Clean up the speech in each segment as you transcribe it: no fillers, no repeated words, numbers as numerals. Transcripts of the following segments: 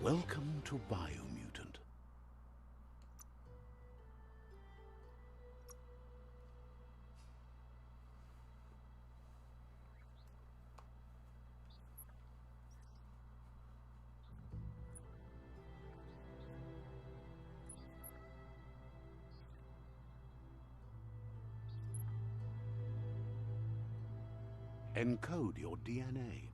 Welcome to BioMutant. Encode your DNA.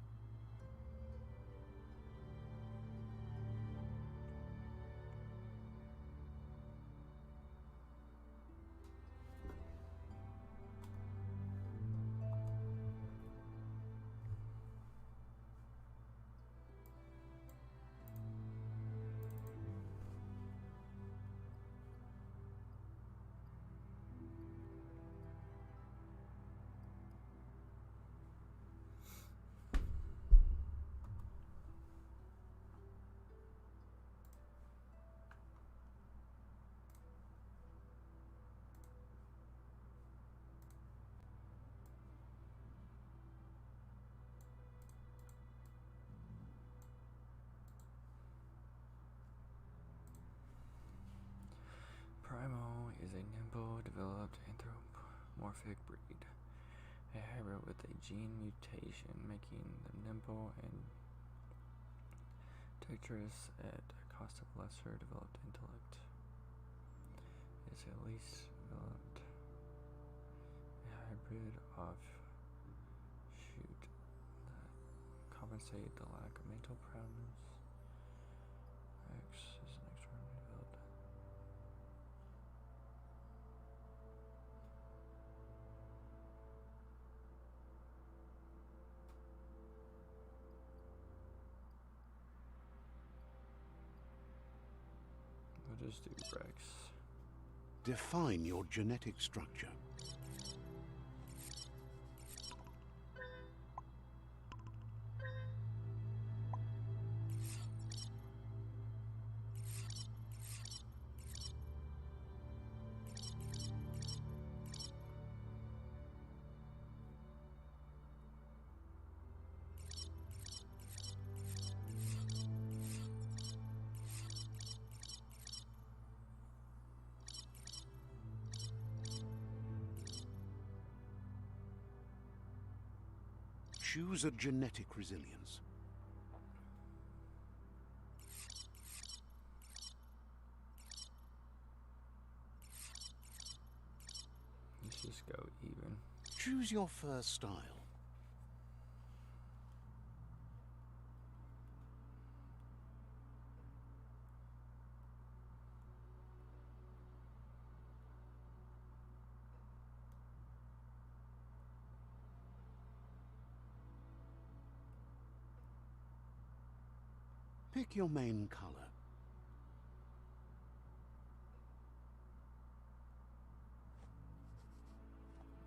Primo is a nimble-developed anthropomorphic breed, a hybrid with a gene mutation making them nimble and dexterous at a cost of lesser developed intellect. It is at least developed a hybrid offshoot that compensate the lack of mental prowess. X is an extraordinary developed. We'll just do Rex. Define your genetic structure. Choose a genetic resilience. Let's just go even. Choose your first style. Pick your main color.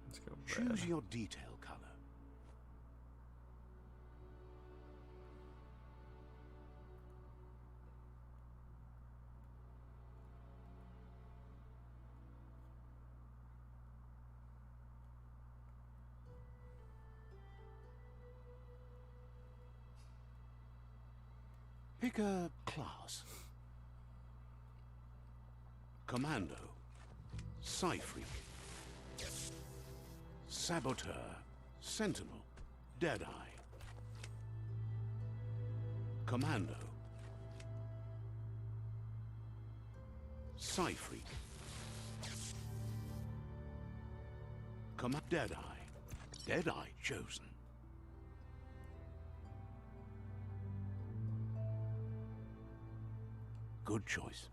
Let's go red. Choose your detail color. Pick a class. Commando, Psy-Freak, Saboteur, Sentinel, Deadeye. Commando, Psy-Freak, Deadeye. Deadeye chosen. Good choice.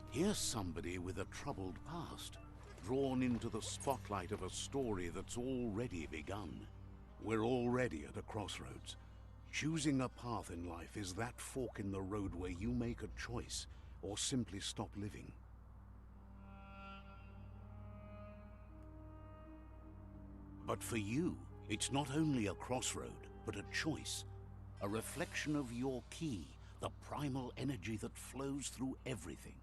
Here's somebody with a troubled past, drawn into the spotlight of a story that's already begun. We're already at a crossroads. Choosing a path in life is that fork in the road where you make a choice or simply stop living. But for you, it's not only a crossroad, but a choice. A reflection of your key, the primal energy that flows through everything.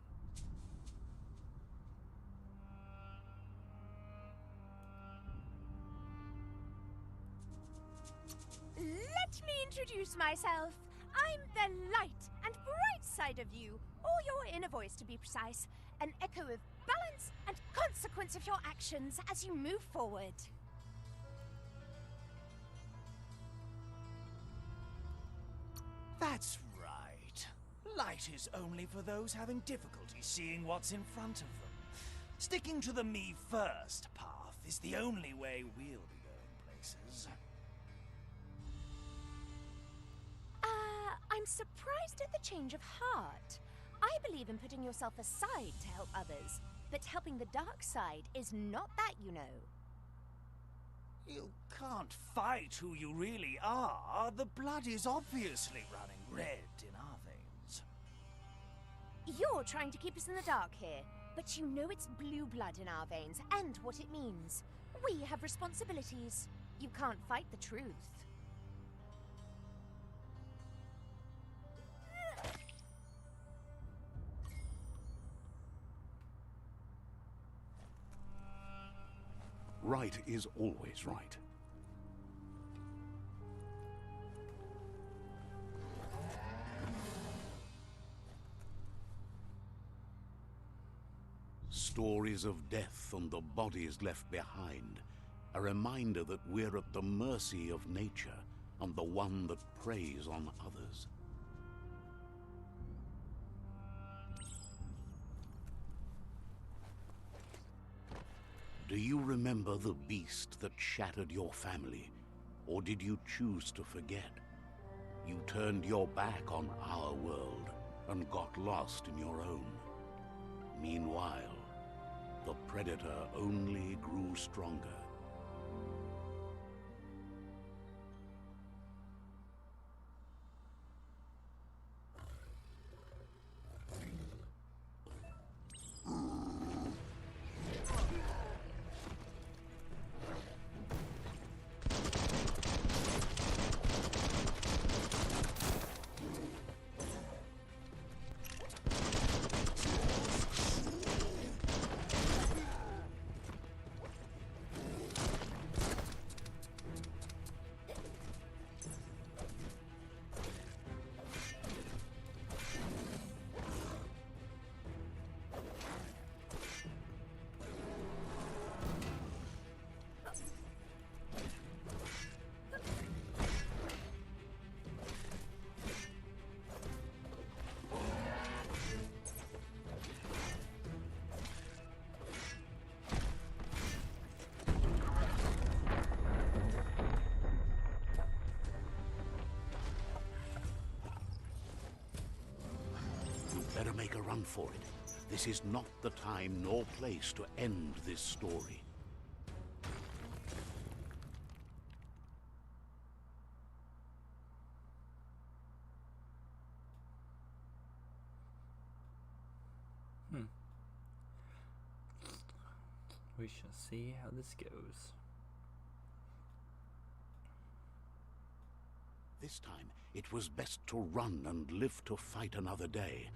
introduce myself. I'm the light and bright side of you, or your inner voice to be precise. An echo of balance and consequence of your actions as you move forward. That's right. Light is only for those having difficulty seeing what's in front of them. Sticking to the me first path is the only way we'll be going places. I'm surprised at the change of heart. I believe in putting yourself aside to help others, but helping the dark side is not that, you know. You can't fight who you really are. The blood is obviously running red in our veins. You're trying to keep us in the dark here, but you know it's blue blood in our veins and what it means. We have responsibilities. You can't fight the truth. Right is always right. Stories of death and the bodies left behind. A reminder that we're at the mercy of nature and the one that preys on others. Do you remember the beast that shattered your family? Or did you choose to forget? You turned your back on our world and got lost in your own. Meanwhile, the Predator only grew stronger. Better make a run for it. This is not the time nor place to end this story. We shall see how this goes. This time, it was best to run and live to fight another day.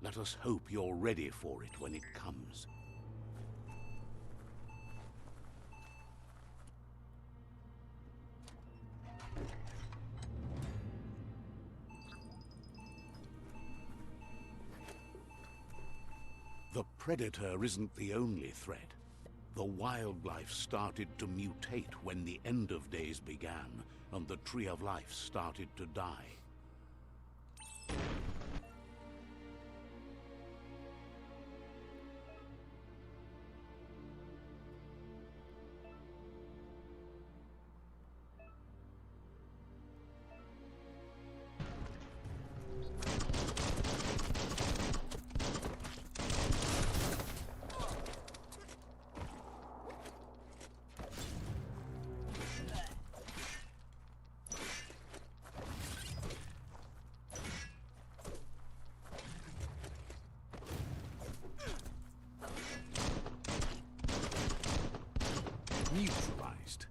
Let us hope you're ready for it when it comes. The Predator isn't the only threat. The wildlife started to mutate when the end of days began, and the Tree of Life started to die. Neutralized.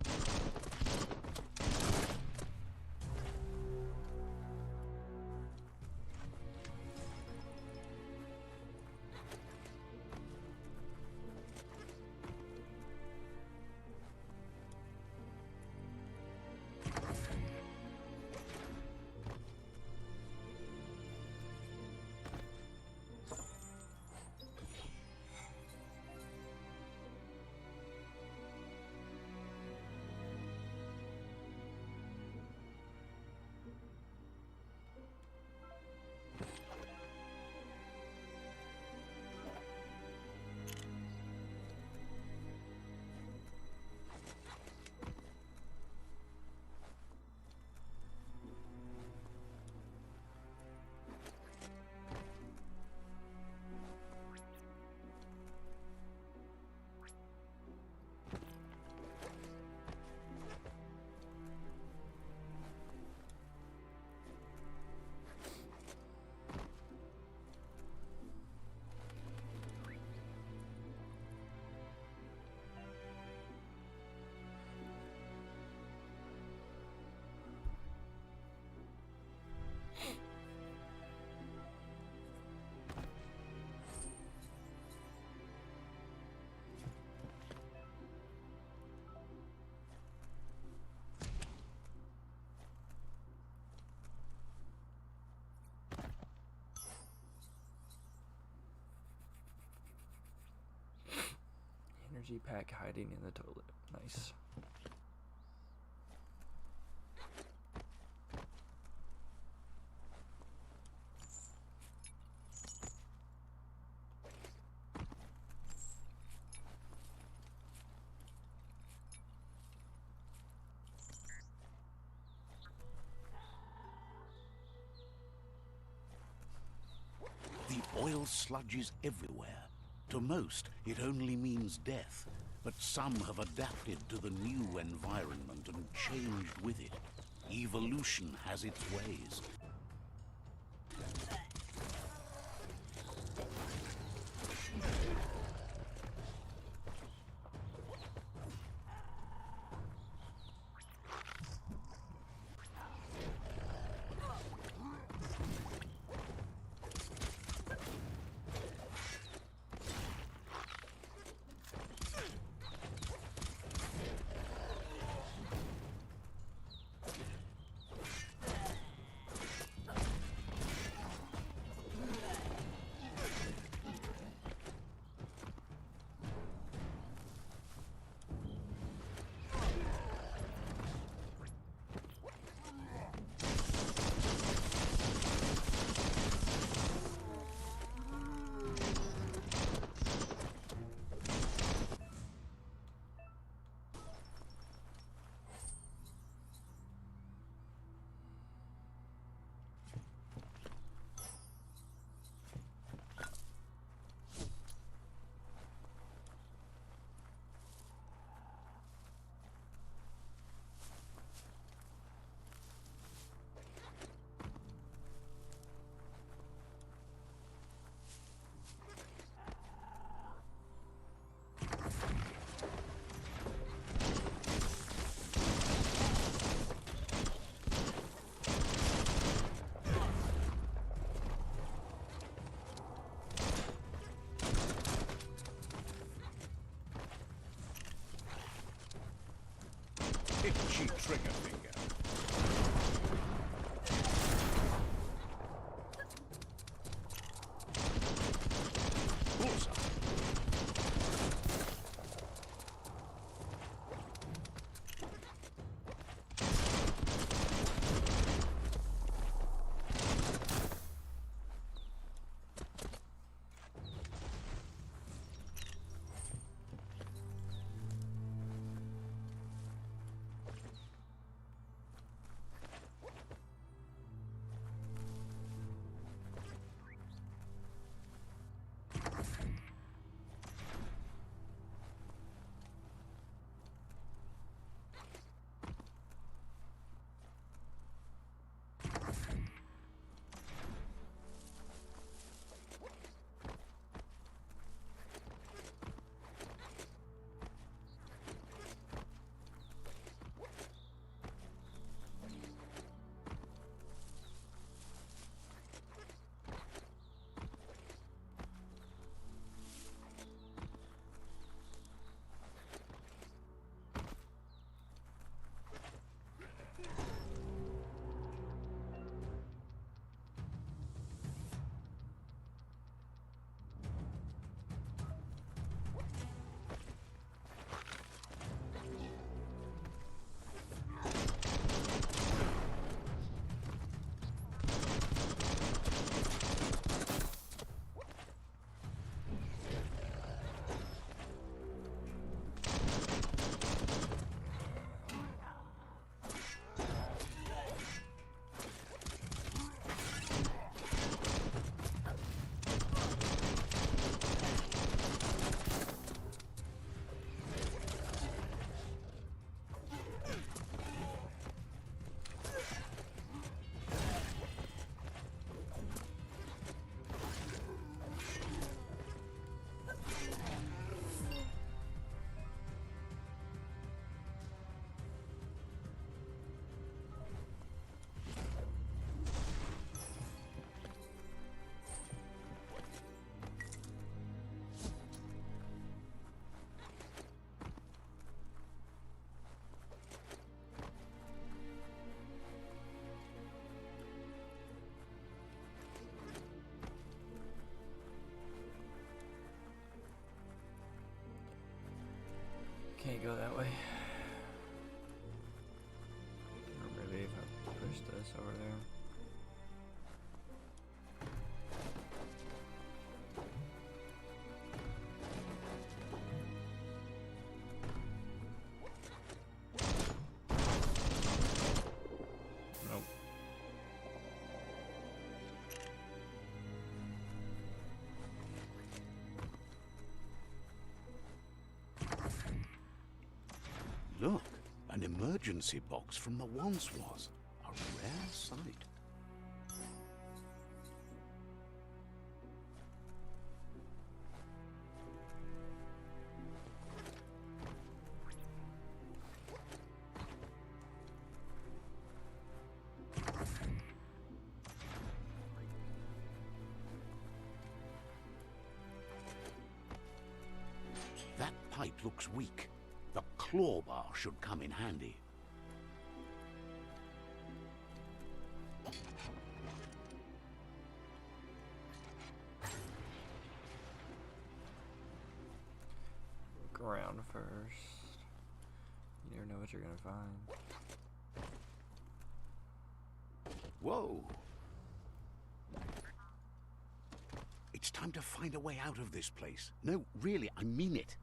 energy pack hiding in the toilet. Nice. The oil sludges everywhere. To most, it only means death, but some have adapted to the new environment and changed with it. Evolution has its ways. Itchy trigger finger. Bullseye. go that way. Or maybe if I push this over there. Nope. Look, an emergency box from the once was. A rare sight. That pipe looks weak. The claw bar should come in handy. Look around first. You never know what you're gonna find. Whoa! It's time to find a way out of this place. No, really, I mean it.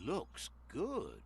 Looks good.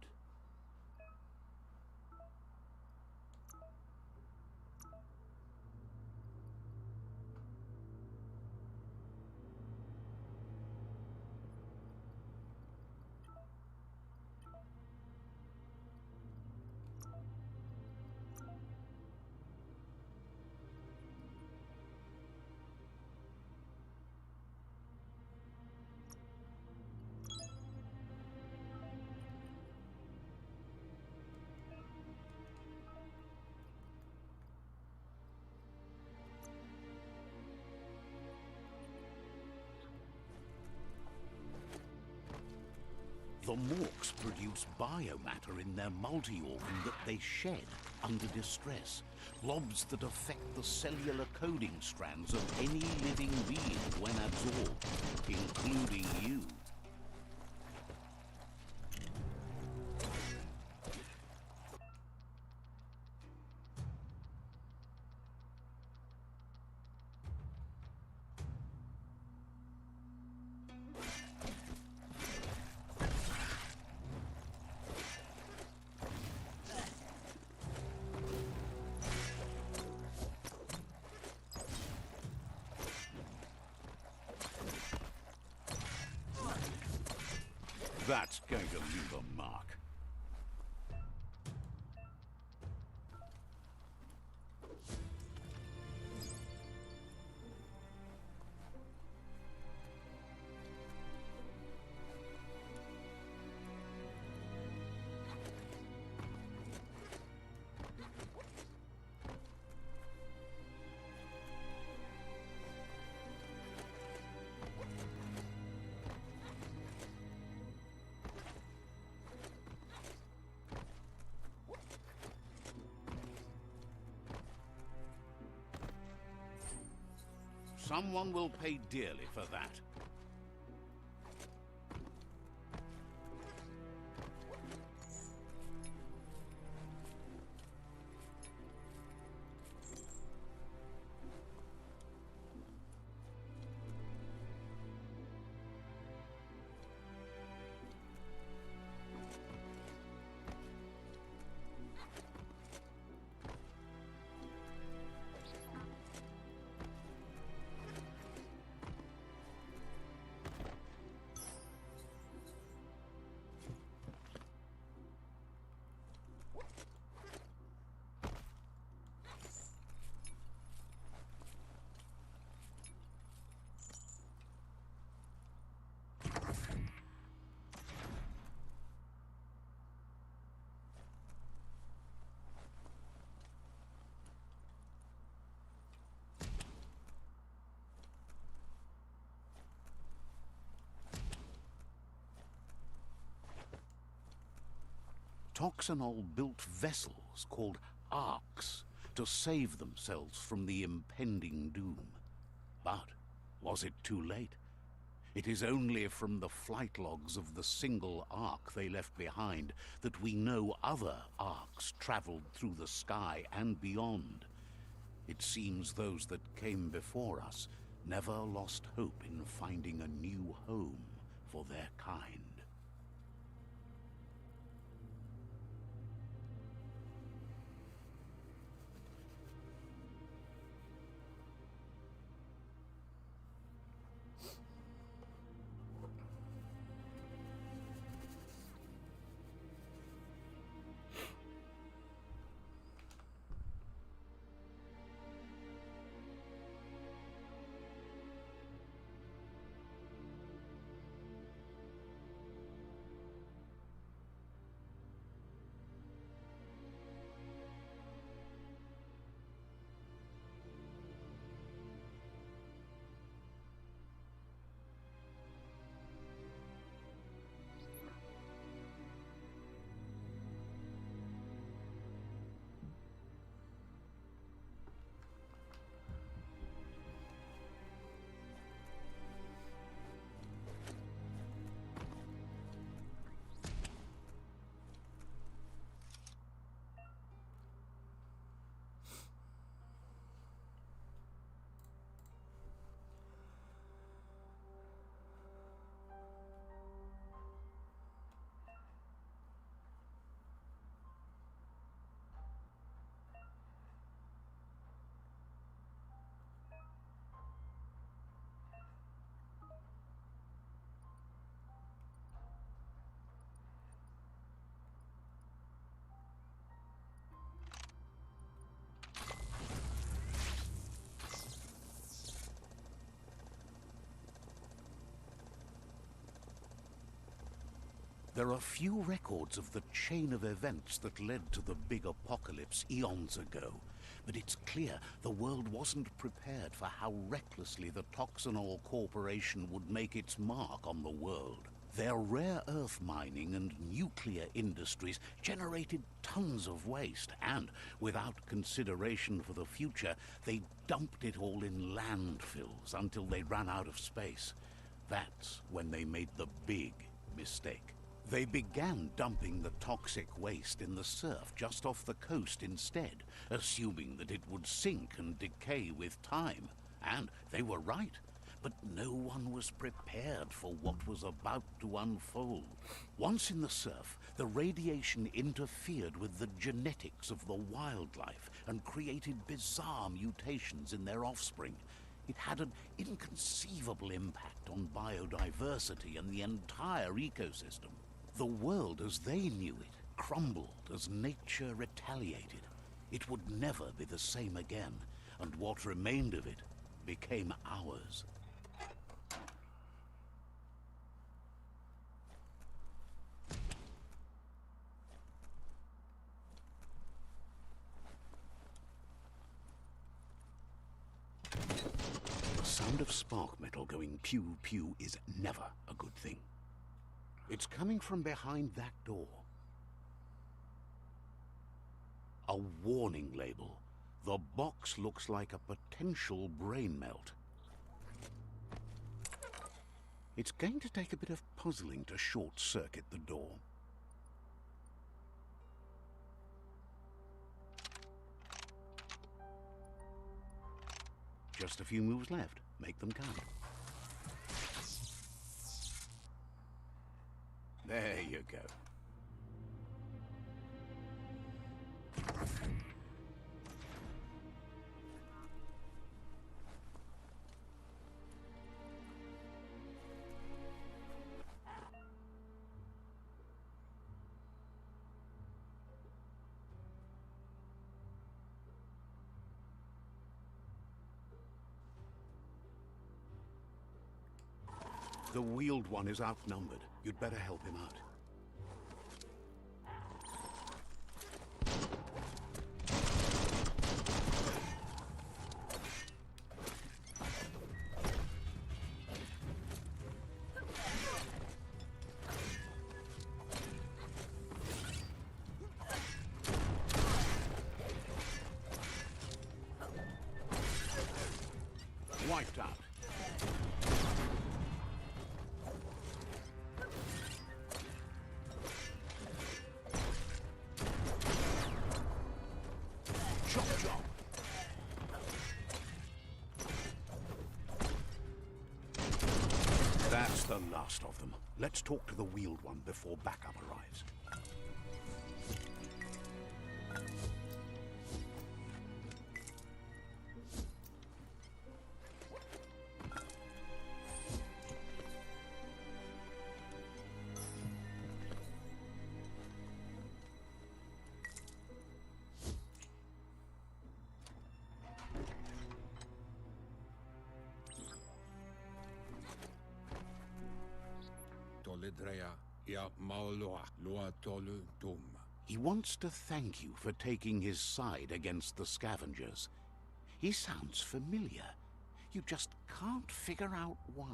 The Morks produce biomatter in their multi-organ that they shed under distress. Blobs that affect the cellular coding strands of any living being when absorbed, including you. That's going to leave a mark. Someone will pay dearly for that. Toxanol built vessels called arks to save themselves from the impending doom. But was it too late? It is only from the flight logs of the single ark they left behind that we know other arks traveled through the sky and beyond. It seems those that came before us never lost hope in finding a new home for their kind. There are few records of the chain of events that led to the big apocalypse eons ago, but it's clear the world wasn't prepared for how recklessly the Toxanol Corporation would make its mark on the world. Their rare earth mining and nuclear industries generated tons of waste, and, without consideration for the future, they dumped it all in landfills until they ran out of space. That's when they made the big mistake. They began dumping the toxic waste in the surf just off the coast instead, assuming that it would sink and decay with time. And they were right. But no one was prepared for what was about to unfold. Once in the surf, the radiation interfered with the genetics of the wildlife and created bizarre mutations in their offspring. It had an inconceivable impact on biodiversity and the entire ecosystem. The world as they knew it crumbled as nature retaliated. It would never be the same again, and what remained of it became ours. The sound of spark metal going pew-pew is never a good thing. It's coming from behind that door. A warning label. The box looks like a potential brain melt. It's going to take a bit of puzzling to short-circuit the door. Just a few moves left. Make them count. There you go. The wheeled one is outnumbered. You'd better help him out. wiped out. Chop chop. That's the last of them. Let's talk to the wheeled one before backup arrives. He wants to thank you for taking his side against the scavengers. He sounds familiar. You just can't figure out why.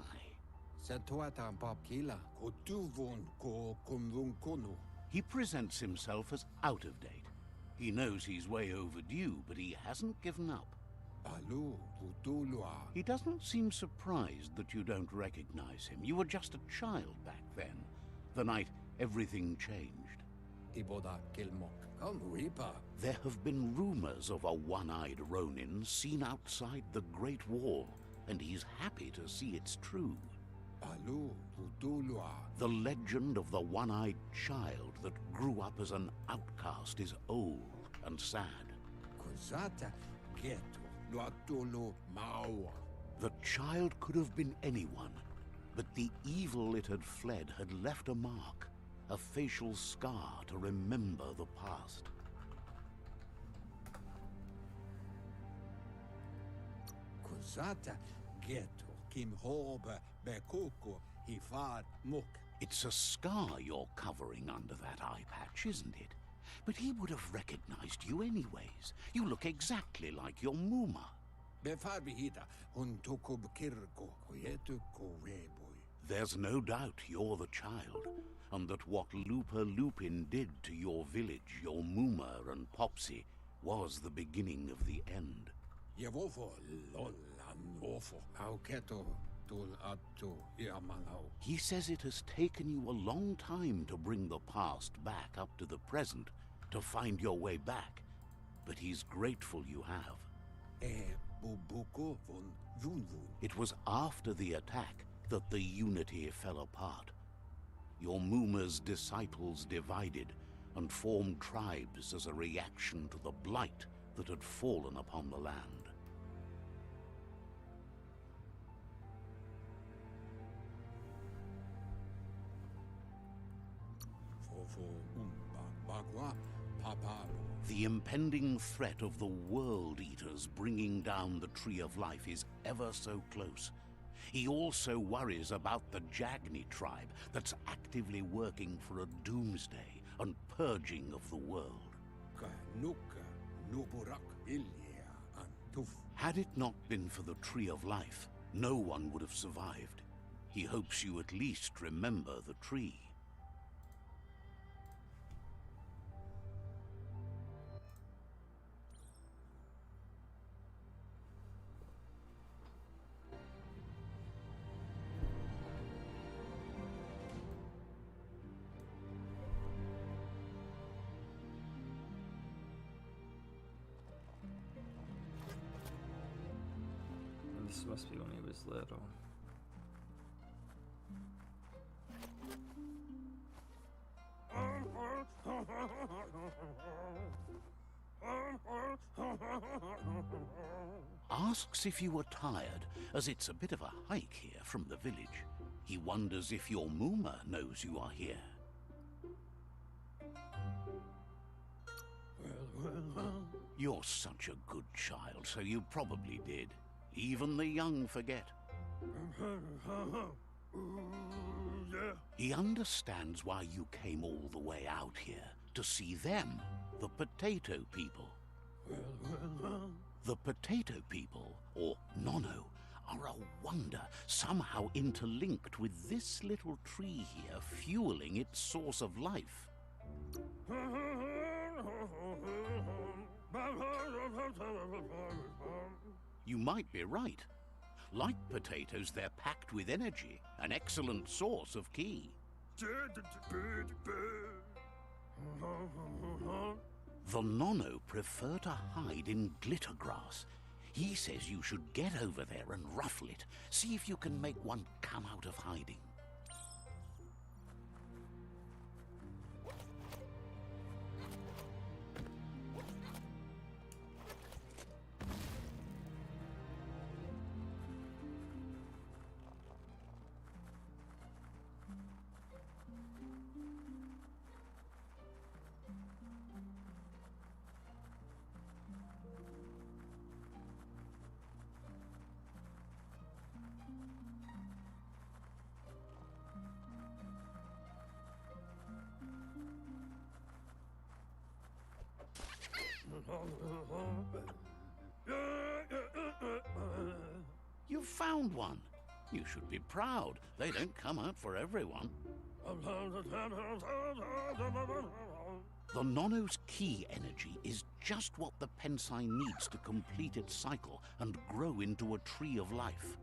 He presents himself as out of date. He knows he's way overdue, but he hasn't given up. He doesn't seem surprised that you don't recognize him. You were just a child back then, the night everything changed. There have been rumors of a one-eyed Ronin seen outside the Great Wall, and he's happy to see it's true. The legend of the one-eyed child that grew up as an outcast is old and sad. The child could have been anyone, but the evil it had fled had left a mark, a facial scar to remember the past. It's a scar you're covering under that eye patch, isn't it? But he would have recognized you anyways. You look exactly like your Muma. There's no doubt you're the child, and that what Looper Lupin did to your village, your Muma and Popsy, was the beginning of the end. He says it has taken you a long time to bring the past back up to the present, to find your way back, but he's grateful you have. It was after the attack that the Unity fell apart. Your Muma's disciples divided and formed tribes as a reaction to the blight that had fallen upon the land. The impending threat of the World Eaters bringing down the Tree of Life is ever so close. He also worries about the Jagni tribe that's actively working for a doomsday and purging of the world. Had it not been for the Tree of Life, no one would have survived. He hopes you at least remember the tree. This must be when he was little. Asks if you were tired, as it's a bit of a hike here from the village. He wonders if your Muma knows you are here. You're such a good child, so you probably did. Even the young forget. He understands why you came all the way out here, to see them, the Potato People. The Potato People, or Nono, are a wonder, somehow interlinked with this little tree here, fueling its source of life. You might be right. Like potatoes, they're packed with energy, an excellent source of ki. The Nono prefer to hide in glitter grass. He says you should get over there and ruffle it. See if you can make one come out of hiding. You found one. You should be proud. They don't come out for everyone. The Nono's ki energy is just what the Pensai needs to complete its cycle and grow into a tree of life.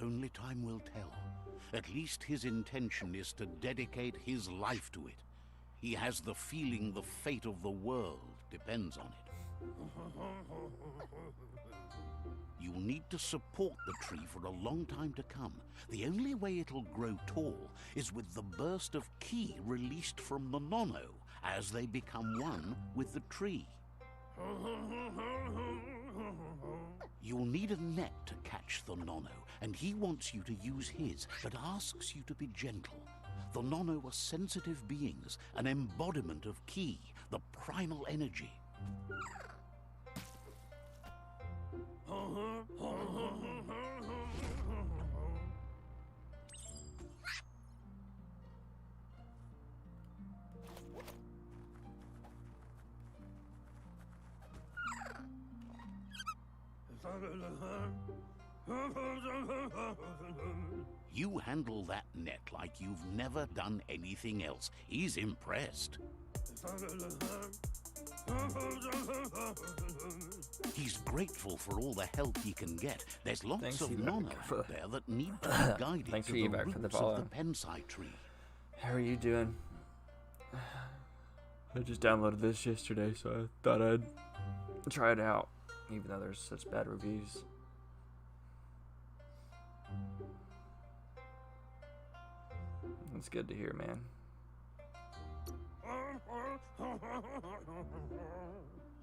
Only time will tell. At least his intention is to dedicate his life to it. He has the feeling the fate of the world depends on it. You'll need to support the tree for a long time to come. The only way it'll grow tall is with the burst of ki released from the Nono as they become one with the tree. You'll need a net to catch the Nono, and he wants you to use his, but asks you to be gentle. The Nono are sensitive beings, an embodiment of ki, the primal energy. You handle that net like you've never done anything else. He's impressed. He's grateful for all the help he can get. There's lots of Nono out there that need to be guided to the roots of the Pensai tree. How are you doing? I just downloaded this yesterday, so I thought I'd try it out, even though there's such bad reviews. It's good to hear, man.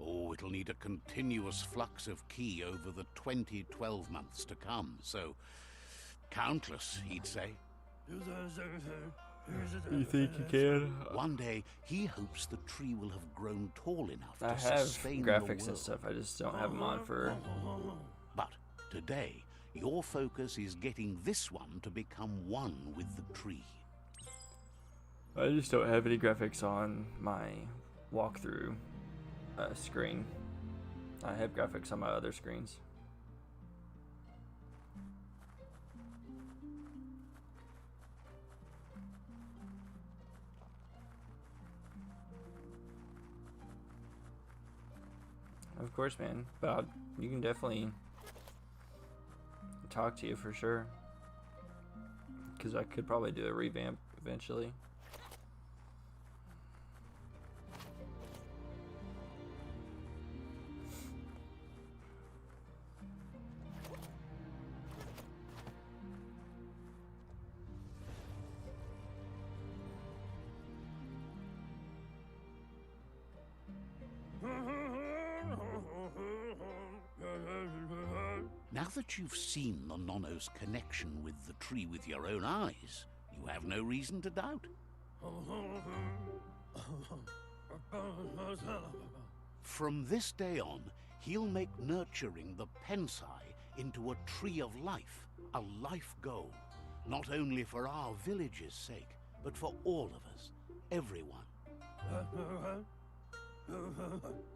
Oh, it'll need a continuous flux of ki over the 12 months to come, so countless, he'd say. You think you can? One day, he hopes the tree will have grown tall enough I to have sustain the graphics and world. stuff, I just don't have them on for... But today, your focus is getting this one to become one with the tree. I just don't have any graphics on my walkthrough screen. I have graphics on my other screens. Of course, man. But you can definitely talk to you for sure. Because I could probably do a revamp eventually. Now that you've seen the Nono's connection with the tree with your own eyes, you have no reason to doubt. From this day on, he'll make nurturing the Pensai into a tree of life, a life goal, not only for our village's sake, but for all of us, everyone.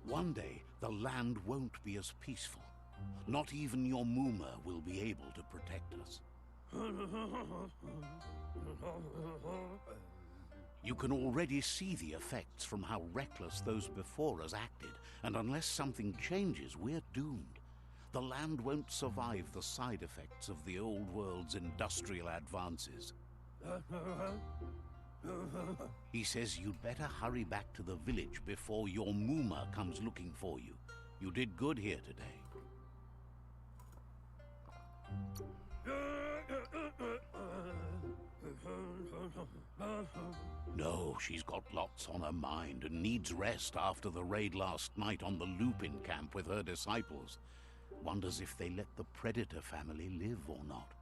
One day, the land won't be as peaceful. Not even your Muma will be able to protect us. You can already see the effects from how reckless those before us acted, and unless something changes, we're doomed. The land won't survive the side effects of the old world's industrial advances. He says you'd better hurry back to the village before your Muma comes looking for you. You did good here today. No, she's got lots on her mind and needs rest after the raid last night on the Lupin camp with her disciples. Wonders if they let the Predator family live or not.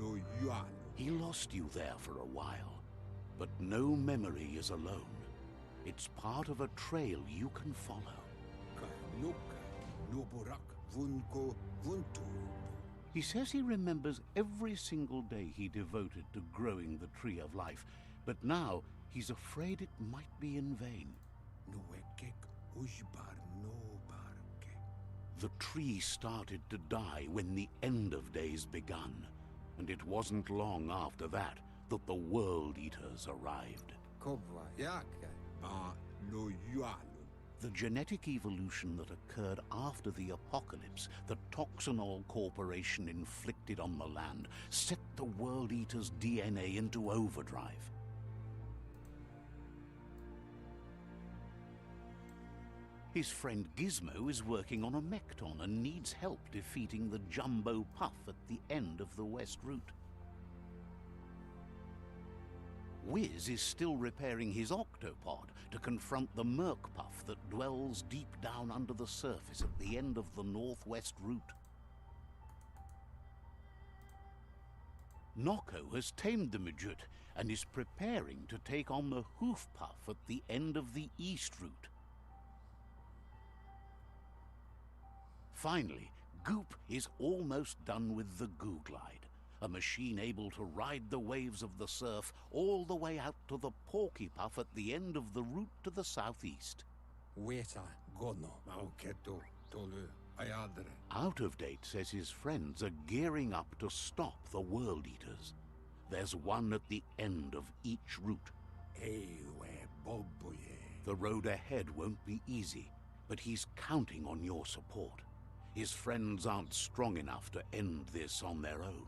No, you are. He lost you there for a while, but no memory is alone. It's part of a trail you can follow. He says he remembers every single day he devoted to growing the Tree of Life, but now he's afraid it might be in vain. The tree started to die when the end of days begun, and it wasn't long after that that the World Eaters arrived. The genetic evolution that occurred after the apocalypse the Toxinol Corporation inflicted on the land set the World Eaters' DNA into overdrive. His friend Gizmo is working on a Mekton and needs help defeating the Jumbo Puff at the end of the West Route. Wiz is still repairing his octopod to confront the Merc Puff that dwells deep down under the surface at the end of the Northwest Route. Nocco has tamed the Midget and is preparing to take on the Hoof Puff at the end of the East Route. Finally, Goop is almost done with the Googlide, a machine able to ride the waves of the surf all the way out to the Porky Puff at the end of the route to the southeast. Out of Date says his friends are gearing up to stop the World Eaters. There's one at the end of each route. The road ahead won't be easy, but he's counting on your support. His friends aren't strong enough to end this on their own.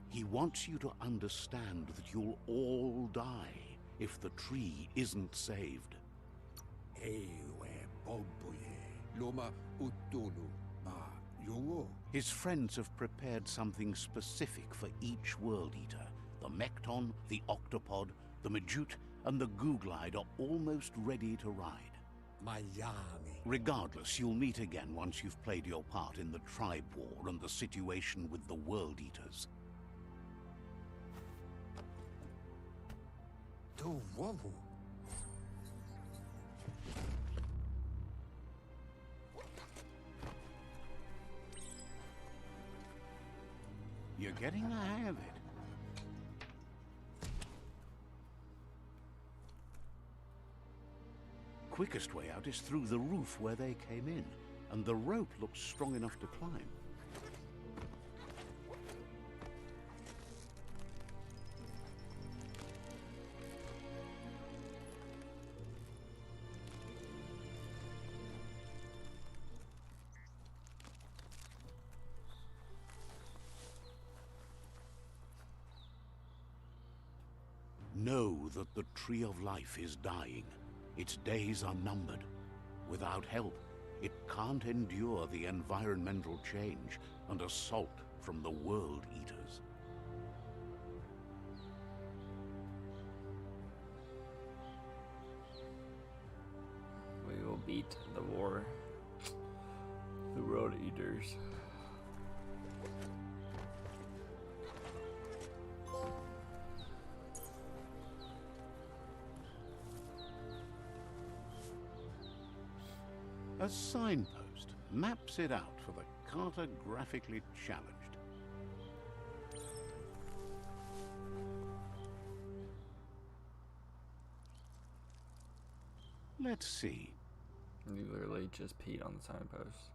He wants you to understand that you'll all die if the tree isn't saved. His friends have prepared something specific for each World Eater. The Mekton, the Octopod, the Majute, and the Googlide are almost ready to ride. Regardless, you'll meet again once you've played your part in the tribe war and the situation with the World Eaters. You're getting the hang of it. Quickest way out is through the roof where they came in, and the rope looks strong enough to climb. Know that the Tree of Life is dying. Its days are numbered. Without help, it can't endure the environmental change and assault from the World Eaters. We will beat the war. The World Eaters. A signpost maps it out for the cartographically challenged. Let's see. You literally just peed on the signpost.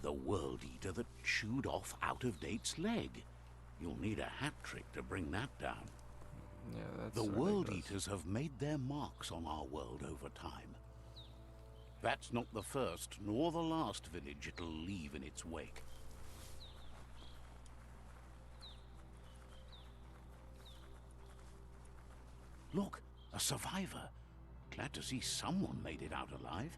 the World Eater that chewed off Out-of-Date's leg. You'll need a hat trick to bring that down. Yeah, that's The World ridiculous. Eaters have made their marks on our world over time. That's not the first nor the last village it'll leave in its wake. Look, a survivor. Glad to see someone made it out alive.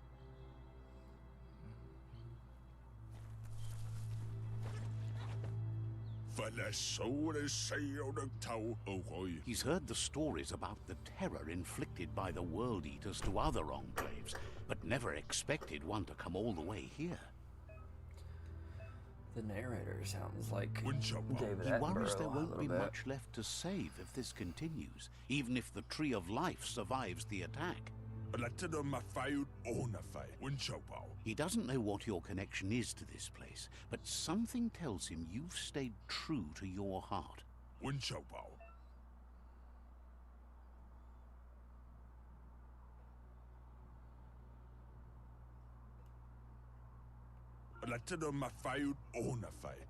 He's heard the stories about the terror inflicted by the World Eaters to other enclaves, but never expected one to come all the way here. The narrator sounds like David He worries Attenborough there a won't little be bit. much left to save if this continues, even if the Tree of Life survives the attack. He doesn't know what your connection is to this place, but something tells him you've stayed true to your heart.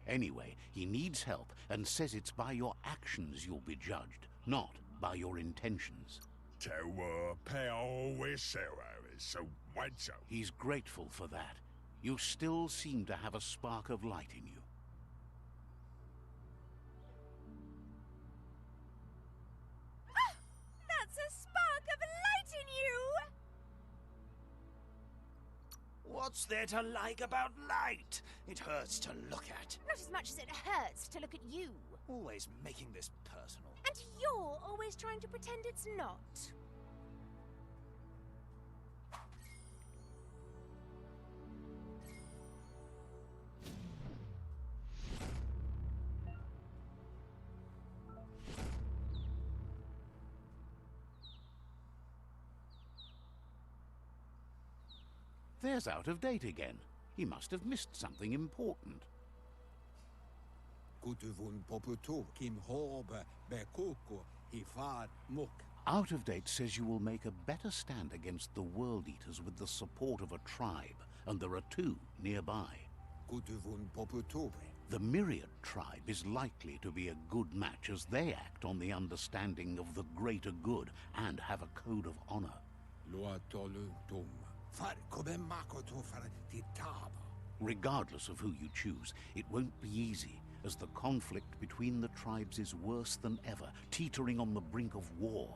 Anyway, he needs help and says it's by your actions you'll be judged, not by your intentions. He's grateful for that. You still seem to have a spark of light in you. Ah! That's a spark of light in you! What's there to like about light? It hurts to look at. Not as much as it hurts to look at you. Always making this personal. And you're always trying to pretend it's not. There's Out-of-Date again. He must have missed something important. Out-of-Date says you will make a better stand against the World Eaters with the support of a tribe, and there are two nearby. The Myriad tribe is likely to be a good match as they act on the understanding of the greater good and have a code of honor. Regardless of who you choose, it won't be easy, as the conflict between the tribes is worse than ever, teetering on the brink of war.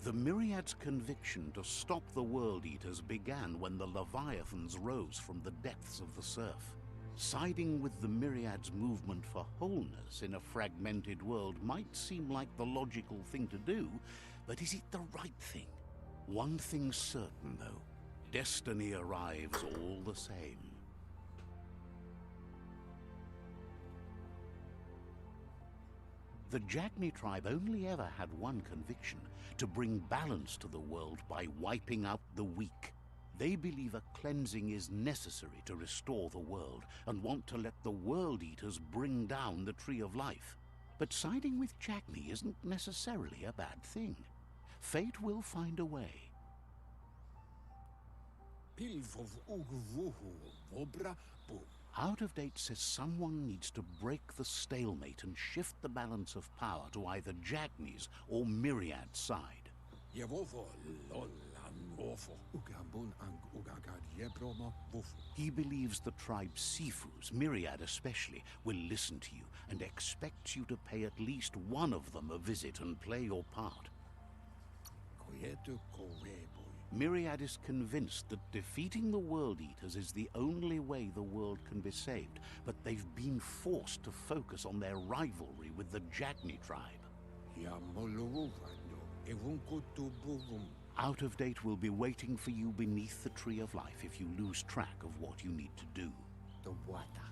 The Myriad's conviction to stop the World Eaters began when the Leviathans rose from the depths of the surf. Siding with the Myriad's movement for wholeness in a fragmented world might seem like the logical thing to do, but is it the right thing? One thing's certain, though. Destiny arrives all the same. The Jagni tribe only ever had one conviction: to bring balance to the world by wiping out the weak. They believe a cleansing is necessary to restore the world, and want to let the World Eaters bring down the Tree of Life. But siding with Jagni isn't necessarily a bad thing. Fate will find a way. Out-of-Date says someone needs to break the stalemate and shift the balance of power to either Jagni's or Myriad's side. He believes the tribe Sifus, Myriad especially, will listen to you and expects you to pay at least one of them a visit and play your part. Myriad is convinced that defeating the World Eaters is the only way the world can be saved, but they've been forced to focus on their rivalry with the Jagni tribe. Out-of-Date will be waiting for you beneath the Tree of Life if you lose track of what you need to do.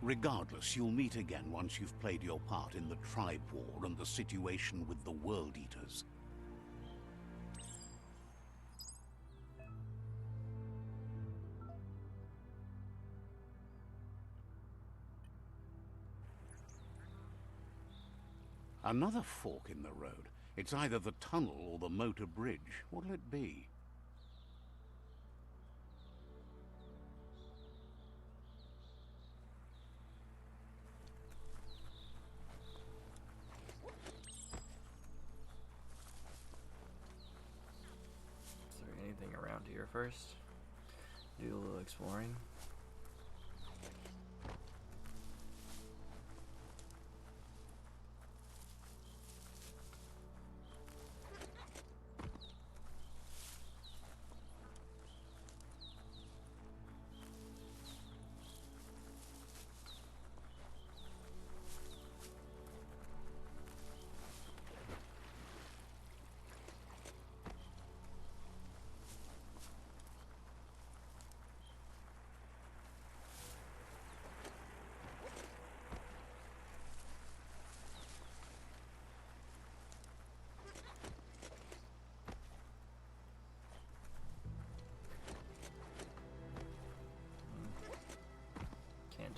Regardless, you'll meet again once you've played your part in the tribe war and the situation with the World Eaters. Another fork in the road. It's either the tunnel or the motor bridge. What'll it be? first. Do a little exploring.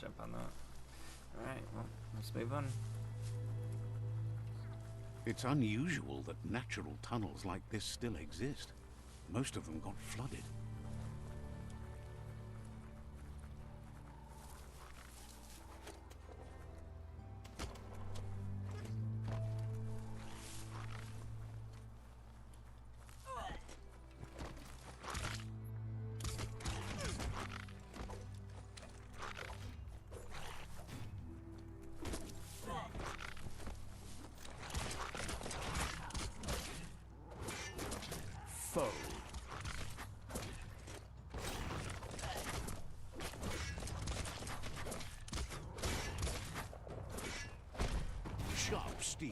Jump on that. Alright, well, let's move on. It's unusual that natural tunnels like this still exist. Most of them got flooded. Sharp steel.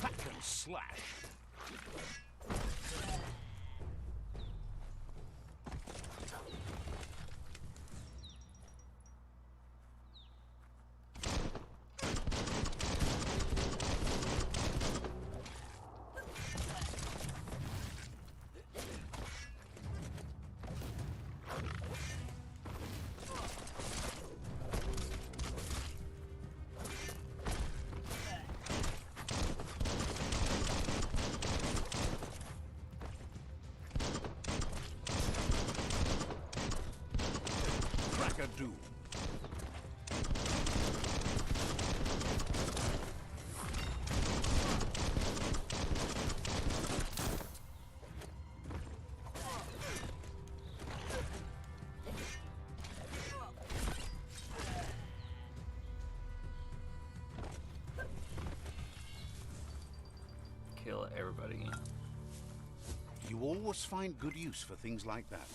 Hack and slash. Doom. Kill everybody. You always find good use for things like that.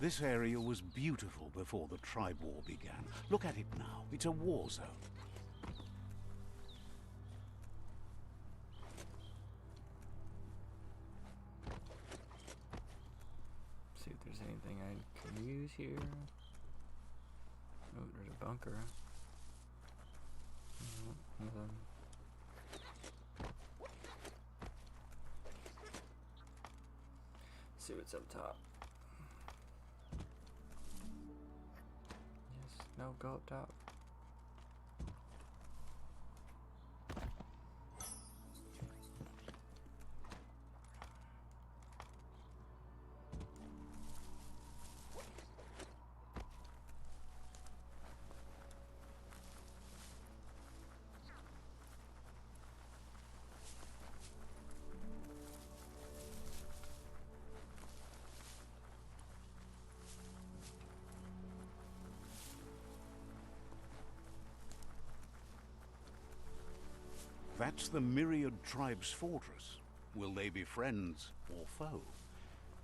This area was beautiful before the tribe war began. Look at it now. It's a war zone. See if there's anything I can use here. Oh, there's a bunker. Nothing. See what's up top. No, go up top. That's the Myriad Tribe's fortress. Will they be friends or foe?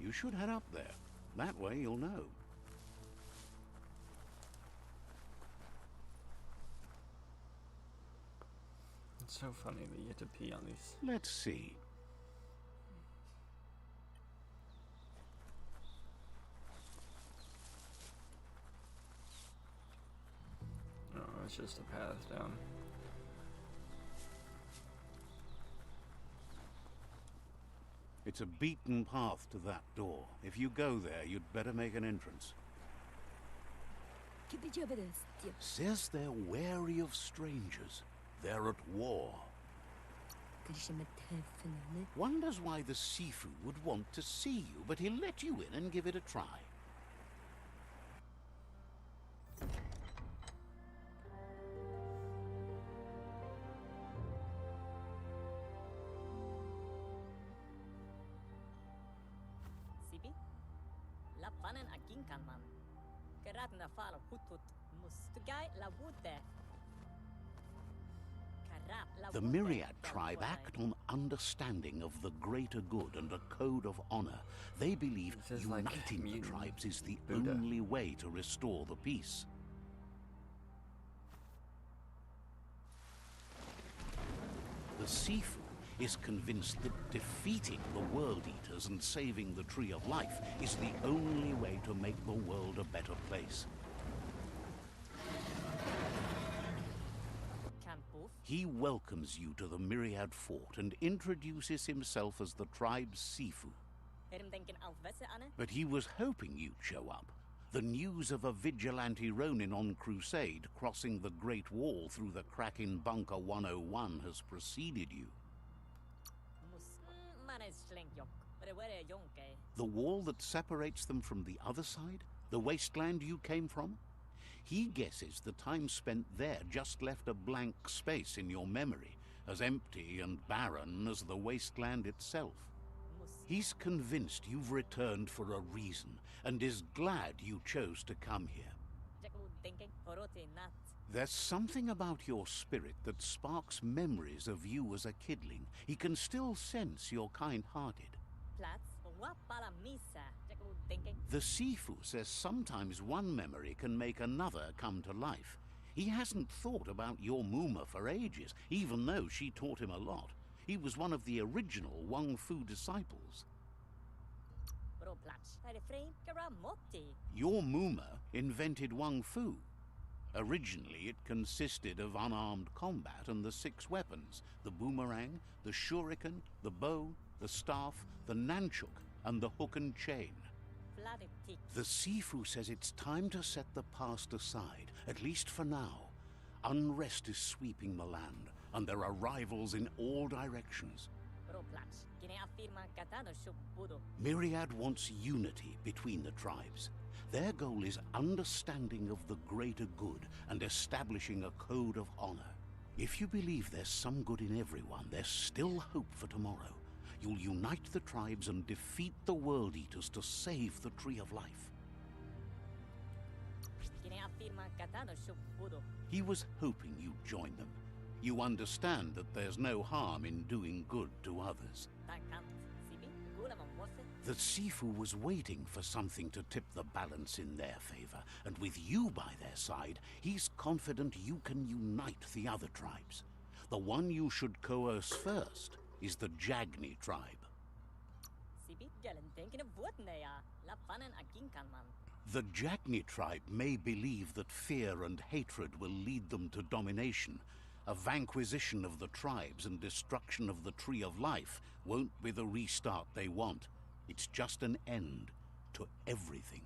You should head up there. That way you'll know. It's so funny that you have to pee on these. Let's see. No, it's just a path down. It's a beaten path to that door. If you go there, you'd better make an entrance. Says they're wary of strangers. They're at war. Wonders why the Sifu would want to see you, but he'll let you in and give it a try. Sipi? Lapanen akinkanman. Keratna fala hutut mustugai la wute. The Myriad tribe act on understanding of the greater good and a code of honor. They believe This is like uniting the mutant tribes is the Buddha. only way to restore the peace. The Sifu is convinced that defeating the World Eaters and saving the Tree of Life is the only way to make the world a better place. He welcomes you to the Myriad Fort and introduces himself as the tribe's Sifu. But he was hoping you'd show up. The news of a vigilante Ronin on crusade crossing the Great Wall through the crack in Bunker 101 has preceded you. The wall that separates them from the other side? The wasteland you came from? He guesses the time spent there just left a blank space in your memory, as empty and barren as the wasteland itself. He's convinced you've returned for a reason, and is glad you chose to come here. There's something about your spirit that sparks memories of you as a kidling. He can still sense you're kind-hearted. The Sifu says sometimes one memory can make another come to life. He hasn't thought about your Muma for ages, even though she taught him a lot. He was one of the original Wang Fu disciples. Your Muma invented Wang Fu. Originally, it consisted of unarmed combat and the 6 weapons: the boomerang, the shuriken, the bow, the staff, the nunchuk, and the hook and chain. The Sifu says it's time to set the past aside, at least for now. Unrest is sweeping the land, and there are rivals in all directions. Myriad wants unity between the tribes. Their goal is understanding of the greater good and establishing a code of honor. If you believe there's some good in everyone, there's still hope for tomorrow. You'll unite the tribes and defeat the World Eaters to save the Tree of Life. He was hoping you'd join them. You understand that there's no harm in doing good to others. The Sifu was waiting for something to tip the balance in their favor, and with you by their side, he's confident you can unite the other tribes. The one you should coerce first is the Jagni tribe. The Jagni tribe may believe that fear and hatred will lead them to domination. A vanquisition of the tribes and destruction of the Tree of Life won't be the restart they want. It's just an end to everything.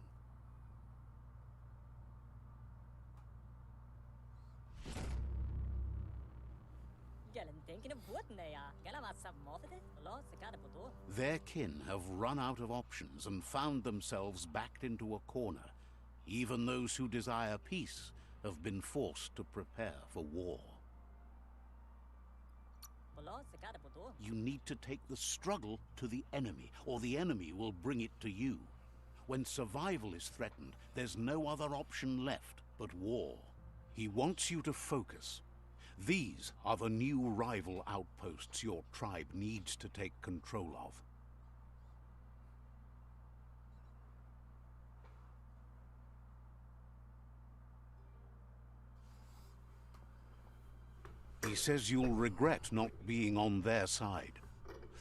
Their kin have run out of options and found themselves backed into a corner. Even those who desire peace have been forced to prepare for war. You need to take the struggle to the enemy, or the enemy will bring it to you. When survival is threatened, there's no other option left but war. He wants you to focus. These are the new rival outposts your tribe needs to take control of. He says you'll regret not being on their side.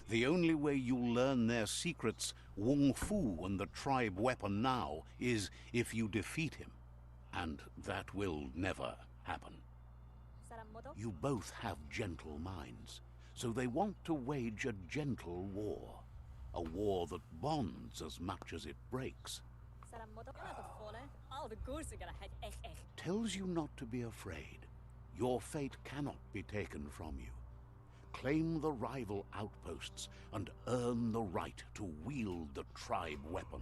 The only way you'll learn their secrets, Wung Fu and the tribe weapon now, is if you defeat him. And that will never happen. You both have gentle minds, so they want to wage a gentle war. A war that bonds as much as it breaks. Tells you not to be afraid. Your fate cannot be taken from you. claim the rival outposts and earn the right to wield the tribe weapon.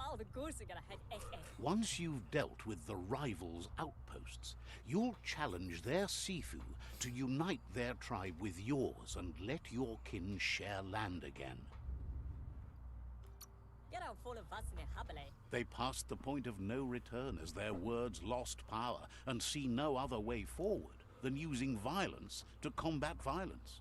All the goose are gonna head SS. Once you've dealt with the rivals' outposts, you'll challenge their Sifu to unite their tribe with yours and let your kin share land again. Get out full of us in a habile. They passed the point of no return as their words lost power and see no other way forward than using violence to combat violence.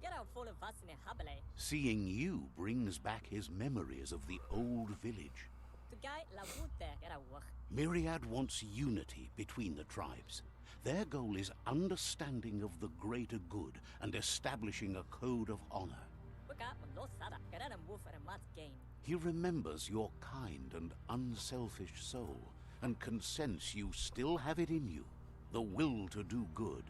Get out full of us in a habile. Seeing you brings back his memories of the old village. To guy la wute get out work. Myriad wants unity between the tribes. Their goal is understanding of the greater good and establishing a code of honor. Waka no sada. Get out and move for a month's gain. He remembers your kind and unselfish soul and can sense you still have it in you, the will to do good.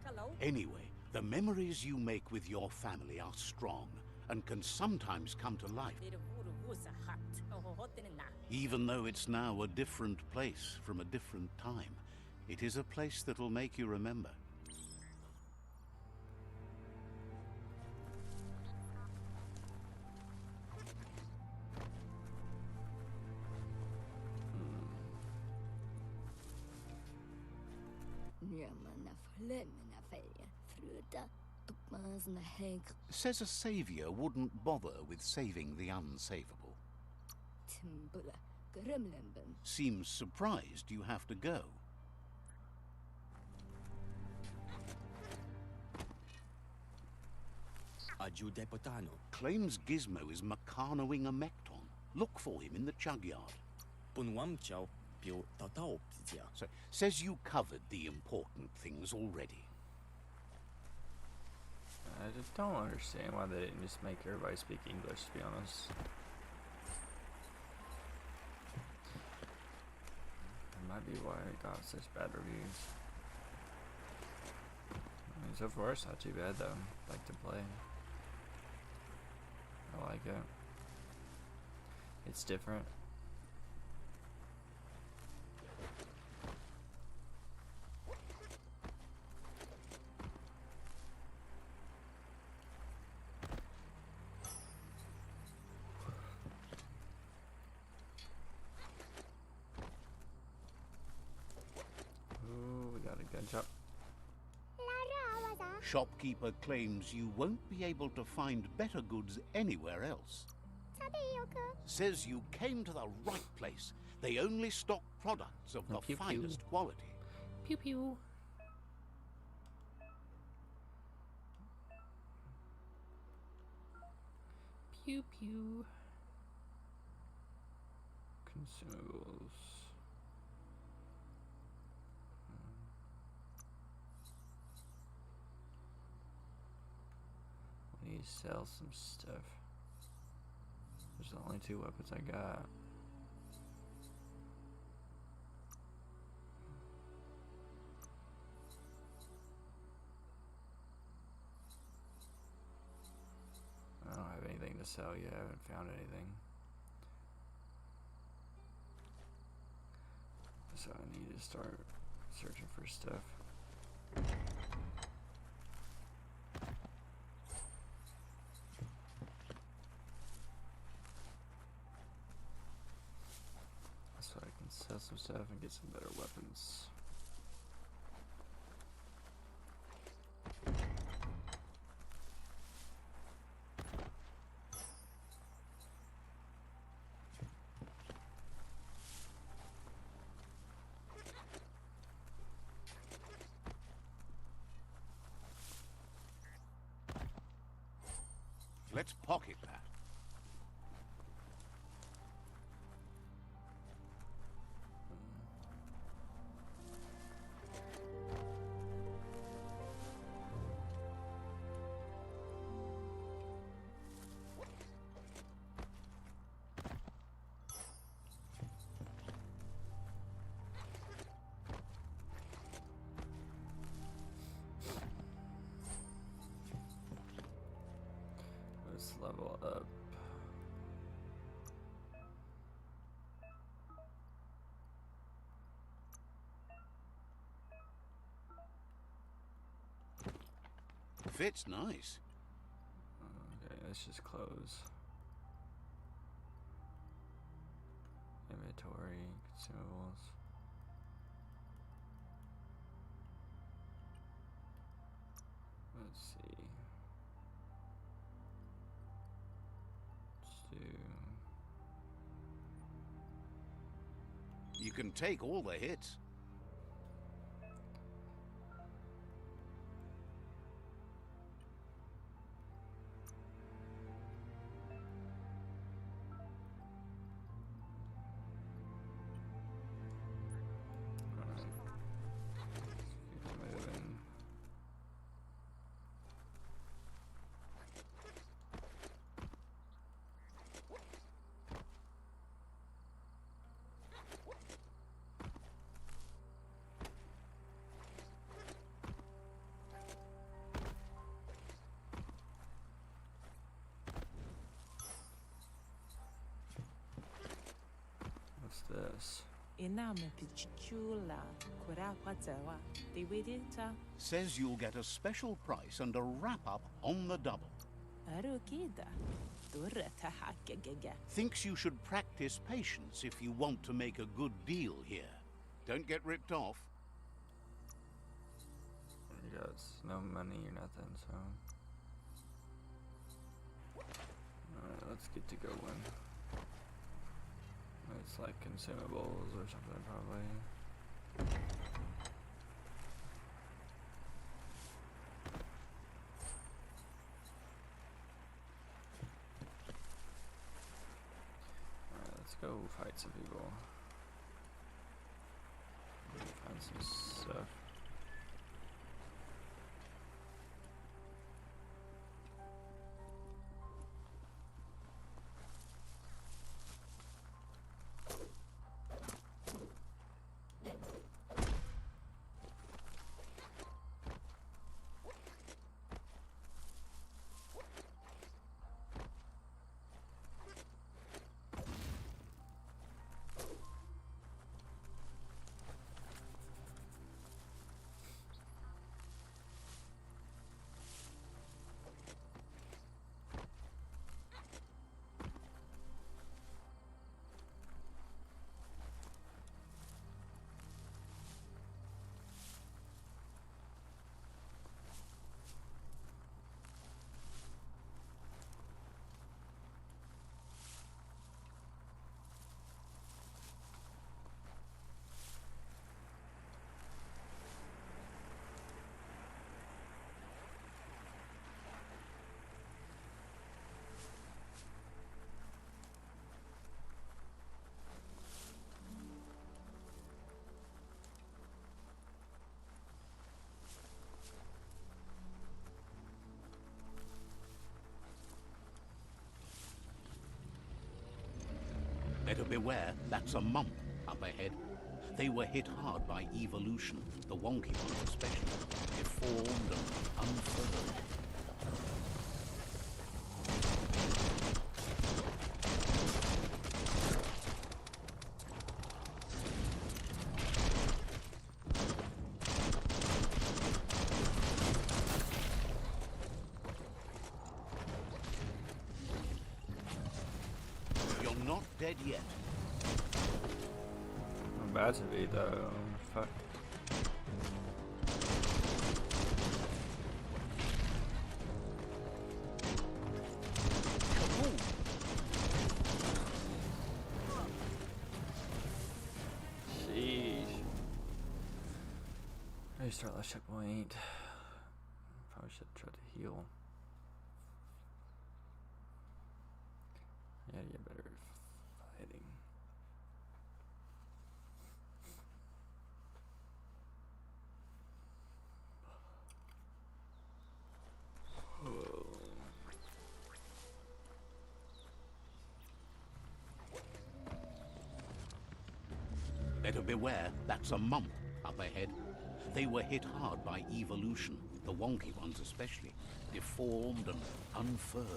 Hello? Anyway, the memories you make with your family are strong and can sometimes come to life, Did a wuru wusa hot. Oh, hot in na. even though it's now a different place from a different time. It is a place that'll make you remember. Says a savior wouldn't bother with saving the unsavable. Seems surprised you have to go. Claims Gizmo is meccanoing a Mecton. Look for him in the chug yard. So, says you covered the important things already. I just don't understand why they didn't just make everybody speak English, to be honest. That might be why it got such bad reviews. I mean, so far it's not too bad though. Like to play. I like it. It's different. Ooh, we got a gun shop. Shopkeeper claims you won't be able to find better goods anywhere else. Says you came to the right place. They only stock products of the Pew, pew. finest quality. Pew pew. Pew pew. Consumables. We need to sell some stuff. There's the only 2 weapons I got. I don't have anything to sell yet. I haven't found anything. So I need to start searching for stuff. So I can sell some stuff and get some better weapons. Let's pocket that. Let's level up. fit's nice. Okay, let's just close. Inventory, consumables. Let's see. Let's do. You can take all the hits. What's this? Says you'll get a special price and a wrap-up on the double. Thinks you should practice patience if you want to make a good deal here. Don't get ripped off. You got no money or nothing, so. Alright, let's get to going. It's like consumables or something, probably. Alright, let's go fight some people. Find some stuff. Better beware, that's a mump up ahead. They were hit hard by evolution, the wonky ones especially, deformed and unfurled. You're not dead yet. I'm about to be though. Fuck. Sheesh. Restart last checkpoint. Probably should try to heal. Yeah, you better fighting. Better beware, that's a mump up ahead. They were hit hard by evolution, the wonky ones especially, deformed and unfurled.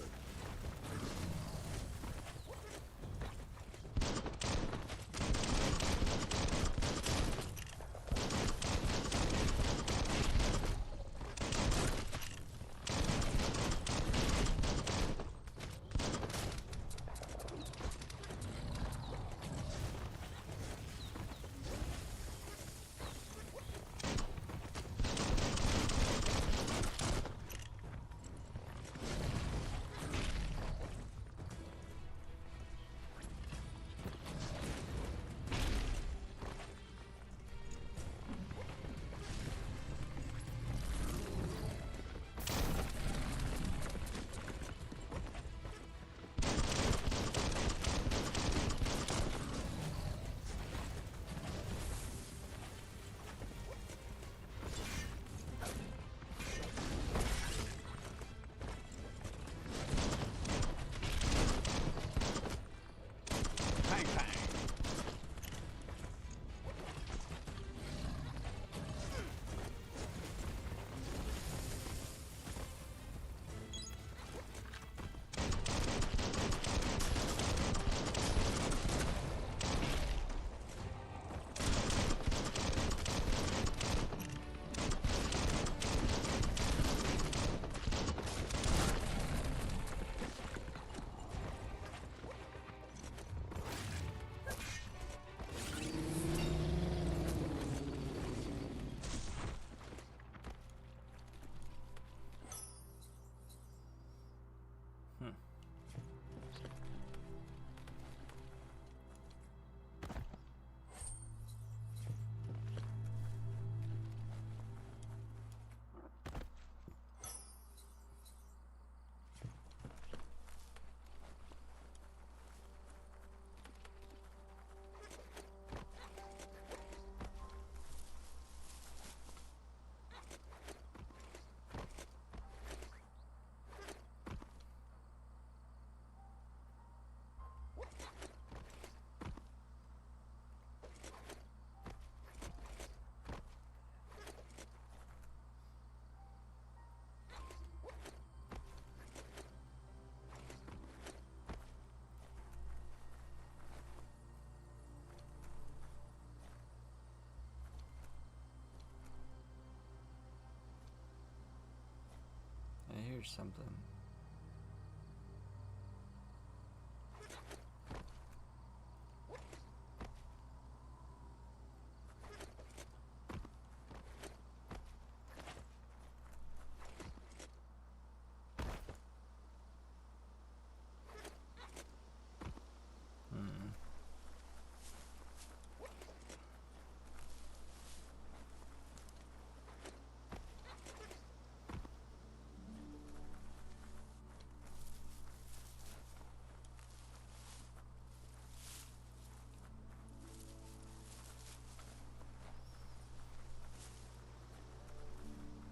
Here's something.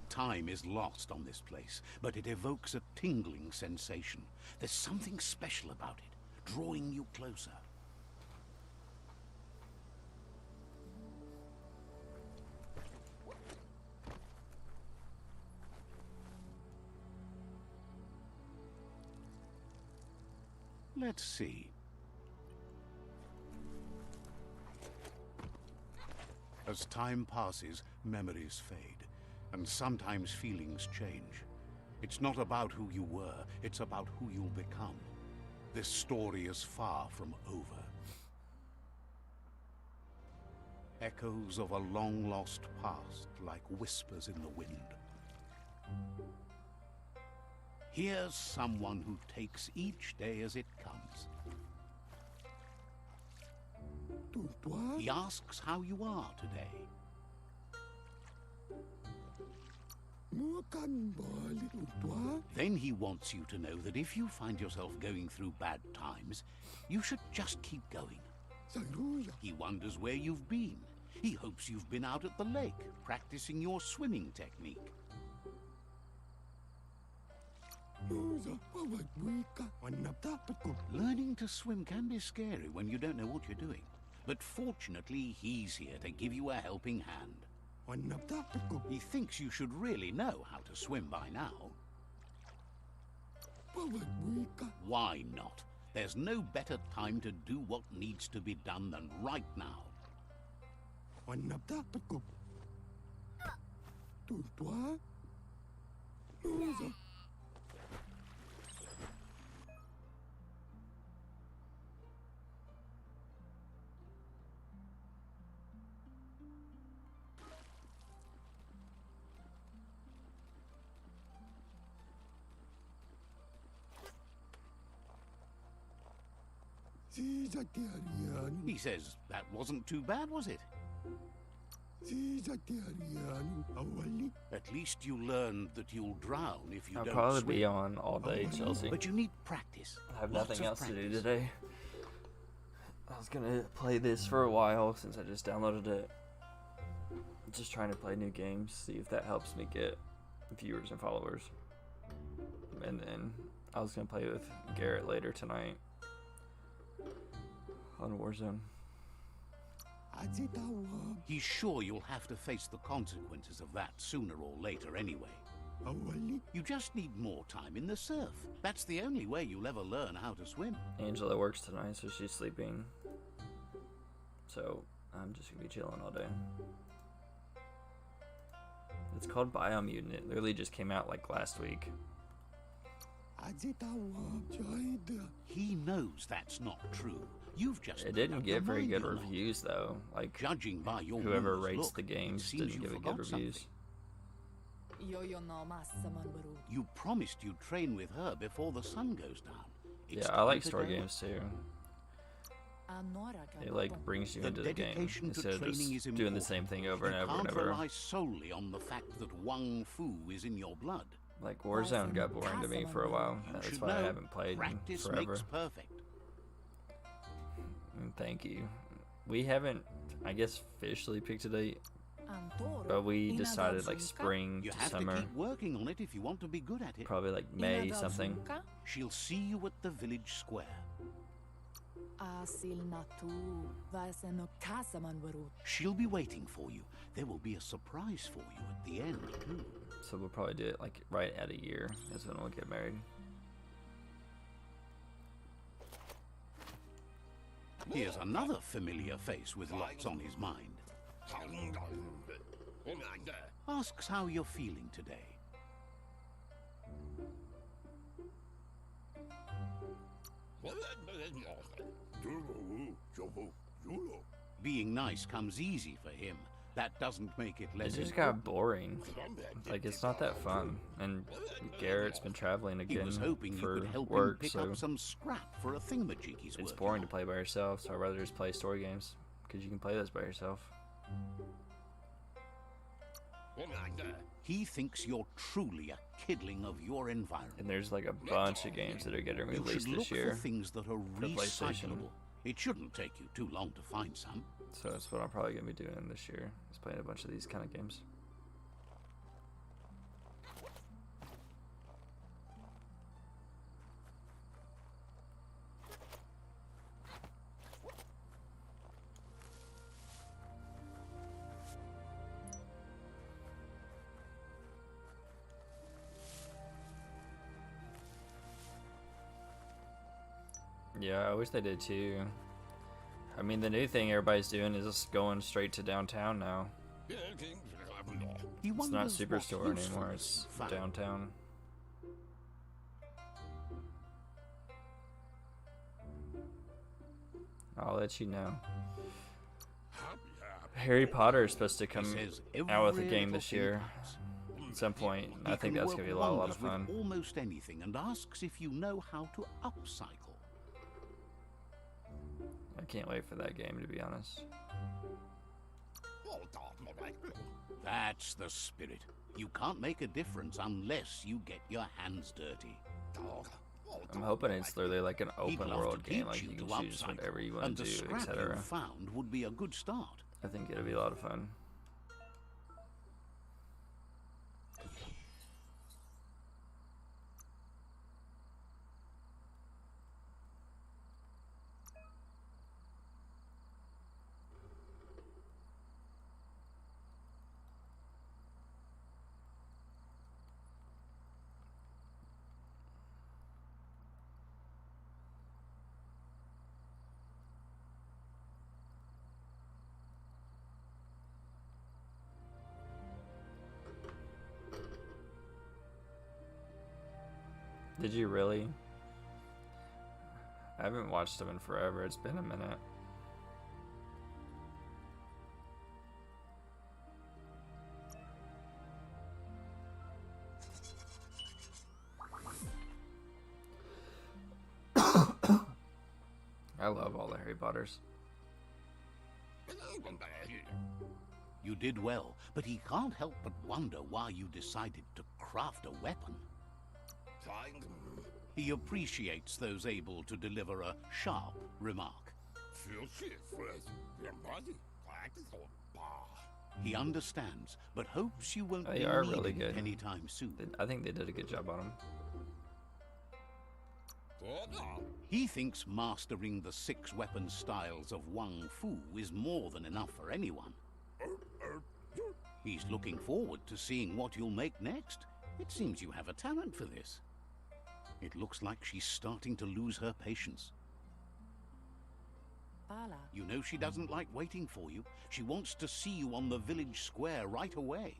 Time is lost on this place, but it evokes a tingling sensation. There's something special about it, drawing you closer. Let's see. As time passes, memories fade. And sometimes feelings change. It's not about who you were, it's about who you'll become. This story is far from over. Echoes of a long-lost past, like whispers in the wind. Here's someone who takes each day as it comes. He asks how you are today. Then he wants you to know that if you find yourself going through bad times, you should just keep going. He wonders where you've been. He hopes you've been out at the lake, practicing your swimming technique. Learning to swim can be scary when you don't know what you're doing. But fortunately, he's here to give you a helping hand. He thinks you should really know how to swim by now. Why not? There's no better time to do what needs to be done than right now. He says that wasn't too bad, was it? At least you learned that you'll drown if you I'll don't probably swim. be on all day, Chelsea. But you need practice. I have Lots nothing of else to do practice. today. I was gonna play this for a while since I just downloaded it. Just trying to play new games, see if that helps me get viewers and followers. And then I was gonna play with Garrett later tonight on Warzone. He's sure you'll have to face the consequences of that sooner or later anyway. You just need more time in the surf. That's the only way you'll ever learn how to swim. Angela works tonight, so she's sleeping. So I'm just gonna be chilling all day. It's called BioMutant. It literally just came out like last week. He knows that's not true. You've just It made didn't up get your very mind good you're not. reviews though. Like Judging by your whoever woman's rates look, the games it seems didn't you give it forgot good reviews. something. You promised you'd train with her before the sun goes down. It's Yeah, I time like to story go. games too. It like brings you The into the game dedication to instead of training is just doing the important. same thing over and You over and can't over. rely solely on the fact that Wang Fu is in your blood. Like Warzone got boring to me for a while. You That's should why I know, haven't played in practice forever. makes perfect. Thank you. We haven't, I guess, officially picked a date, but we decided like spring You to have summer, to keep working on it if you want to be good at it. probably like May something. She'll see you at the village square. She'll be waiting for you. There will be a surprise for you at the end, too. So we'll probably do it like right at a year. That's when we'll get married. Here's another familiar face with lots on his mind. Asks how you're feeling today. Being nice comes easy for him. That doesn't make it It less just important. got boring. Like, it's not that fun. And Garrett's been traveling He was again hoping you for could help him work, pick so up some scrap for a thingamajig he's it's working boring to on. play by yourself. So I'd rather just play story games because you can play those by yourself. He thinks you're truly a kidling of your environment. And there's like a bunch of games that are getting You released should look this year. for things that are for PlayStation. recyclable. It shouldn't take you too long to find some. So that's what I'm probably gonna be doing this year. Is playing a bunch of these kind of games. Yeah, I wish they did too. I mean, the new thing everybody's doing is just going straight to downtown now. He It's not wonders what Superstore anymore, usefulness it's you found. downtown. I'll let you know. Harry Potter is supposed to He come says out with a every game little this thing year counts. at some point. He I think can that's work gonna be a lot of wonders fun. with almost anything and asks if you know how to upcycle. I can't wait for that game, to be honest. That's the spirit. You can't make a difference unless you get your hands dirty. I'm hoping it's literally like an He'd open love world to game, teach like you you to can choose upcycle, whatever you and want to the do, scrap you etc. found would be a good start. I think it'll be a lot of fun. Did you really? I haven't watched them in forever. It's been a minute. I love all the Harry Potters. You did well, but he can't help but wonder why you decided to craft a weapon. He appreciates those able to deliver a sharp remark. He understands, but hopes you won't They be are needing really it good. anytime soon. I think they did a good job on them. He thinks mastering the 6 weapon styles of Wang Fu is more than enough for anyone. He's looking forward to seeing what you'll make next. It seems you have a talent for this. It looks like she's starting to lose her patience. Bala. You know she doesn't like waiting for you. She wants to see you on the village square right away.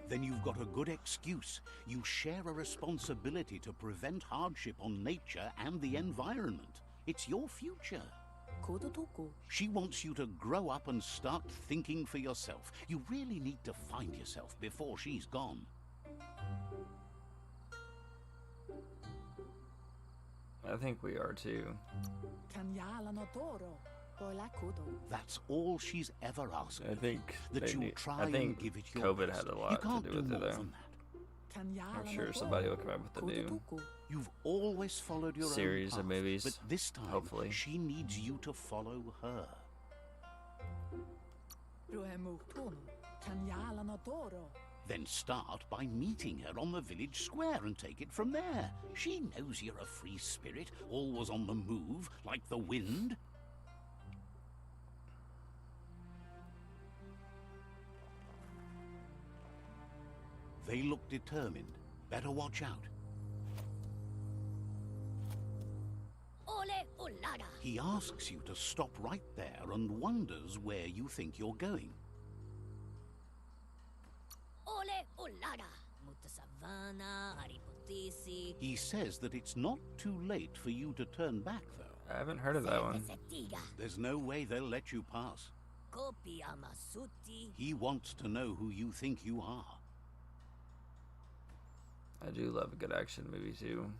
Then you've got a good excuse. You share a responsibility to prevent hardship on nature and the environment. It's your future. She wants you to grow up and start thinking for yourself. You really need to find yourself before she's gone. I think we are too. That's all she's ever asked I of think you, that they you'll need- try I think and give it your COVID best. had a You lot to can't do do with it, more though. than that. I'm sure somebody will come up with a new You've always followed your series own of path, movies, but this time hopefully. she needs you to follow her. Then start by meeting her on the village square and take it from there. She knows you're a free spirit, always on the move, like the wind. They look determined. Better watch out. Ole Ulaga. He asks you to stop right there and wonders where you think you're going. Ole Ulaga. Mutasava. Mana, Aripotisi. He says that it's not too late for you to turn back, though. I haven't heard of that one. Setiga. There's no way they'll let you pass. Kopi Amasuti. He wants to know who you think you are. I do love a good action movie too.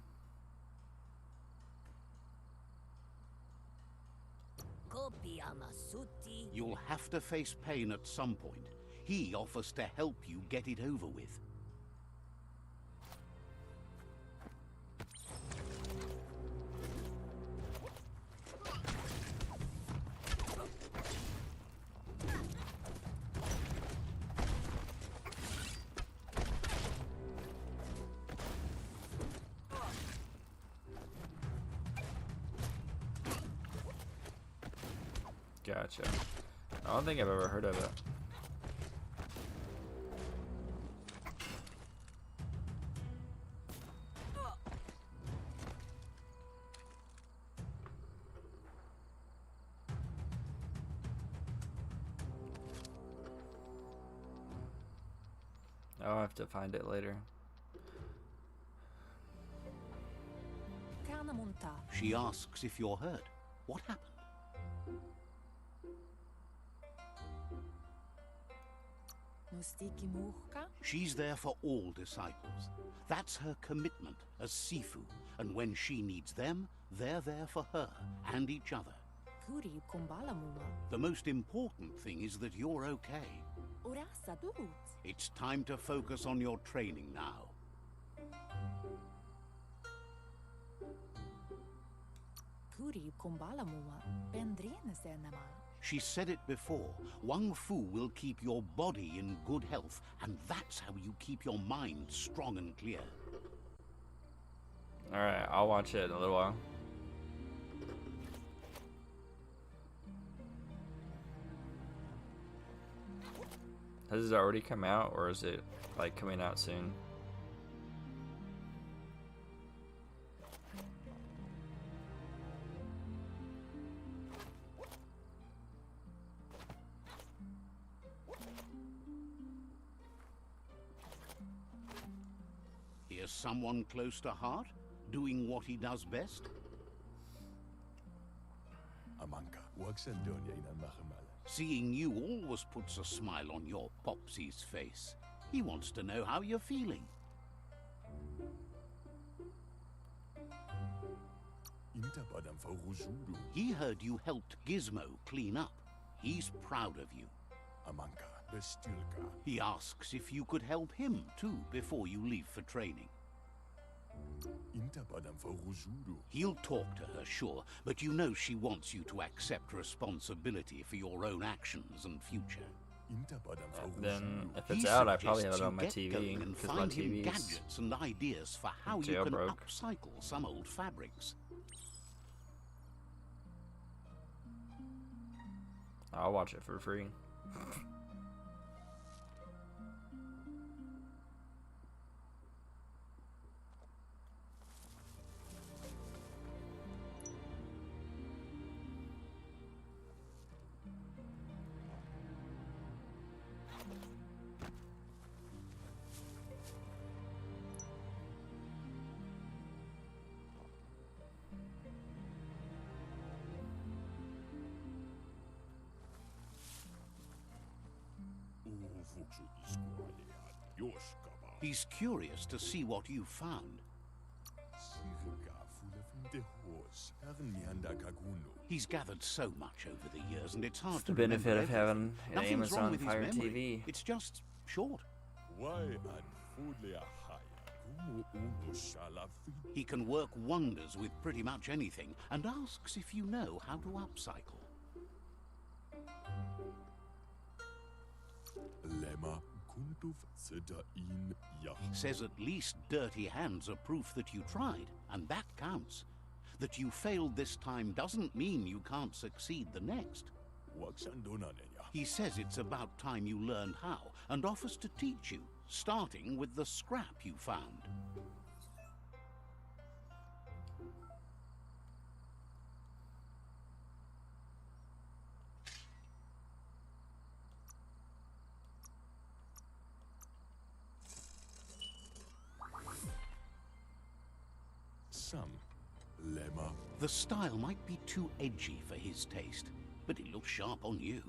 Kopi Amasuti. You'll have to face pain at some point. He offers to help you get it over with. Gotcha. I don't think I've ever heard of it. I'll have to find it later. She asks if you're hurt. What happened? She's there for all disciples. That's her commitment as Sifu. And when she needs them, they're there for her and each other. The most important thing is that you're okay. It's time to focus on your training now. She said it before. Wang Fu will keep your body in good health, and that's how you keep your mind strong and clear. Alright, I'll watch it in a little while. Has it already come out, or is it like coming out soon? Here's someone close to heart, doing what he does best. Seeing you always puts a smile on your Popsy's face. He wants to know how you're feeling. He heard you helped Gizmo clean up. He's proud of you. He asks if you could help him too before you leave for training. He'll talk to her, sure, but you know she wants you to accept responsibility for your own actions and future. Then, if it's He out, I probably have suggests it on you my get TV, going and because my find him TV's gadgets and ideas for how you can jailbroke. upcycle some old fabrics. I'll watch it for free. He's curious to see what you found. He's gathered so much over the years, and it's hard It's to the benefit remember of having an Nothing's wrong Amazon with his Fire memory. TV. It's just short. He can work wonders with pretty much anything, and asks if you know how to upcycle. Says at least dirty hands are proof that you tried, and that counts. That you failed this time doesn't mean you can't succeed the next. He says it's about time you learned how, and offers to teach you, starting with the scrap you found. Sam. Lema. The style might be too edgy for his taste, but it looks sharp on you.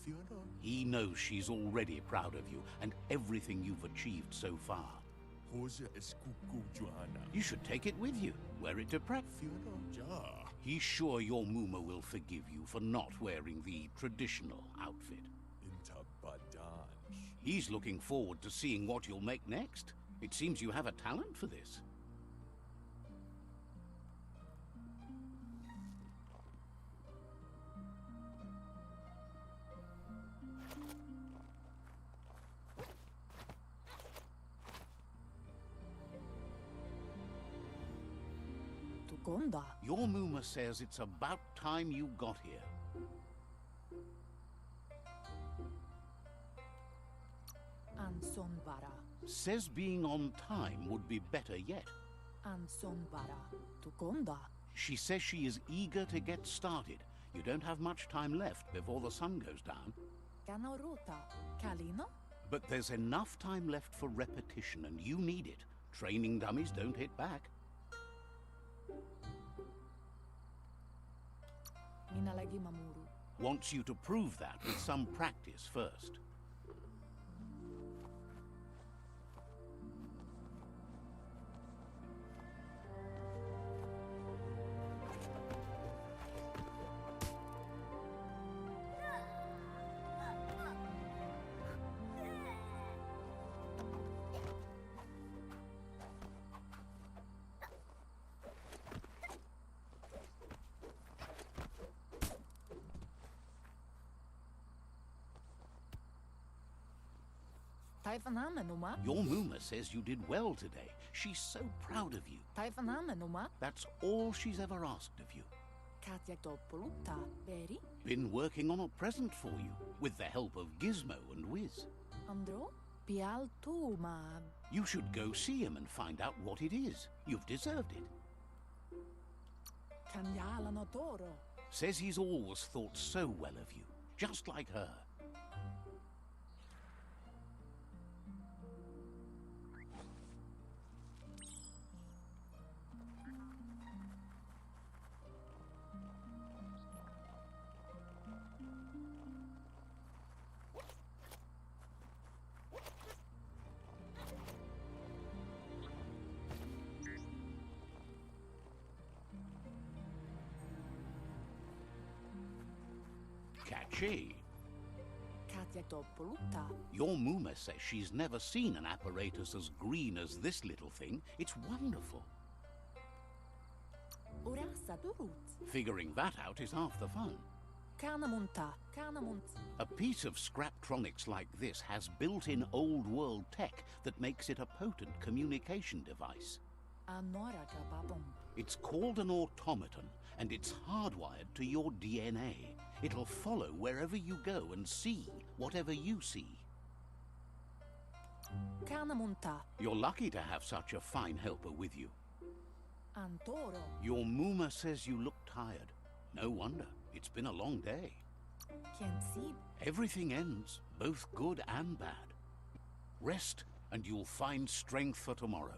Fiona. He knows she's already proud of you and everything you've achieved so far. Hose eskuku Johanna. You should take it with you, wear it to practice. Fiona. Ja. He's sure your Muma will forgive you for not wearing the traditional outfit. Inta Badanj. He's looking forward to seeing what you'll make next. It seems you have a talent for this. Tukonda. Your Muma says it's about time you got here. Ansonbara. Says being on time would be better yet. Ansonbara. Tukonda. She says she is eager to get started. You don't have much time left before the sun goes down. Kanorota. Kalino? But there's enough time left for repetition, and you need it. Training dummies don't hit back. Minalagi mamuru. Wants you to prove that with some practice first. Taifanamenuma. Your Muma says you did well today. She's so proud of you. Taifanamenuma. That's all she's ever asked of you. Katyaktopoluta. Beri. Been working on a present for you, with the help of Gizmo and Wiz. Andro. Pial tuma. You should go see him and find out what it is. You've deserved it. Kanyala notoro. Says he's always thought so well of you, just like her. Catchy. Katyaktopoluta. Your Muma says she's never seen an apparatus as green as this little thing. It's wonderful. Urasa durut. Figuring that out is half the fun. Kanamunta. Kanamunt. A piece of Scraptronics like this has built-in old-world tech that makes it a potent communication device. Anoraka babum. It's called an automaton, and it's hardwired to your DNA. It'll follow wherever you go and see whatever you see. Kanamunta. You're lucky to have such a fine helper with you. Antoro. Your Muma says you look tired. No wonder. It's been a long day. Kensib. Everything ends, both good and bad. Rest, and you'll find strength for tomorrow.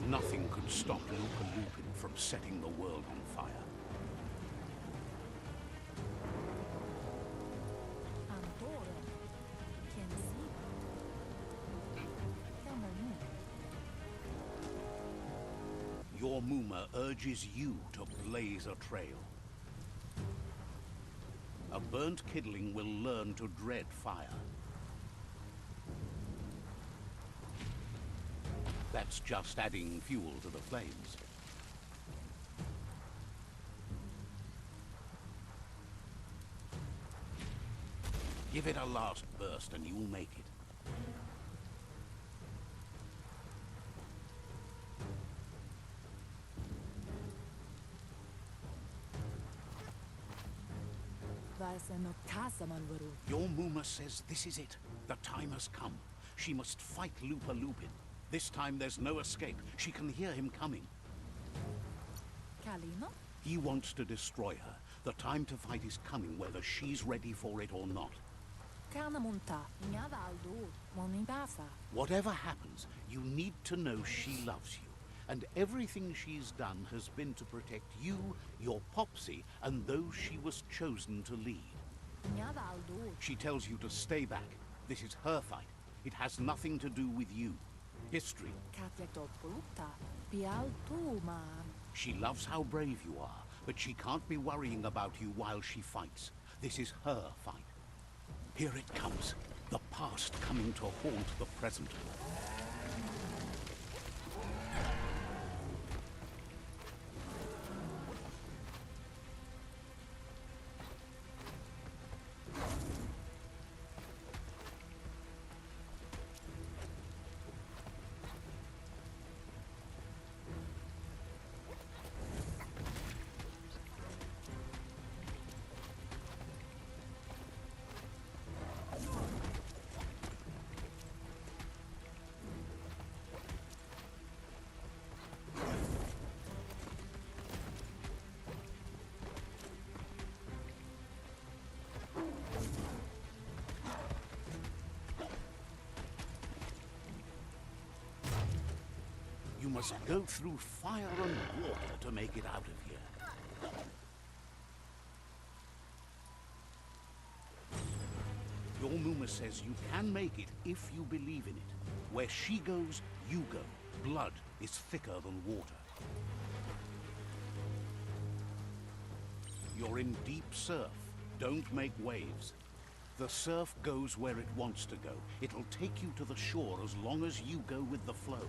Nothing could stop Lupa Lupin from setting the world on fire. Antoro. Kensib. Kamanu. Your Muma urges you to blaze a trail. A burnt kidling will learn to dread fire. That's just adding fuel to the flames. Give it a last burst and you'll make it. Vaisano kasamanvaru. Your Muma says this is it. The time has come. She must fight Lupa Lupin. This time there's no escape. She can hear him coming. Kalino. He wants to destroy her. The time to fight is coming, whether she's ready for it or not. Kana munta, nyada aldo, monibasa. Whatever happens, you need to know she loves you. And everything she's done has been to protect you, your Popsy, and those she was chosen to lead. Nyada aldo. She tells you to stay back. This is her fight. It has nothing to do with you. History. Katyak do bruta, pial tu ma. She loves how brave you are, but she can't be worrying about you while she fights. This is her fight. Here it comes. The past coming to haunt the present. You must go through fire and water to make it out of here. Your Muma says you can make it if you believe in it. Where she goes, you go. Blood is thicker than water. You're in deep surf. Don't make waves. The surf goes where it wants to go. It'll take you to the shore as long as you go with the flow.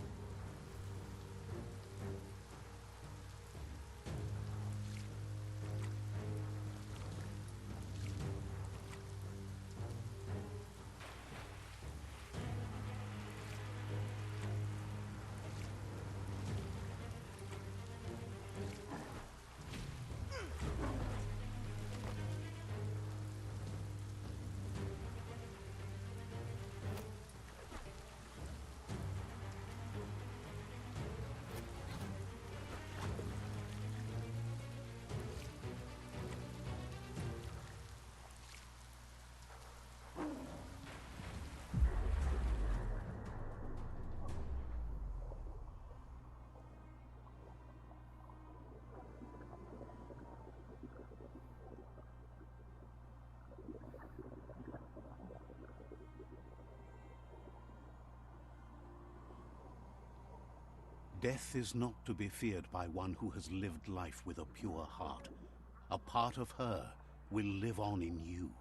Death is not to be feared by one who has lived life with a pure heart. A part of her will live on in you.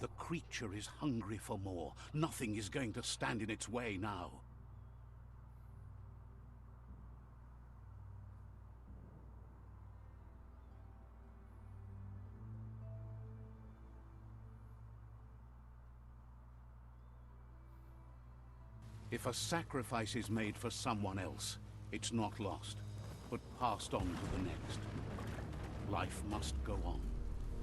The creature is hungry for more. Nothing is going to stand in its way now. If a sacrifice is made for someone else, it's not lost, but passed on to the next. Life must go on.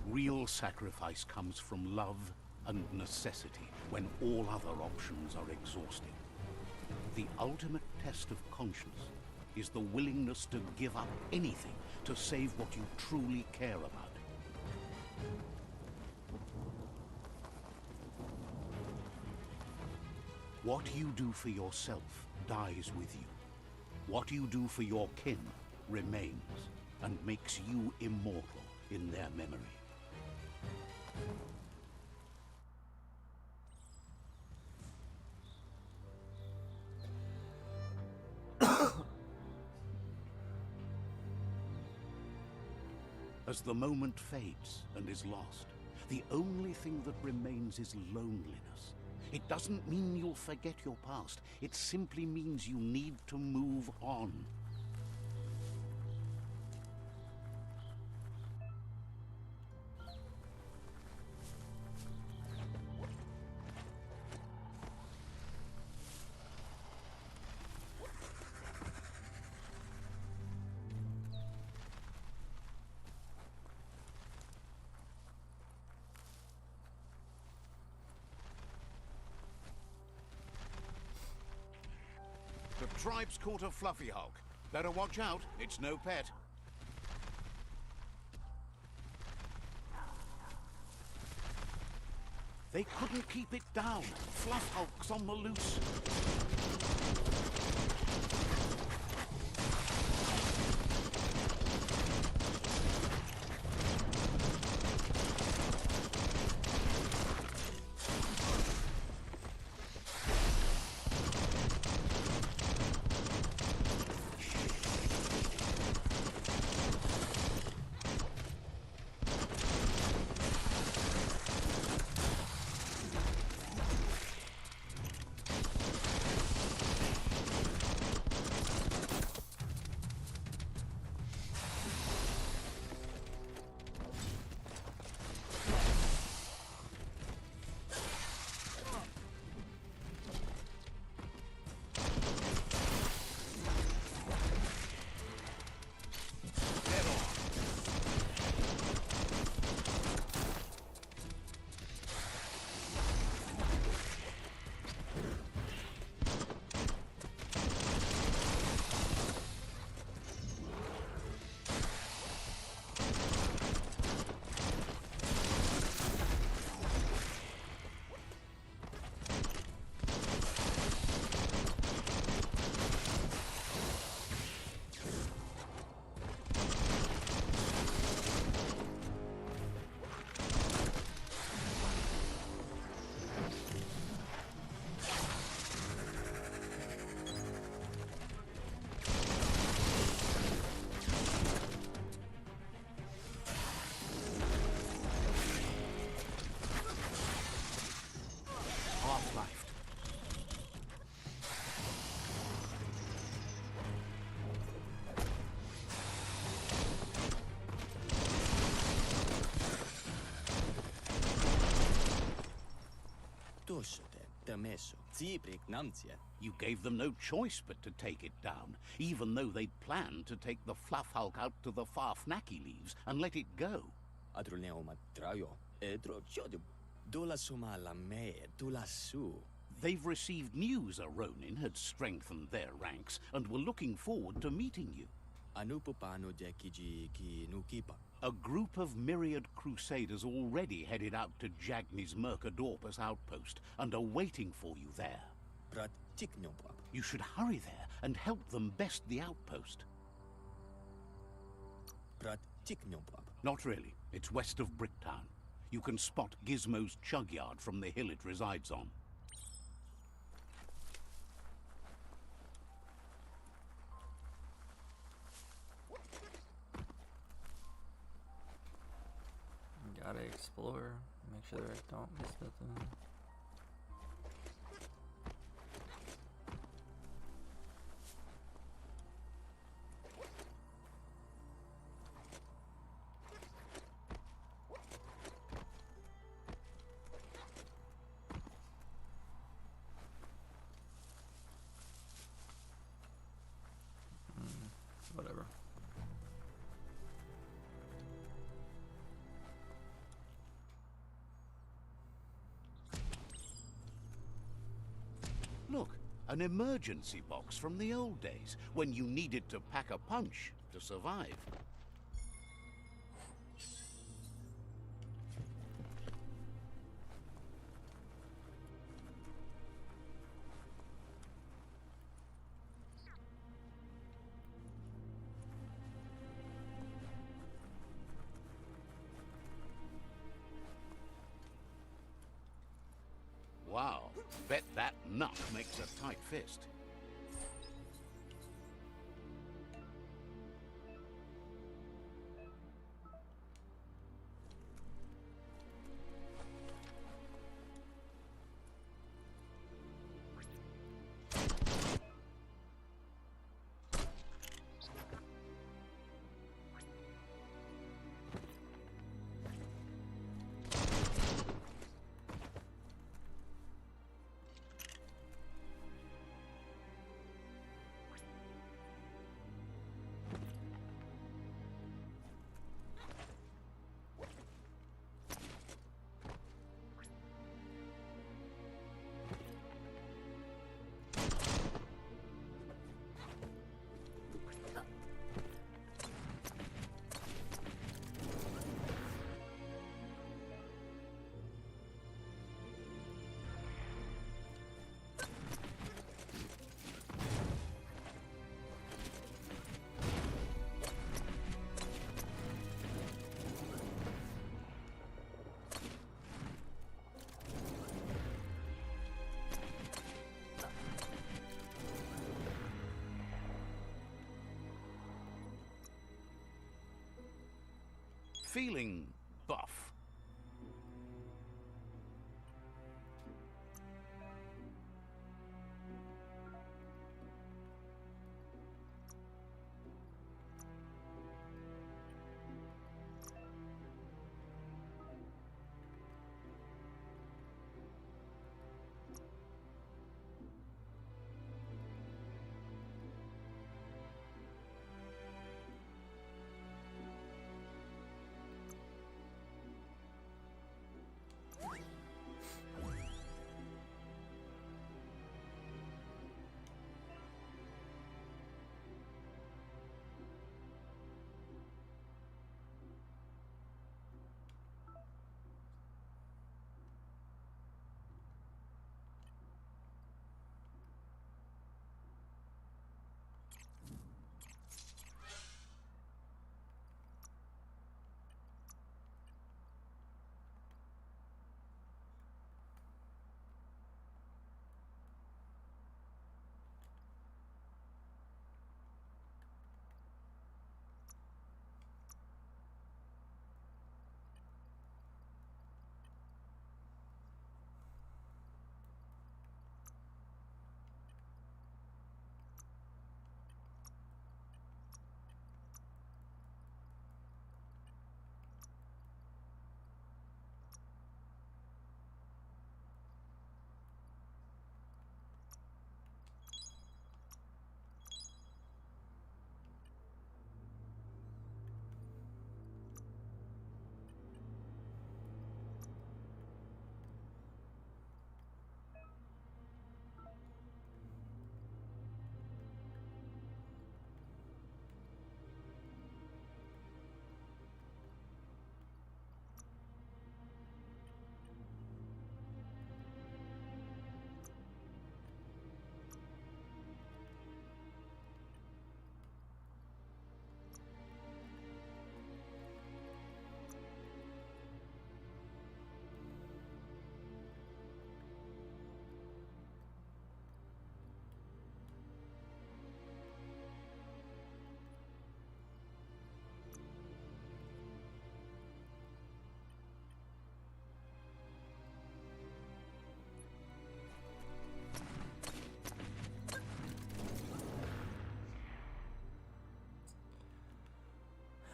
Real sacrifice comes from love and necessity, when all other options are exhausted. The ultimate test of conscience is the willingness to give up anything to save what you truly care about. What you do for yourself dies with you. What you do for your kin remains and makes you immortal in their memory. As the moment fades and is lost, the only thing that remains is loneliness. It doesn't mean you'll forget your past. It simply means you need to move on. The tribe's caught a fluffy hulk. Better watch out, it's no pet. They couldn't keep it down. Fluff hulk's on the loose. You gave them no choice but to take it down, even though they'd planned to take the Fluff Hulk out to the Farfnacky Leaves and let it go. They've received news a Ronin had strengthened their ranks and were looking forward to meeting you. A group of myriad crusaders already headed out to Jagni's Mercadorpus outpost and are waiting for you there. You should hurry there and help them best the outpost. Not really. It's west of Bricktown. You can spot Gizmo's chug yard from the hill it resides on. Gotta explore, make sure I don't miss nothing. Whatever. Look, an emergency box from the old days, when you needed to pack a punch to survive. Wow, bet that nut makes a tight fist. feeling buff.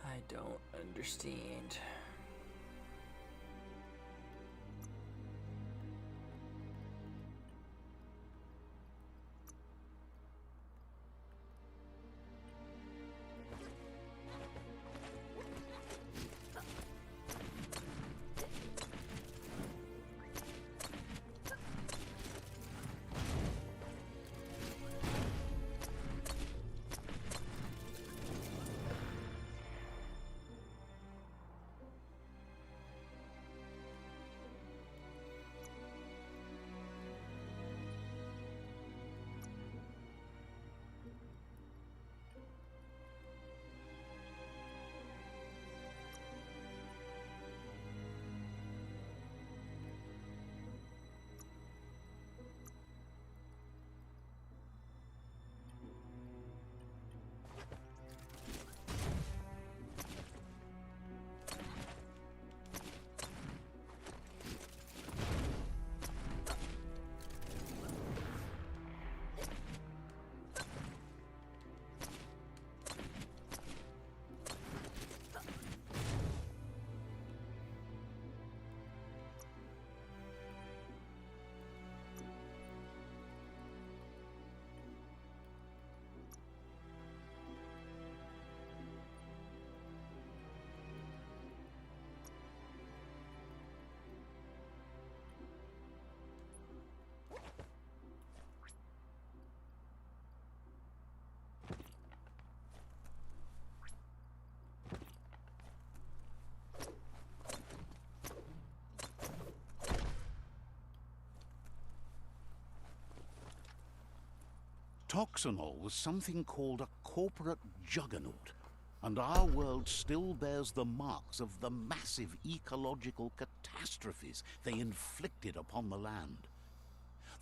I don't understand. Toxanol was something called a corporate juggernaut, and our world still bears the marks of the massive ecological catastrophes they inflicted upon the land.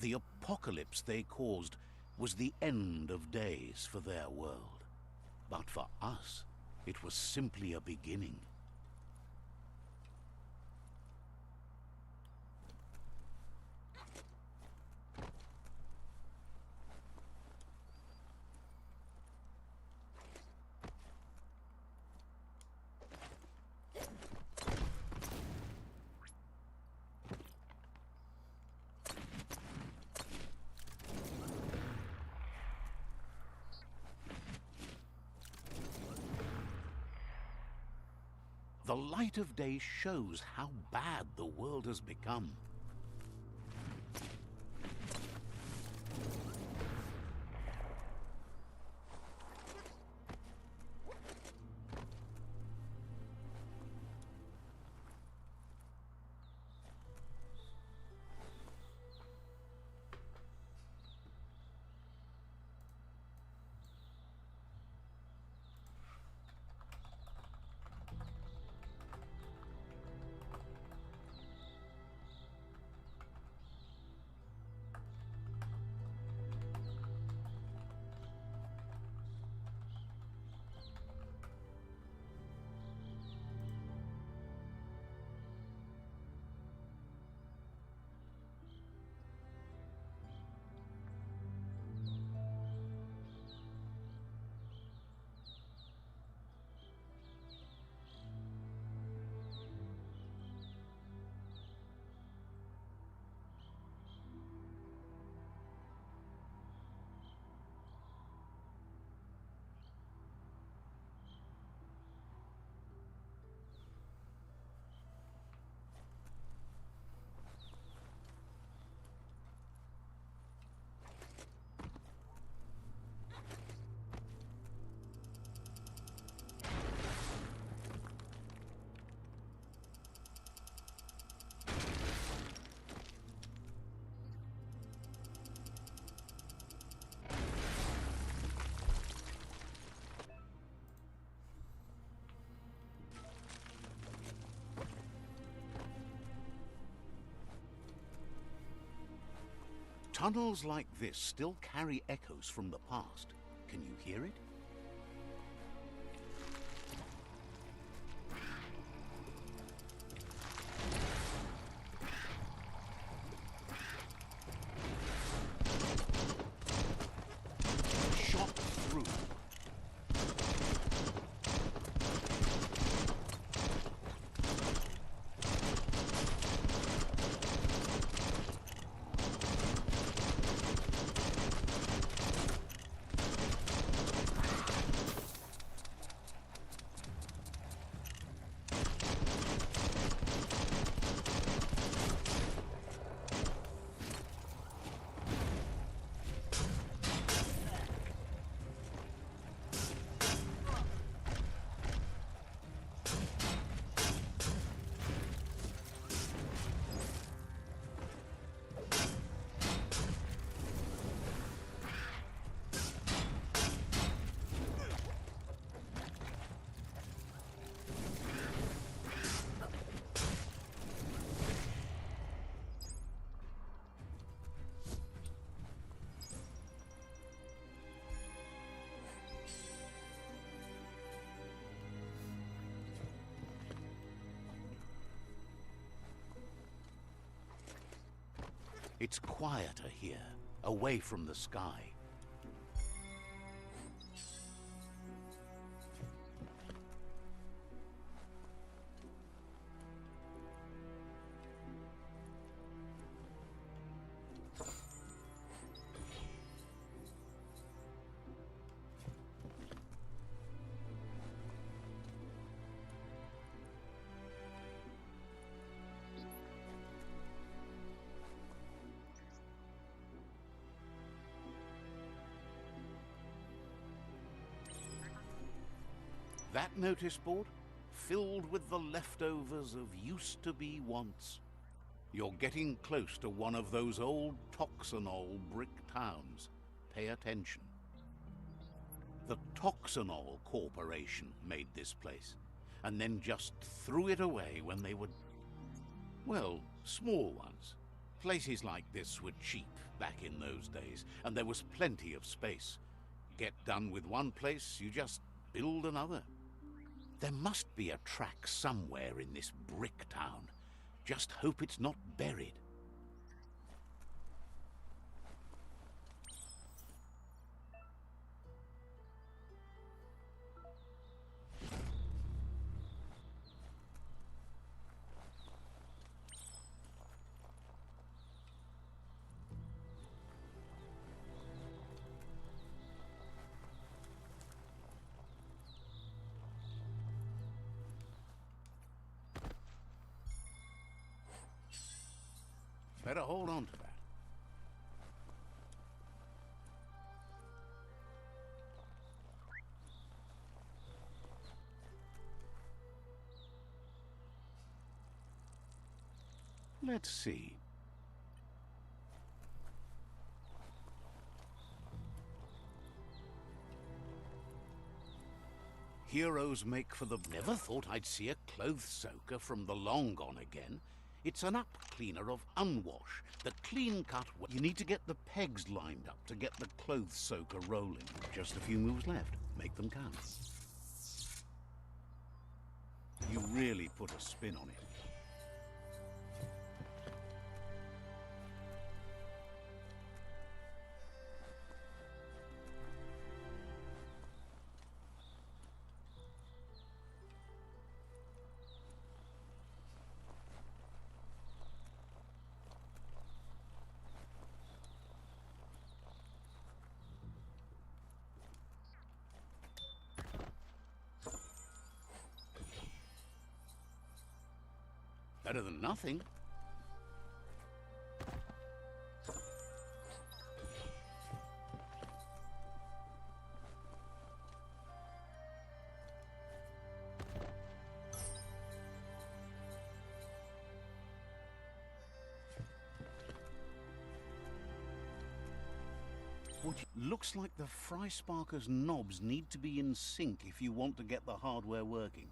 The apocalypse they caused was the end of days for their world. But for us, it was simply a beginning. The light of day shows how bad the world has become. Tunnels like this still carry echoes from the past. Can you hear it? Shot through. It's quieter here, away from the sky. That notice board? Filled with the leftovers of used-to-be wants. You're getting close to one of those old Toxanol brick towns. Pay attention. The Toxanol Corporation made this place, and then just threw it away when they were, well, small ones. Places like this were cheap back in those days, and there was plenty of space. Get done with one place, you just build another. There must be a track somewhere in this brick town. Just hope it's not buried. Better hold on to that. Let's see. Heroes make for the... Never thought I'd see a clothes soaker from the long gone again. It's an up cleaner of unwash. The clean cut... You need to get the pegs lined up to get the clothes soaker rolling. Just a few moves left. Make them count. You really put a spin on it. Better than nothing. Looks like the Fry Sparker's knobs need to be in sync if you want to get the hardware working.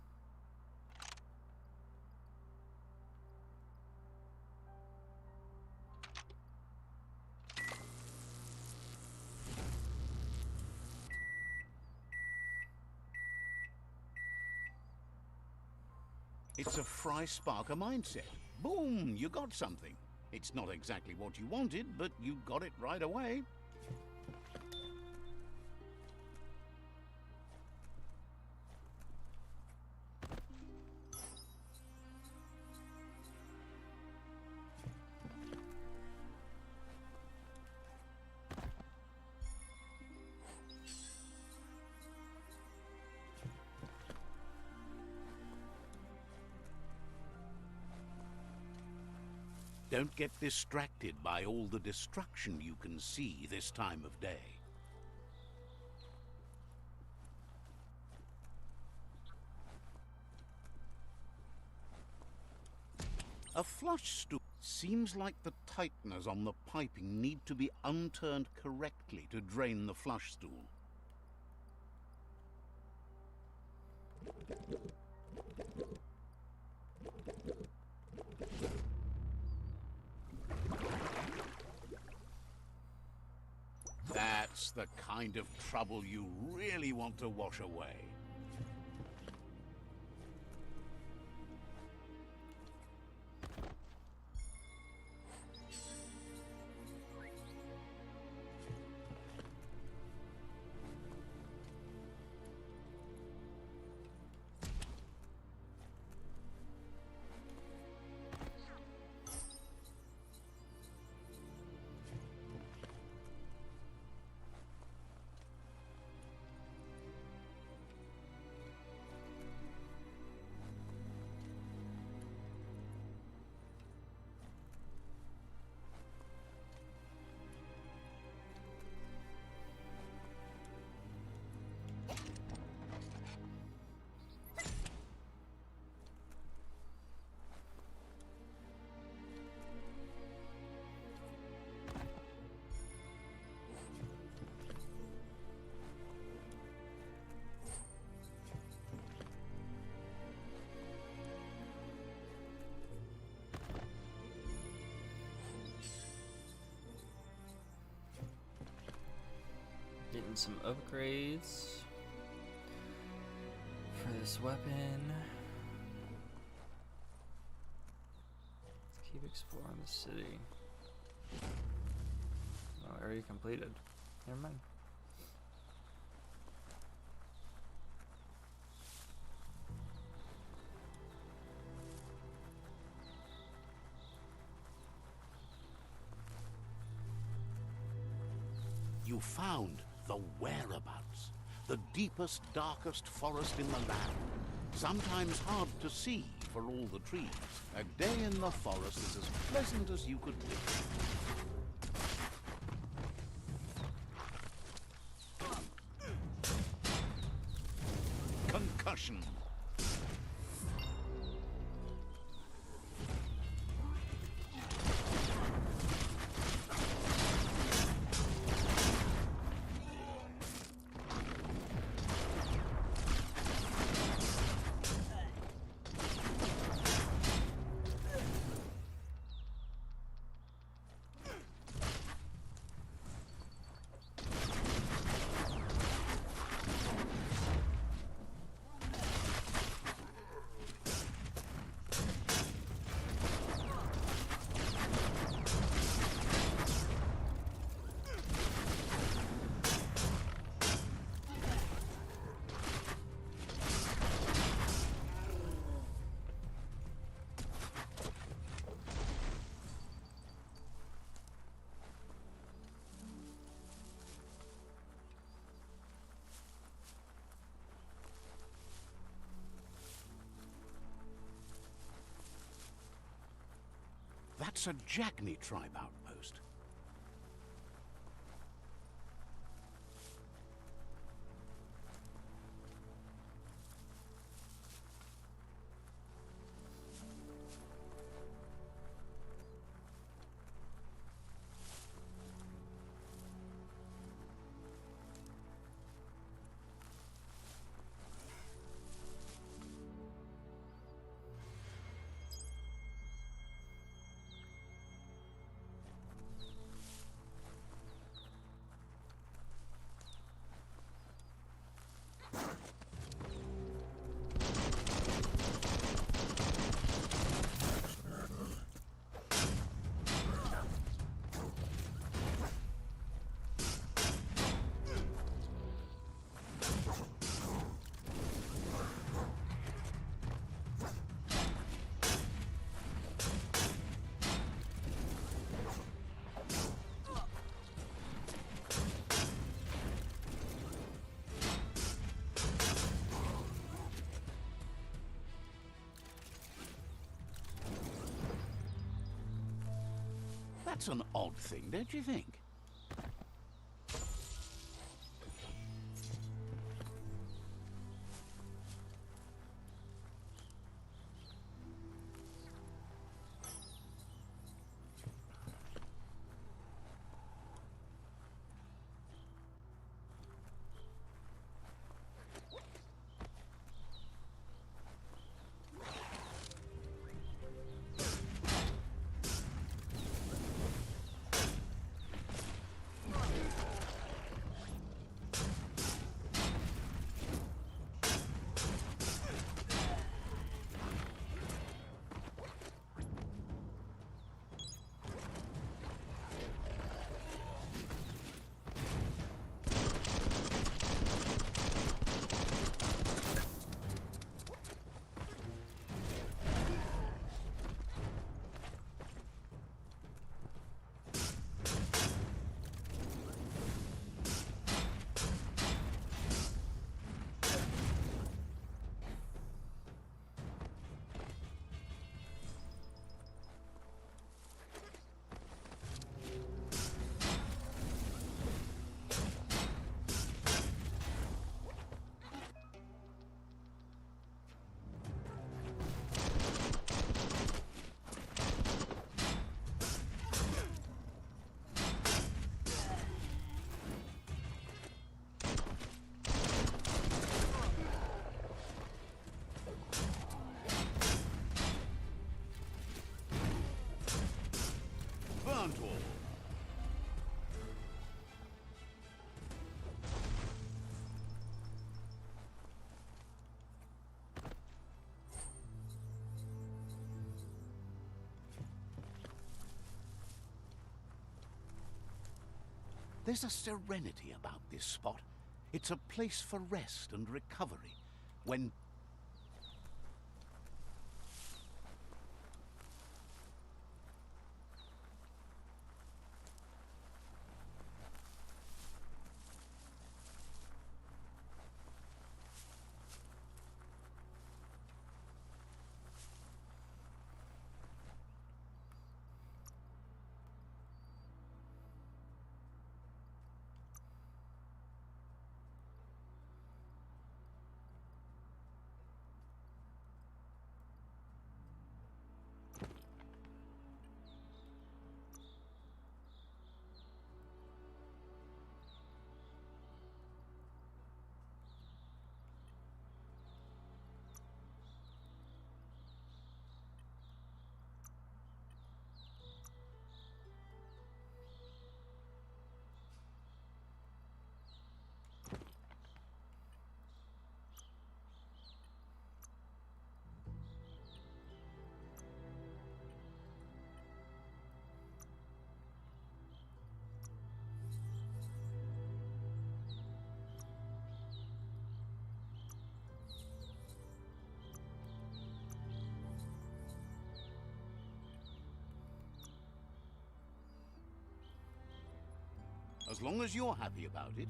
It's a Fry Sparker mindset. Boom, you got something. It's not exactly what you wanted, but you got it right away. Don't get distracted by all the destruction you can see this time of day. A flush stool. Seems like the tighteners on the piping need to be unturned correctly to drain the flush stool. That's the kind of trouble you really want to wash away. Getting some upgrades for this weapon. Let's keep exploring the city. Oh, area completed. Never mind. You found the whereabouts, the deepest, darkest forest in the land. Sometimes hard to see for all the trees. A day in the forest is as pleasant as you could wish. Concussion. That's a Jackney tribe outpost. That's an odd thing, don't you think? There's a serenity about this spot. It's a place for rest and recovery. When As long as you're happy about it.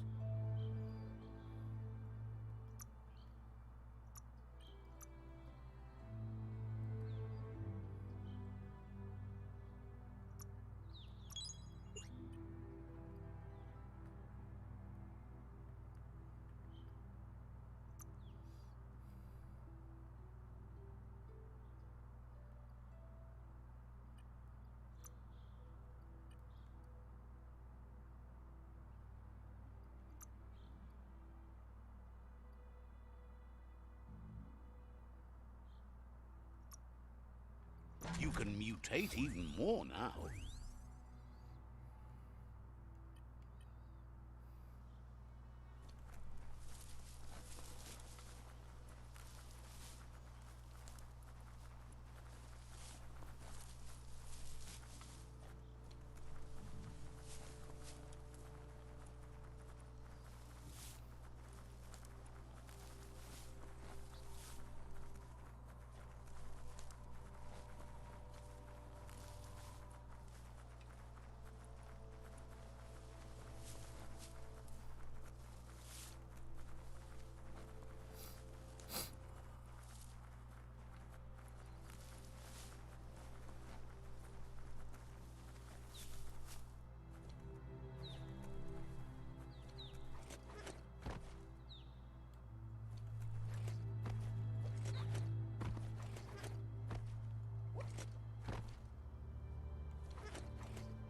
You can mutate even more now.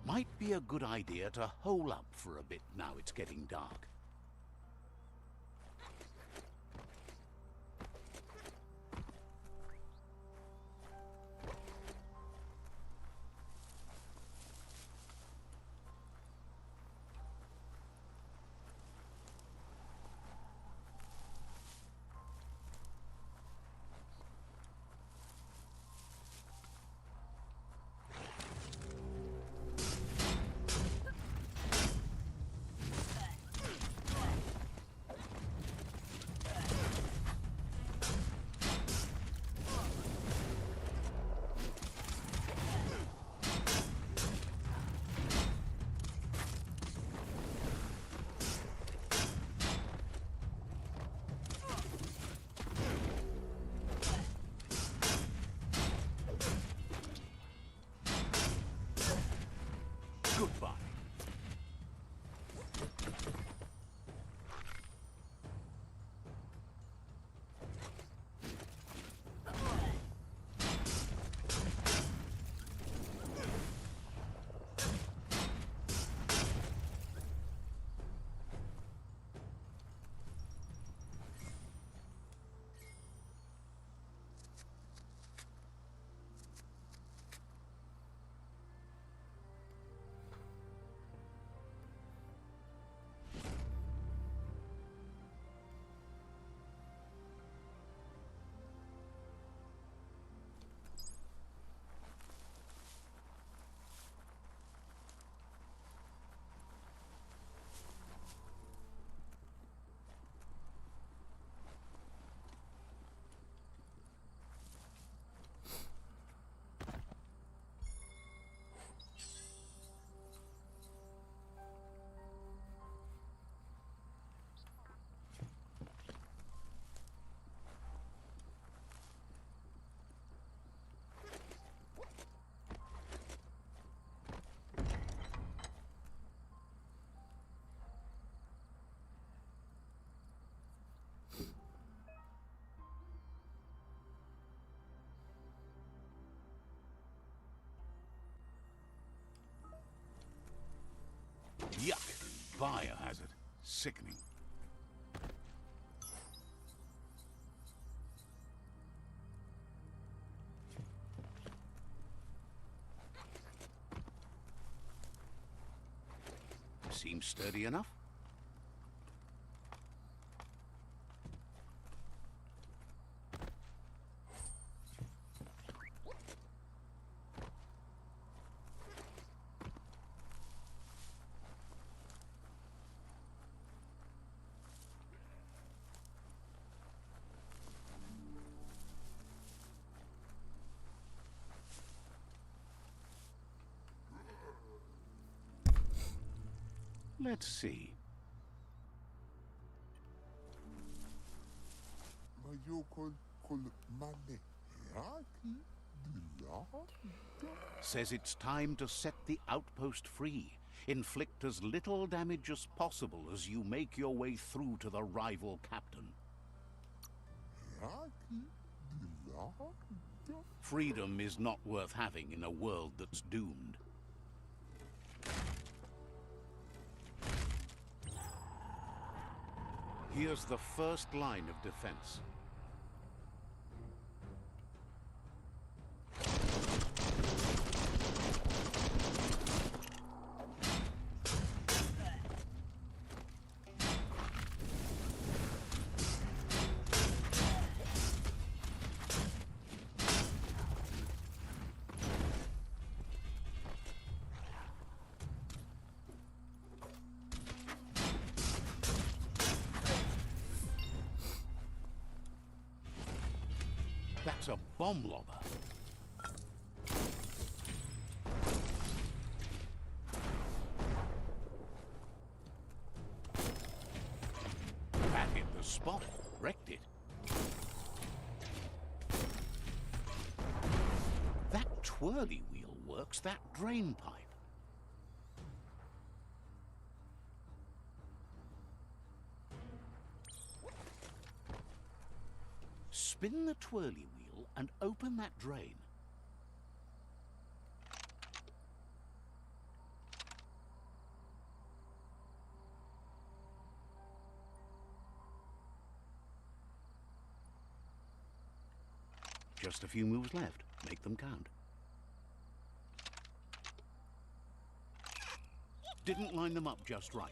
Might be a good idea to hole up for a bit now it's getting dark. Goodbye. Yuck! Biohazard. Sickening. Seems sturdy enough. Let's see. Mayokol kol mane raki dila. Says it's time to set the outpost free. Inflict as little damage as possible as you make your way through to the rival captain. Raki dila. Freedom is not worth having in a world that's doomed. Here's the first line of defense. That's a bomb lobber. That hit the spot, wrecked it. That twirly wheel works that drain pipe. Spin the twirly wheel and open that drain. Just a few moves left. Make them count. Didn't line them up just right.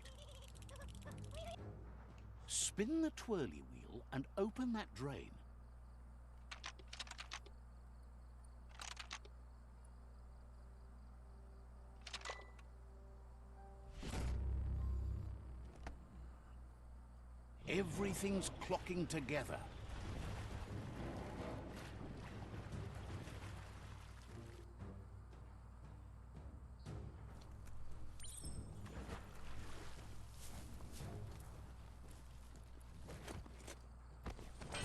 Spin the twirly wheel and open that drain. Everything's clocking together.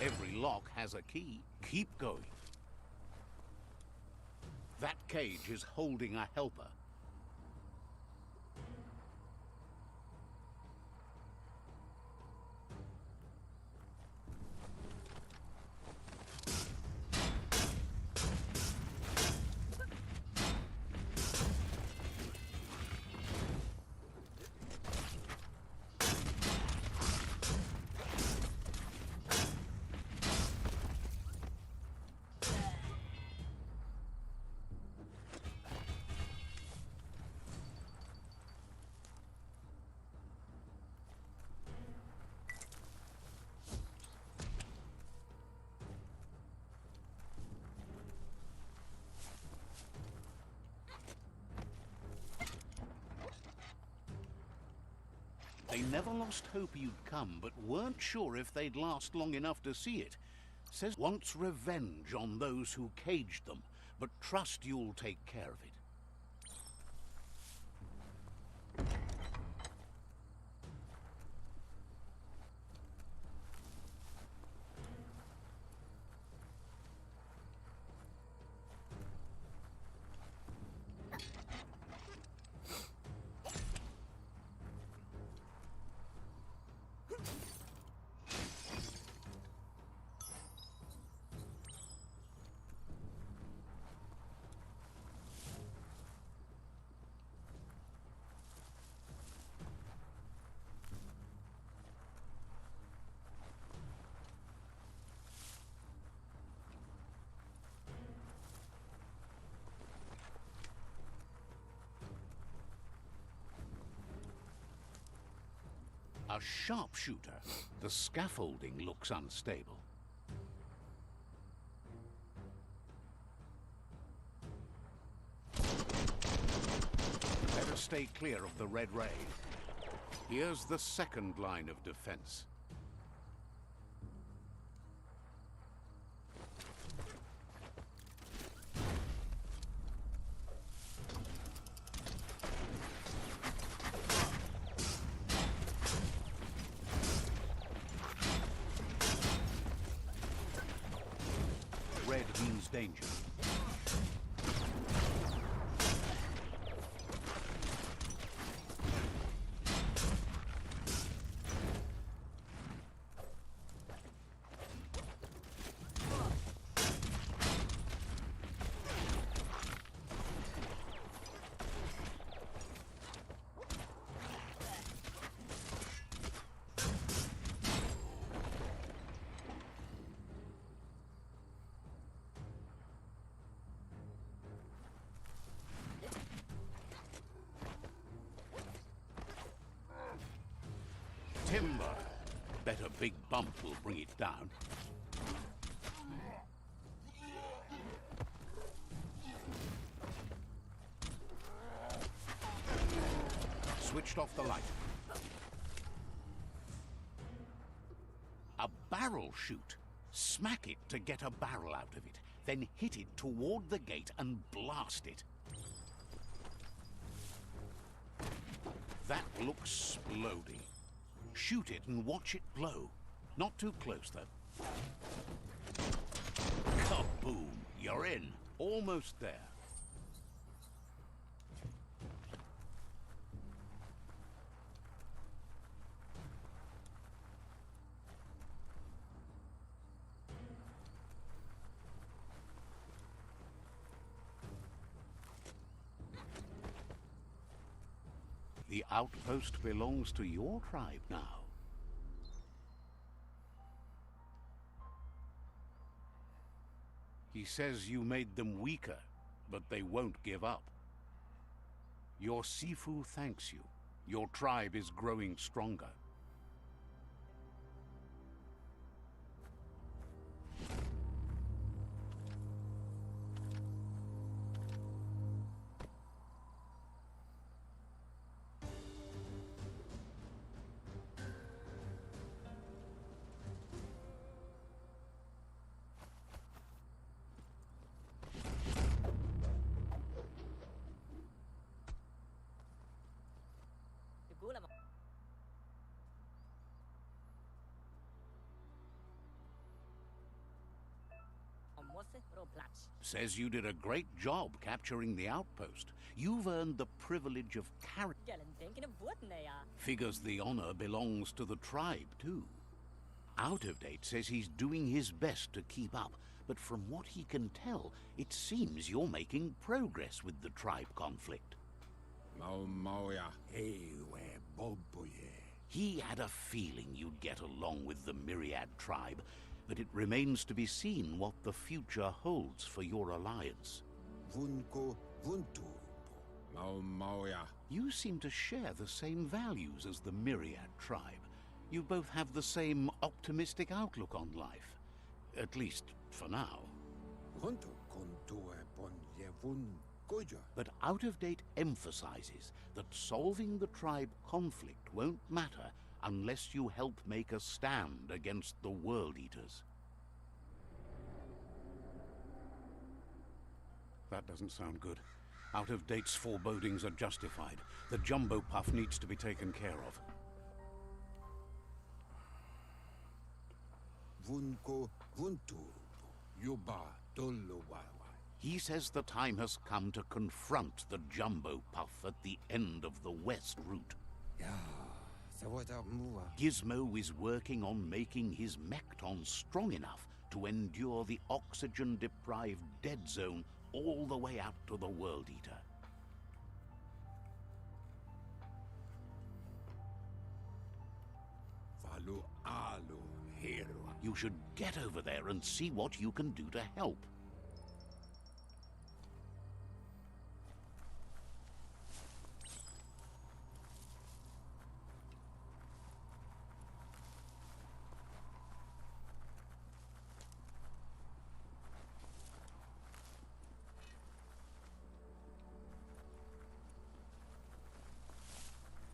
Every lock has a key. Keep going. That cage is holding a helper. They never lost hope you'd come, but weren't sure if they'd last long enough to see it. Says wants revenge on those who caged them, but trust you'll take care of it. A sharpshooter. The scaffolding looks unstable. Better stay clear of the red ray. Here's the second line of defense. red means danger. Timber. Bet a big bump will bring it down. Switched off the light. A barrel shoot. Smack it to get a barrel out of it. Then hit it toward the gate and blast it. That looks splody. Shoot it and watch it blow. Not too close, though. Kaboom! You're in. Almost there. The outpost belongs to your tribe now. He says you made them weaker, but they won't give up. Your Sifu thanks you. Your tribe is growing stronger. Says you did a great job capturing the outpost. You've earned the privilege of carrying. Figures the honor belongs to the tribe, too. Out of Date says he's doing his best to keep up, but from what he can tell, it seems you're making progress with the tribe conflict. He had a feeling you'd get along with the Myriad tribe, but it remains to be seen what the future holds for your alliance. You seem to share the same values as the Myriad tribe. You both have the same optimistic outlook on life. At least, for now. But Out of Date emphasizes that solving the tribe conflict won't matter unless you help make a stand against the World Eaters. That doesn't sound good. Out of Date's forebodings are justified. The Jumbo Puff needs to be taken care of. He says the time has come to confront the Jumbo Puff at the end of the West route. Gizmo is working on making his Mekton strong enough to endure the oxygen-deprived dead zone all the way out to the World Eater. You should get over there and see what you can do to help.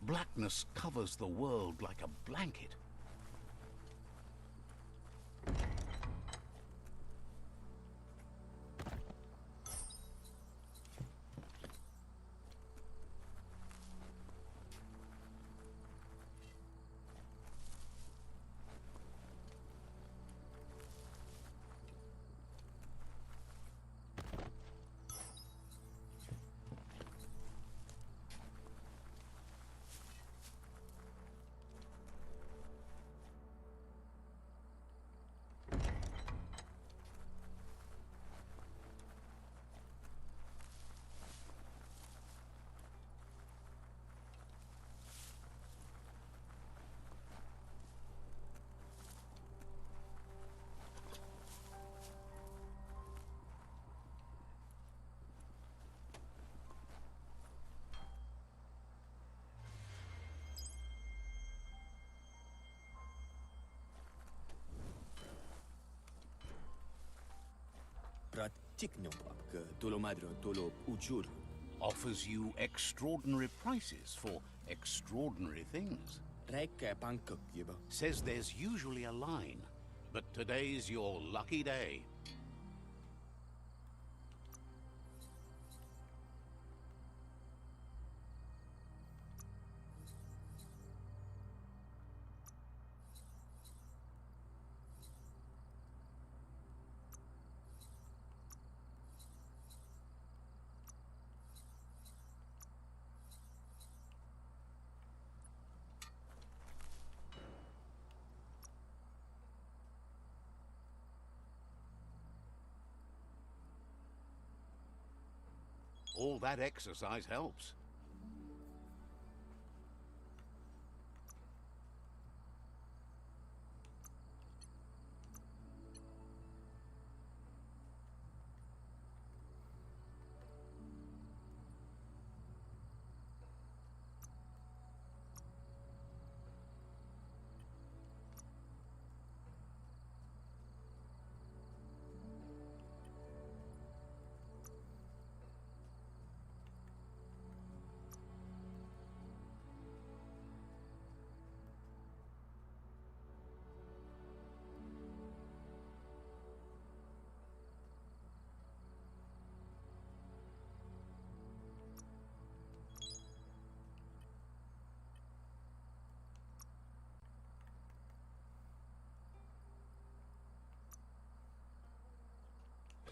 Blackness covers the world like a blanket. Tiknopapka tolomadro tolo uchur. Offers you extraordinary prices for extraordinary things. Rekka pankuk yibo. Says there's usually a line, but today's your lucky day. All that exercise helps.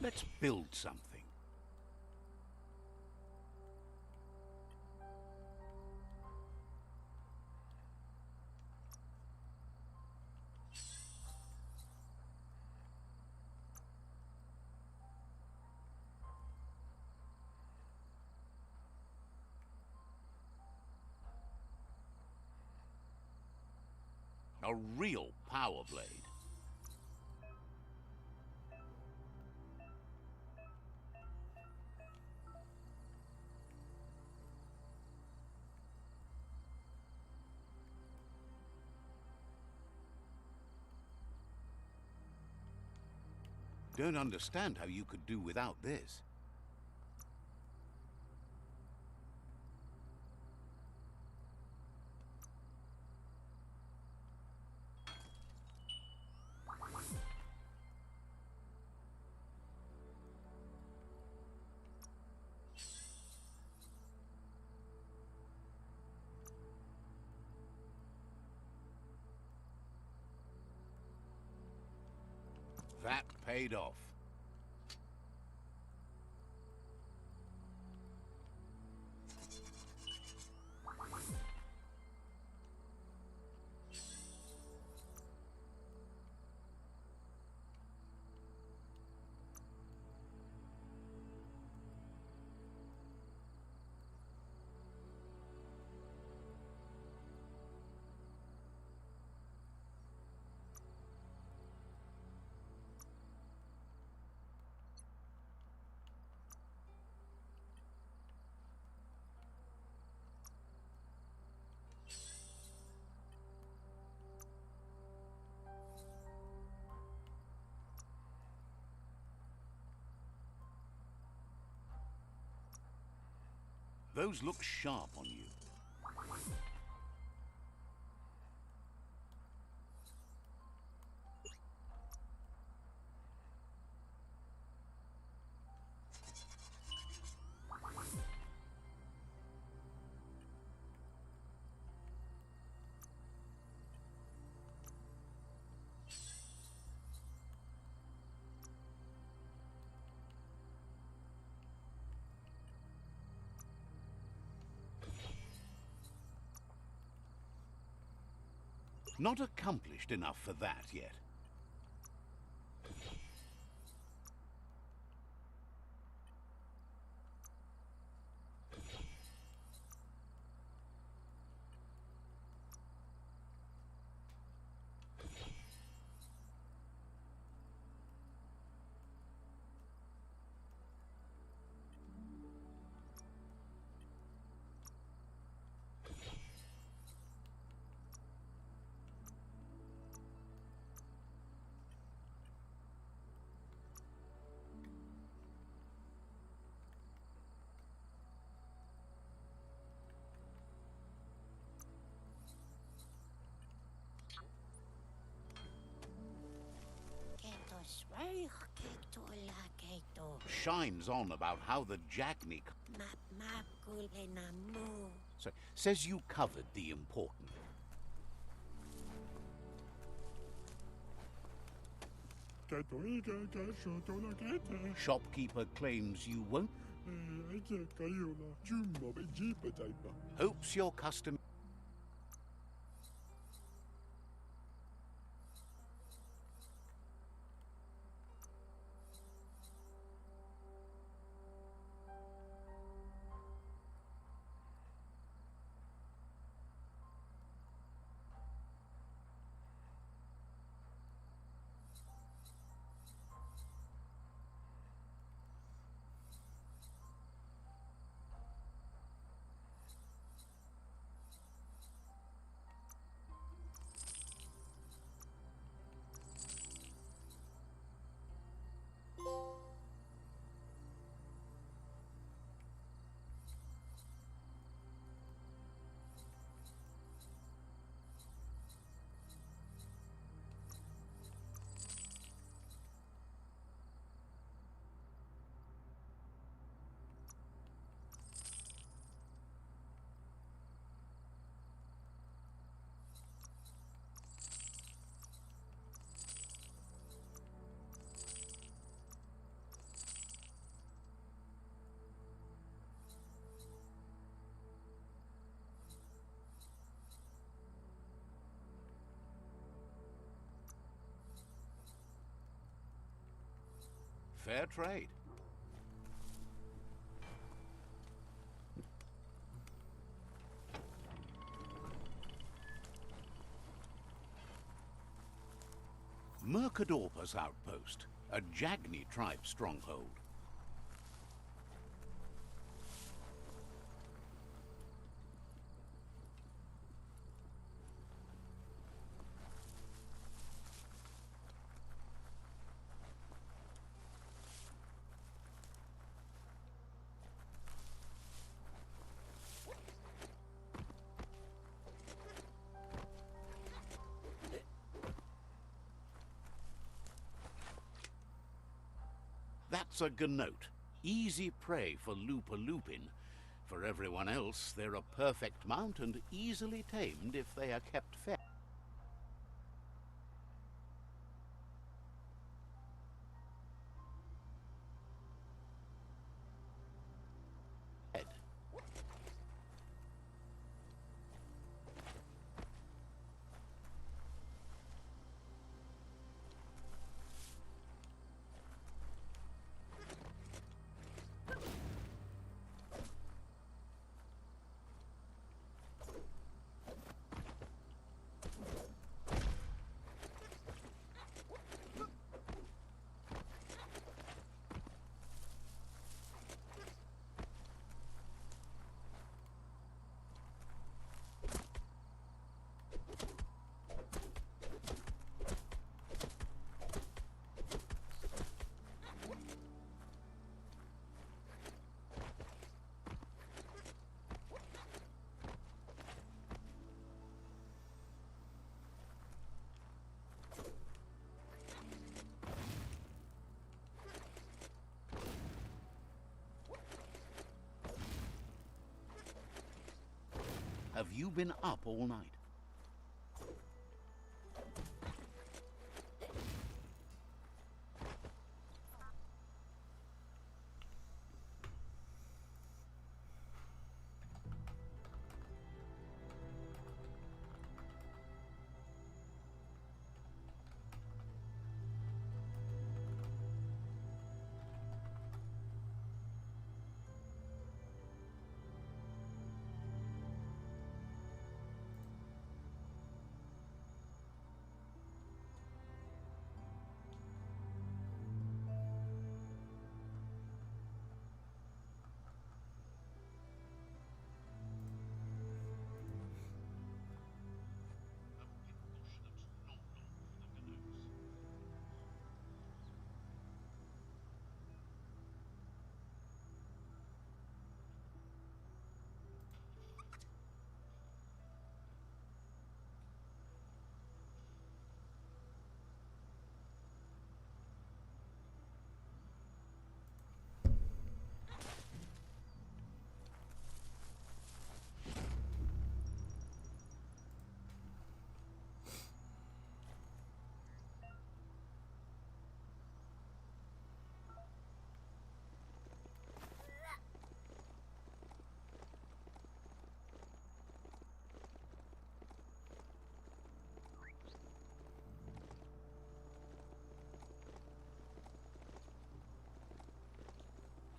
Let's build something. A real power blade. Don't understand how you could do without this. That paid off. Those look sharp on you. Not accomplished enough for that yet. shines on about how the Jagni so, says you covered the important. Shopkeeper claims you won't. Hopes your custom. Fair trade. Mercadorpa's outpost, a Jagni tribe stronghold. That's a gnote, easy prey for Lupa-Lupin. For everyone else, they're a perfect mount and easily tamed if they are kept fed. Have you been up all night?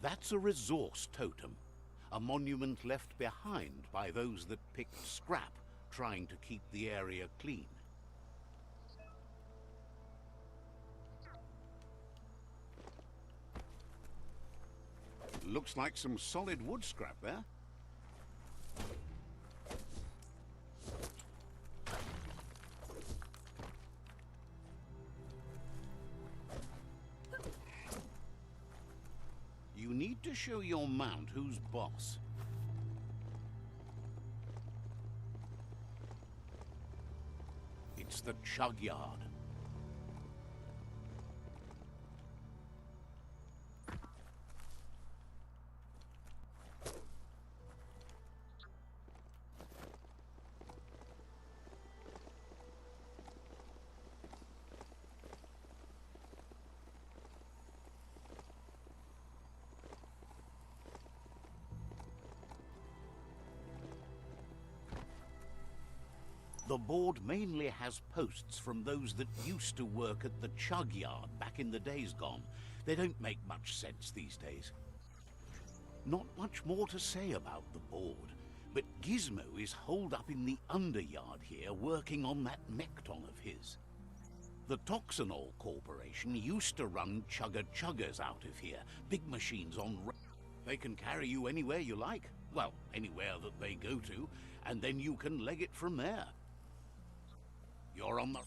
That's a resource totem, a monument left behind by those that picked scrap, trying to keep the area clean. Looks like some solid wood scrap there. You need to show your mount who's boss. It's the Chug Yard. The board mainly has posts from those that used to work at the Chug Yard back in the days gone. They don't make much sense these days. Not much more to say about the board, but Gizmo is holed up in the underyard here working on that Mekton of his. The Toxanol Corporation used to run chugger-chuggers out of here, big machines on... They can carry you anywhere you like, well, anywhere that they go to, and then you can leg it from there. You're on the...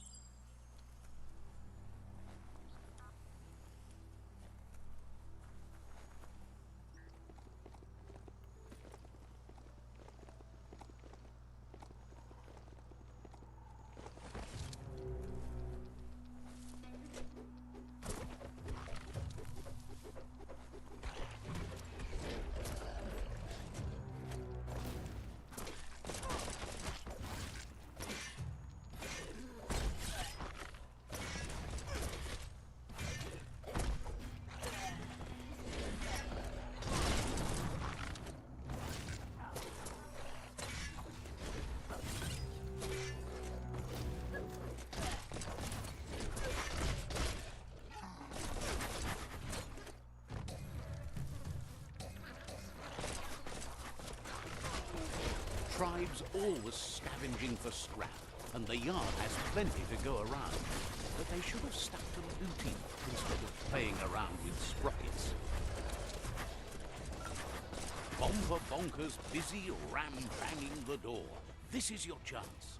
Tribes always scavenging for scrap, and the yard has plenty to go around. But they should have stuck to looting instead of playing around with sprockets. Bomber Bonkers busy ram-banging the door. This is your chance.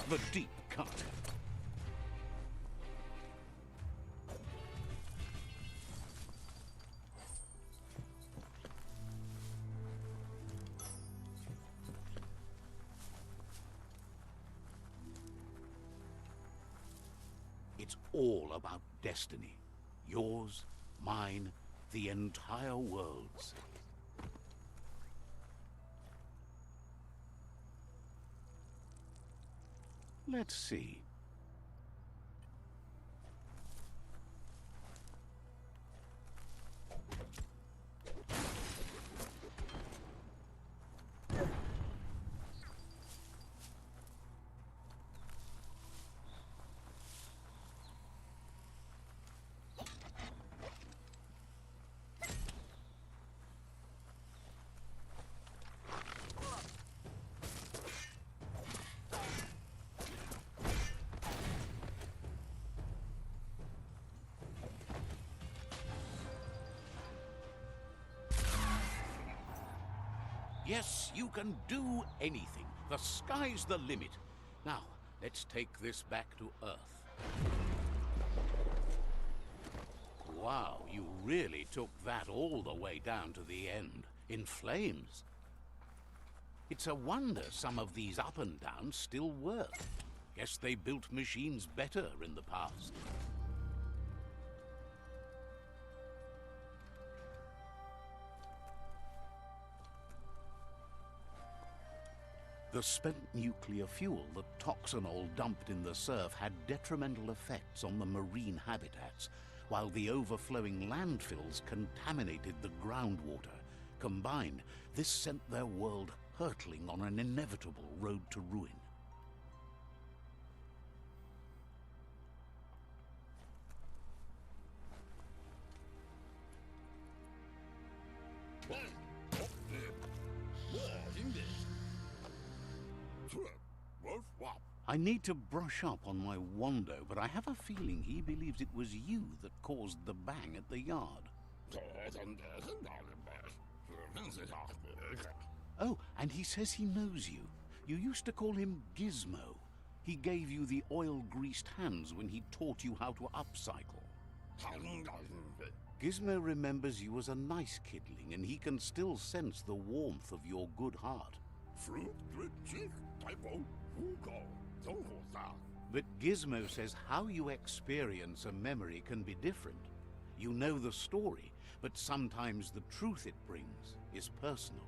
The deep cut. It's all about destiny. Yours, mine, the entire world's. Let's see. Yes, you can do anything. The sky's the limit. Now, let's take this back to Earth. Wow, you really took that all the way down to the end, in flames. It's a wonder some of these up and downs still work. Guess they built machines better in the past. The spent nuclear fuel that Toxanol dumped in the surf had detrimental effects on the marine habitats, while the overflowing landfills contaminated the groundwater. Combined, this sent their world hurtling on an inevitable road to ruin. I need to brush up on my Wando, but I have a feeling he believes it was you that caused the bang at the yard. Oh, and he says he knows you. You used to call him Gizmo. He gave you the oil-greased hands when he taught you how to upcycle. Gizmo remembers you as a nice kidling, and he can still sense the warmth of your good heart. But Gizmo says how you experience a memory can be different. You know the story, but sometimes the truth it brings is personal.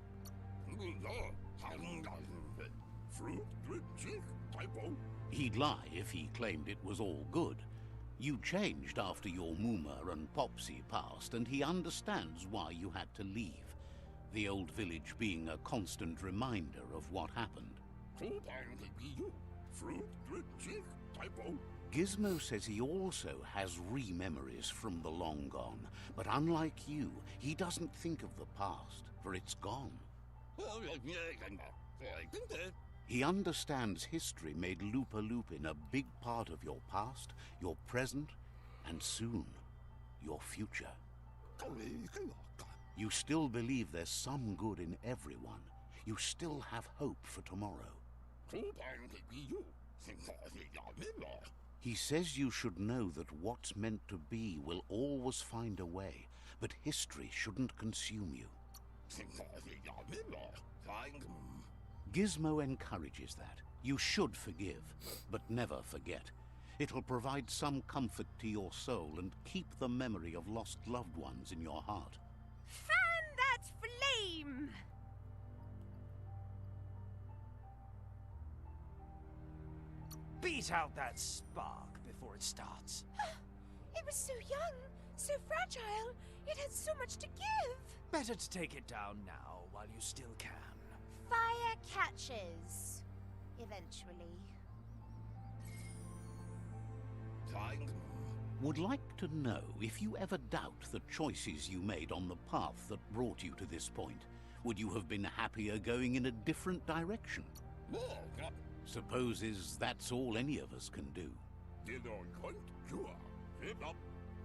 He'd lie if he claimed it was all good. You changed after your Mooma and Popsy passed, and he understands why you had to leave. The old village being a constant reminder of what happened. Gizmo says he also has re-memories from the long gone, but unlike you, he doesn't think of the past, for it's gone. He understands history made Lupa Lupin a big part of your past, your present, and soon, your future. You still believe there's some good in everyone. You still have hope for tomorrow. He says you should know that what's meant to be will always find a way, but history shouldn't consume you. Gizmo encourages that. You should forgive, but never forget. It'll provide some comfort to your soul and keep the memory of lost loved ones in your heart. Fan that flame! Beat out that spark before it starts. It was so young, so fragile. It had so much to give. Better to take it down now while you still can. Fire catches. Eventually. Would like to know if you ever doubt the choices you made on the path that brought you to this point. Would you have been happier going in a different direction? Supposes that's all any of us can do.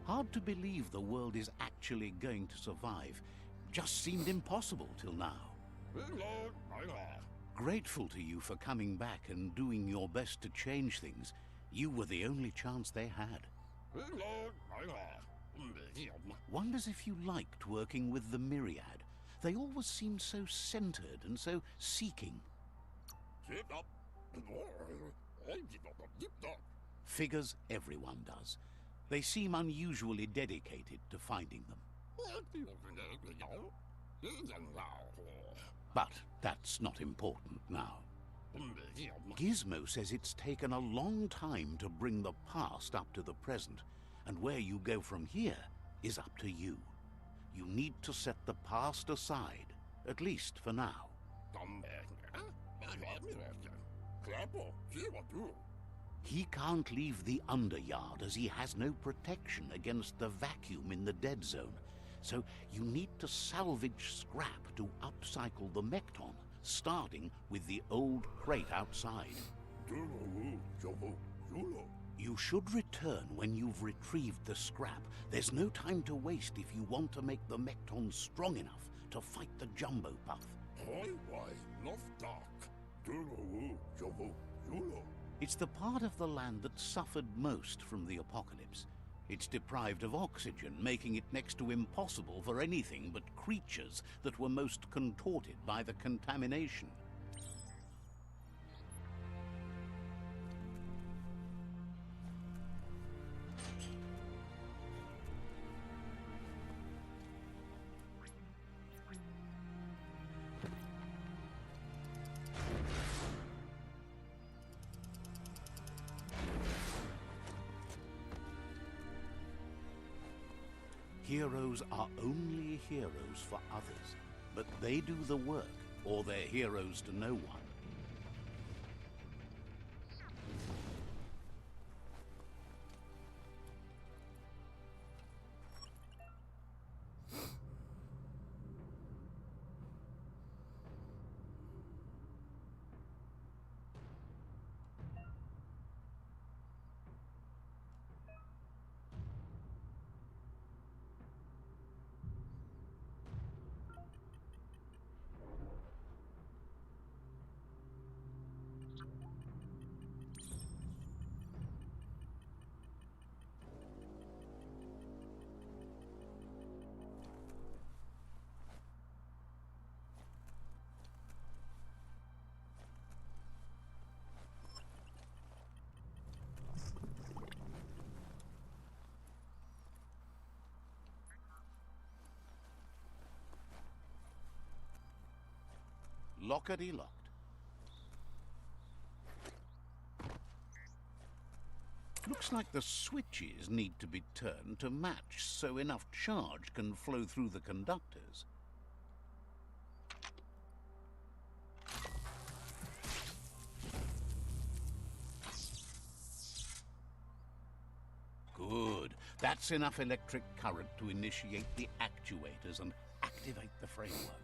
Hard to believe the world is actually going to survive. Just seemed impossible till now. Grateful to you for coming back and doing your best to change things. You were the only chance they had. Wonders if you liked working with the Myriad. They always seemed so centered and so seeking. Figures everyone does. They seem unusually dedicated to finding them. But that's not important now. Gizmo says it's taken a long time to bring the past up to the present, and where you go from here is up to you. You need to set the past aside, at least for now. He can't leave the Underyard as he has no protection against the vacuum in the dead zone, so you need to salvage scrap to upcycle the Mekton, starting with the old crate outside. You should return when you've retrieved the scrap. There's no time to waste if you want to make the Mekton strong enough to fight the Jumbo Puff. It's the part of the land that suffered most from the apocalypse. It's deprived of oxygen, making it next to impossible for anything but creatures that were most contorted by the contamination. Heroes are only heroes for others, but they do the work, or they're heroes to no one. Lockety-locked. Looks like the switches need to be turned to match so enough charge can flow through the conductors. Good. That's enough electric current to initiate the actuators and activate the framework.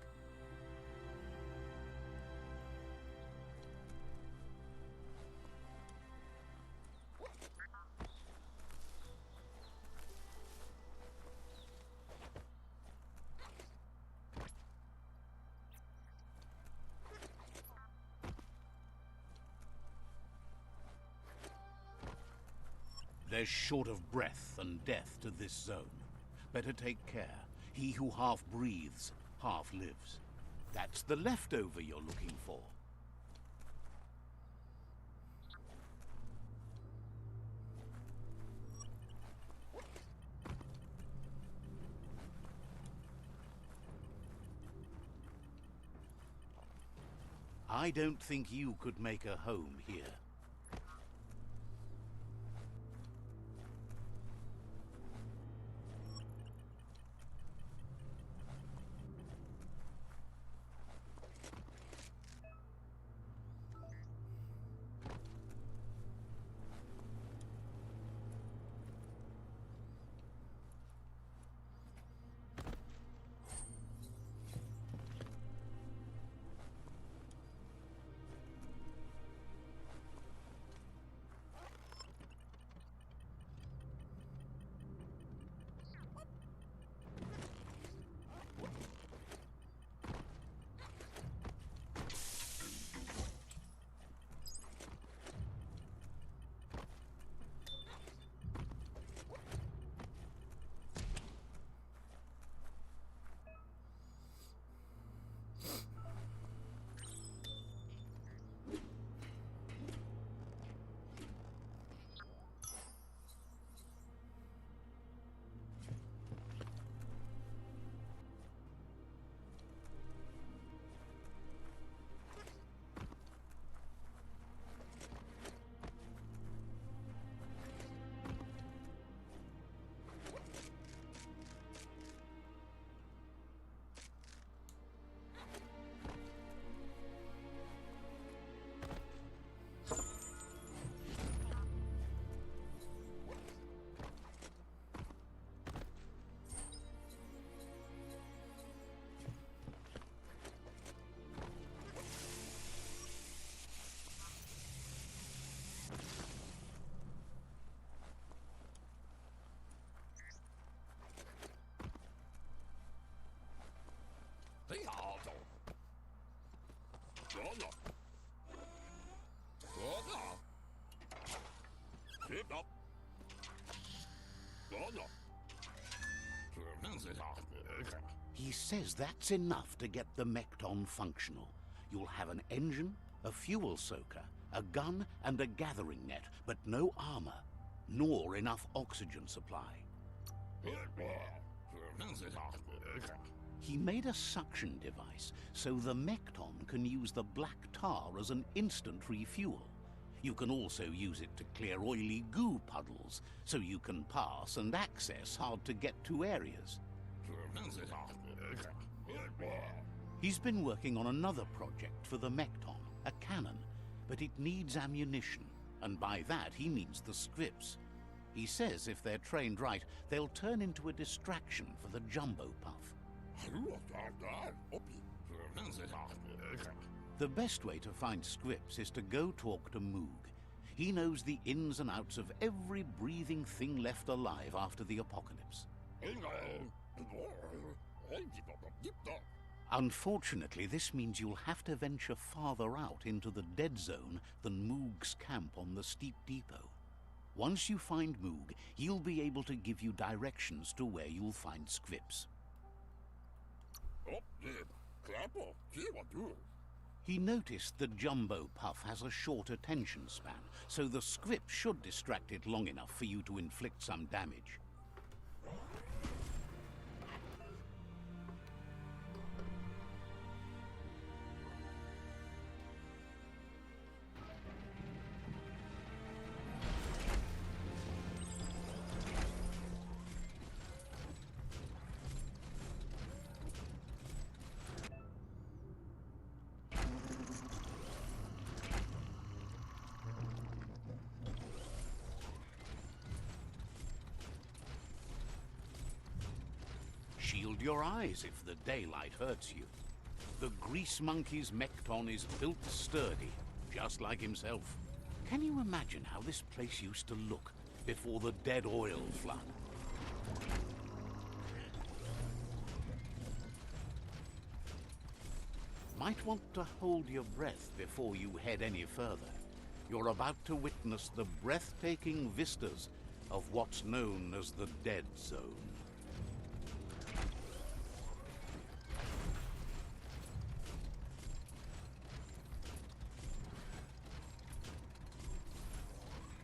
They're short of breath and death to this zone. Better take care. He who half breathes, half lives. That's the leftover you're looking for. I don't think you could make a home here. He says that's enough to get the Mekton functional. You'll have an engine, a fuel soaker, a gun, and a gathering net, but no armor, nor enough oxygen supply. He made a suction device so the Mekton can use the black tar as an instant refuel. You can also use it to clear oily goo puddles, so you can pass and access hard-to-get-to areas. He's been working on another project for the Mekton, a cannon, but it needs ammunition, and by that he means the scripts. He says if they're trained right, they'll turn into a distraction for the Jumbo Puff. The best way to find scripts is to go talk to Moog. He knows the ins and outs of every breathing thing left alive after the apocalypse. Unfortunately, this means you'll have to venture farther out into the dead zone than Moog's camp on the steep depot. Once you find Moog, he'll be able to give you directions to where you'll find scripts. He noticed the Jumbo Puff has a short attention span, so the script should distract it long enough for you to inflict some damage. Shield your eyes if the daylight hurts you. The Grease Monkey's Mekton is built sturdy, just like himself. Can you imagine how this place used to look before the dead oil flood? Might want to hold your breath before you head any further. You're about to witness the breathtaking vistas of what's known as the Dead Zone.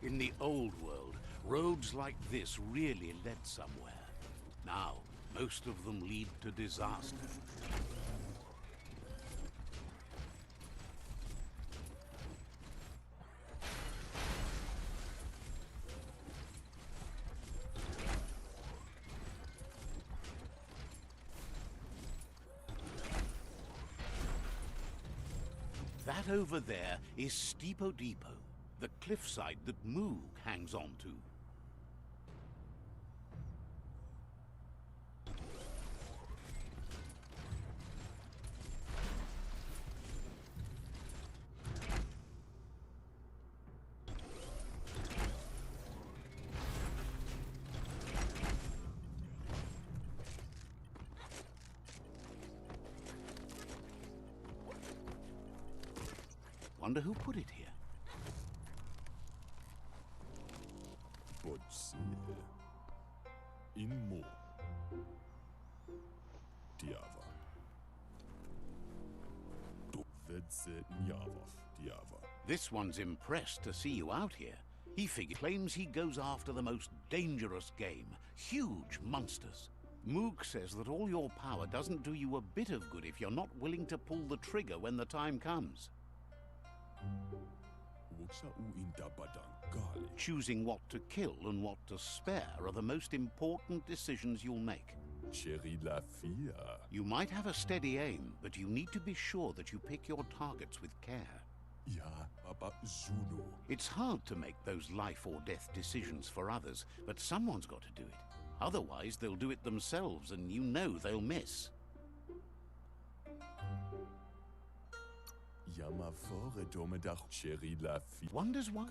In the old world, roads like this really led somewhere. Now, most of them lead to disaster. That over there is Steepo Depot, the cliffside that Moog hangs on to. Wonder who put it here. Pode ser. Inmo. Diava. Dovedse Njavaf Diava. This one's impressed to see you out here. He claims he goes after the most dangerous game, huge monsters. Moog says that all your power doesn't do you a bit of good if you're not willing to pull the trigger when the time comes. Choosing what to kill and what to spare are the most important decisions you'll make. You might have a steady aim, but you need to be sure that you pick your targets with care. It's hard to make those life or death decisions for others, but someone's got to do it. Otherwise, they'll do it themselves, and you know they'll miss. Wonders why?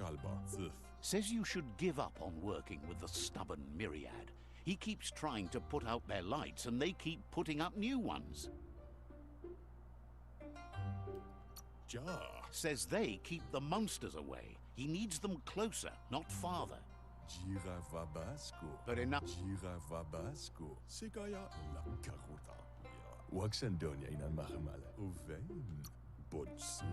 Says you should give up on working with the stubborn Myriad. He keeps trying to put out their lights, and they keep putting up new ones. Says they keep the monsters away. He needs them closer, not farther. Gira Vabasco. But enough. Gira Vabasco. Sigaya la karuta. Waxandonia in Mahmala. Ovein. Botse.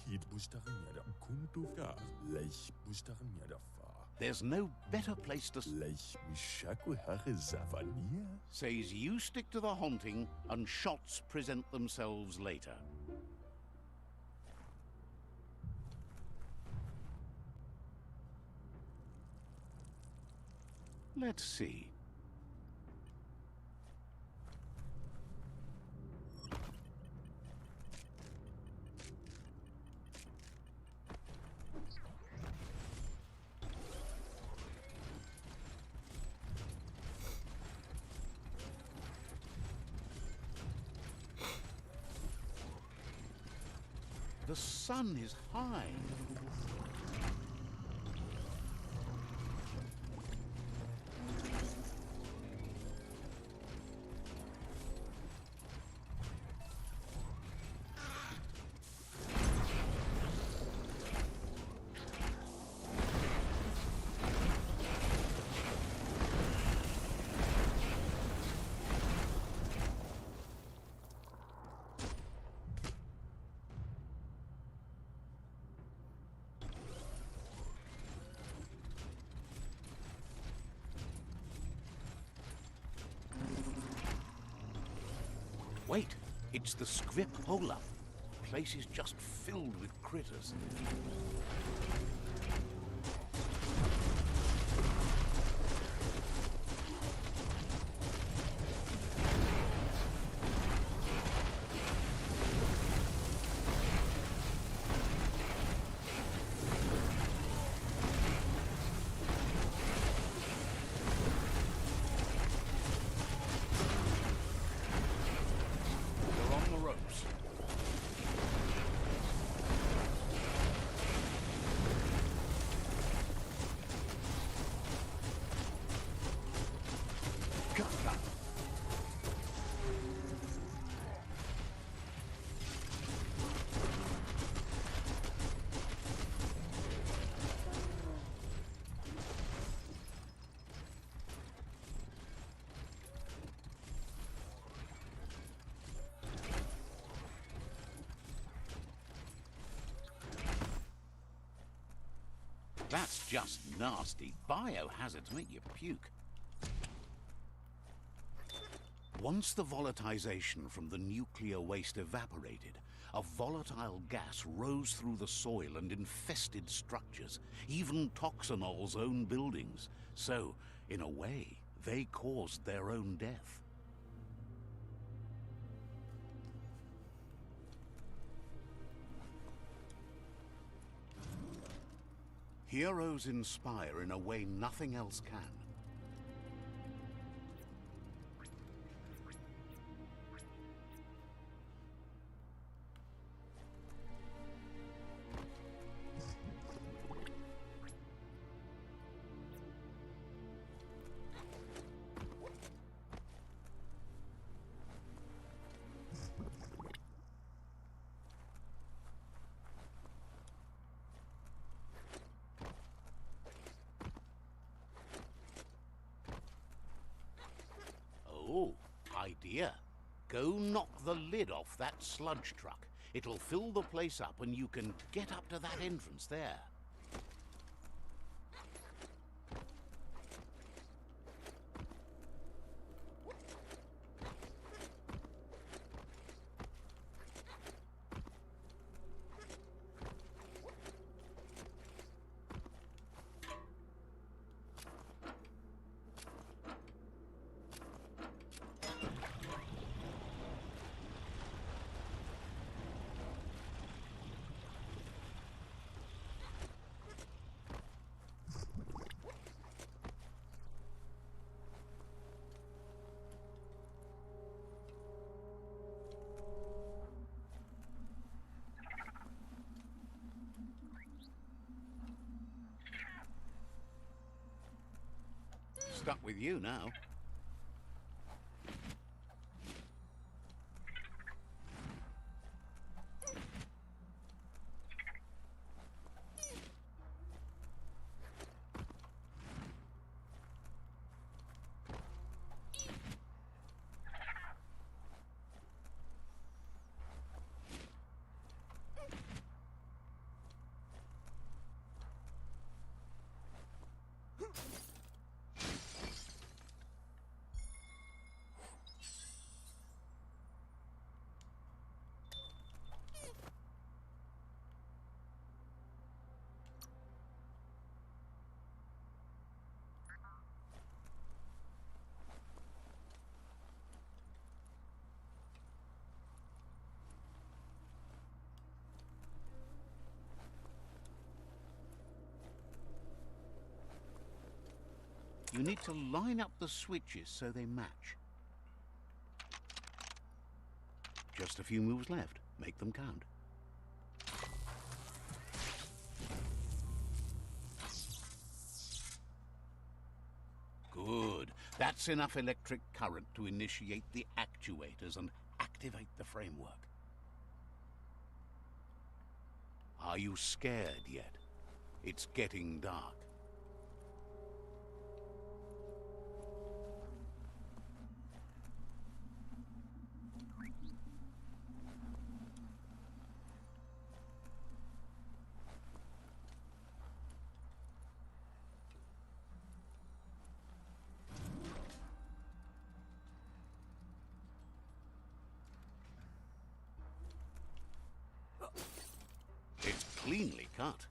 Hid Bustarinada. Kuntufka. Lech Bustarinada fa. There's no better place to Lech Mishaku Harizavania. says you stick to the haunting and shots present themselves later. Let's see. The sun is high. Wait, it's the Scrip Hola. Place is just filled with critters. They're on the ropes. Cut that. That's just nasty. Biohazards make you puke. Once the volatilization from the nuclear waste evaporated, a volatile gas rose through the soil and infested structures, even Toxanol's own buildings. So, in a way, they caused their own death. Heroes inspire in a way nothing else can. Oh, idea. Go knock the lid off that sludge truck. It'll fill the place up and you can get up to that entrance there. Stuck with you now. You need to line up the switches so they match. Just a few moves left. Make them count. Good. That's enough electric current to initiate the actuators and activate the framework. Are you scared yet? It's getting dark. It's cleanly cut.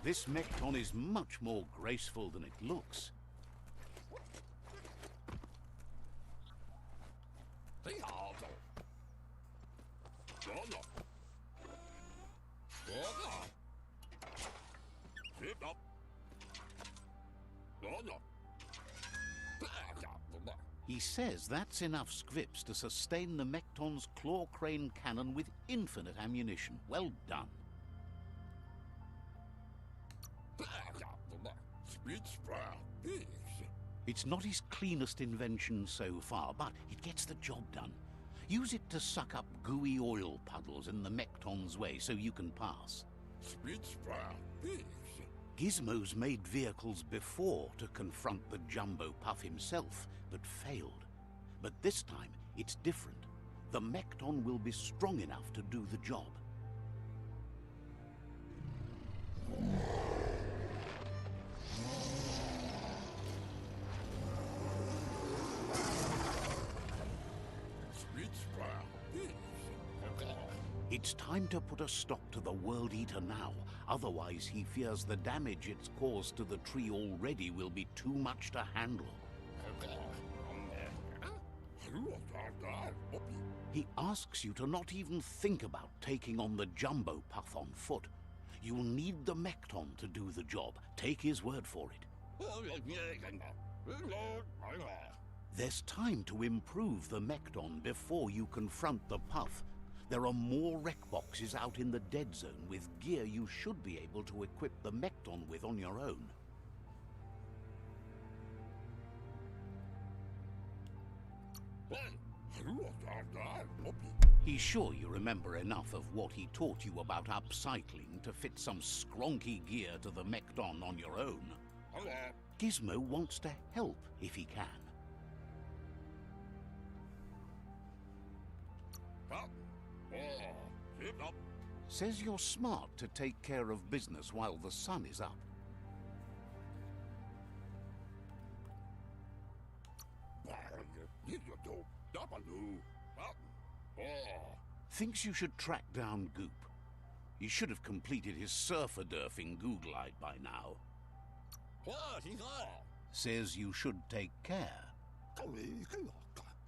This Mekton is much more graceful than it looks. He says that's enough scripts to sustain the Mekton's claw crane cannon with infinite ammunition. Well done. It's not his cleanest invention so far, but it gets the job done. Use it to suck up gooey oil puddles in the Mekton's way so you can pass. Gizmo's made vehicles before to confront the Jumbo Puff himself, but failed. But this time, it's different. The Mekton will be strong enough to do the job. It's time to put a stop to the World Eater now. Otherwise, he fears the damage it's caused to the tree already will be too much to handle. He asks you to not even think about taking on the Jumbo Puff on foot. You'll need the Mekton to do the job. Take his word for it. There's time to improve the Mekton before you confront the Puff. There are more wreck boxes out in the dead zone with gear you should be able to equip the Mekton with on your own. He's sure you remember enough of what he taught you about upcycling to fit some skronky gear to the Mekton on your own. Gizmo wants to help if he can. Says you're smart to take care of business while the sun is up. Thinks you should track down Goop. He should have completed his surfer derf in Google-eyed by now. Says you should take care.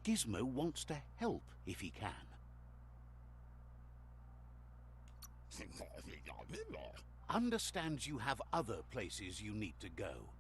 Gizmo wants to help if he can. Understands you have other places you need to go.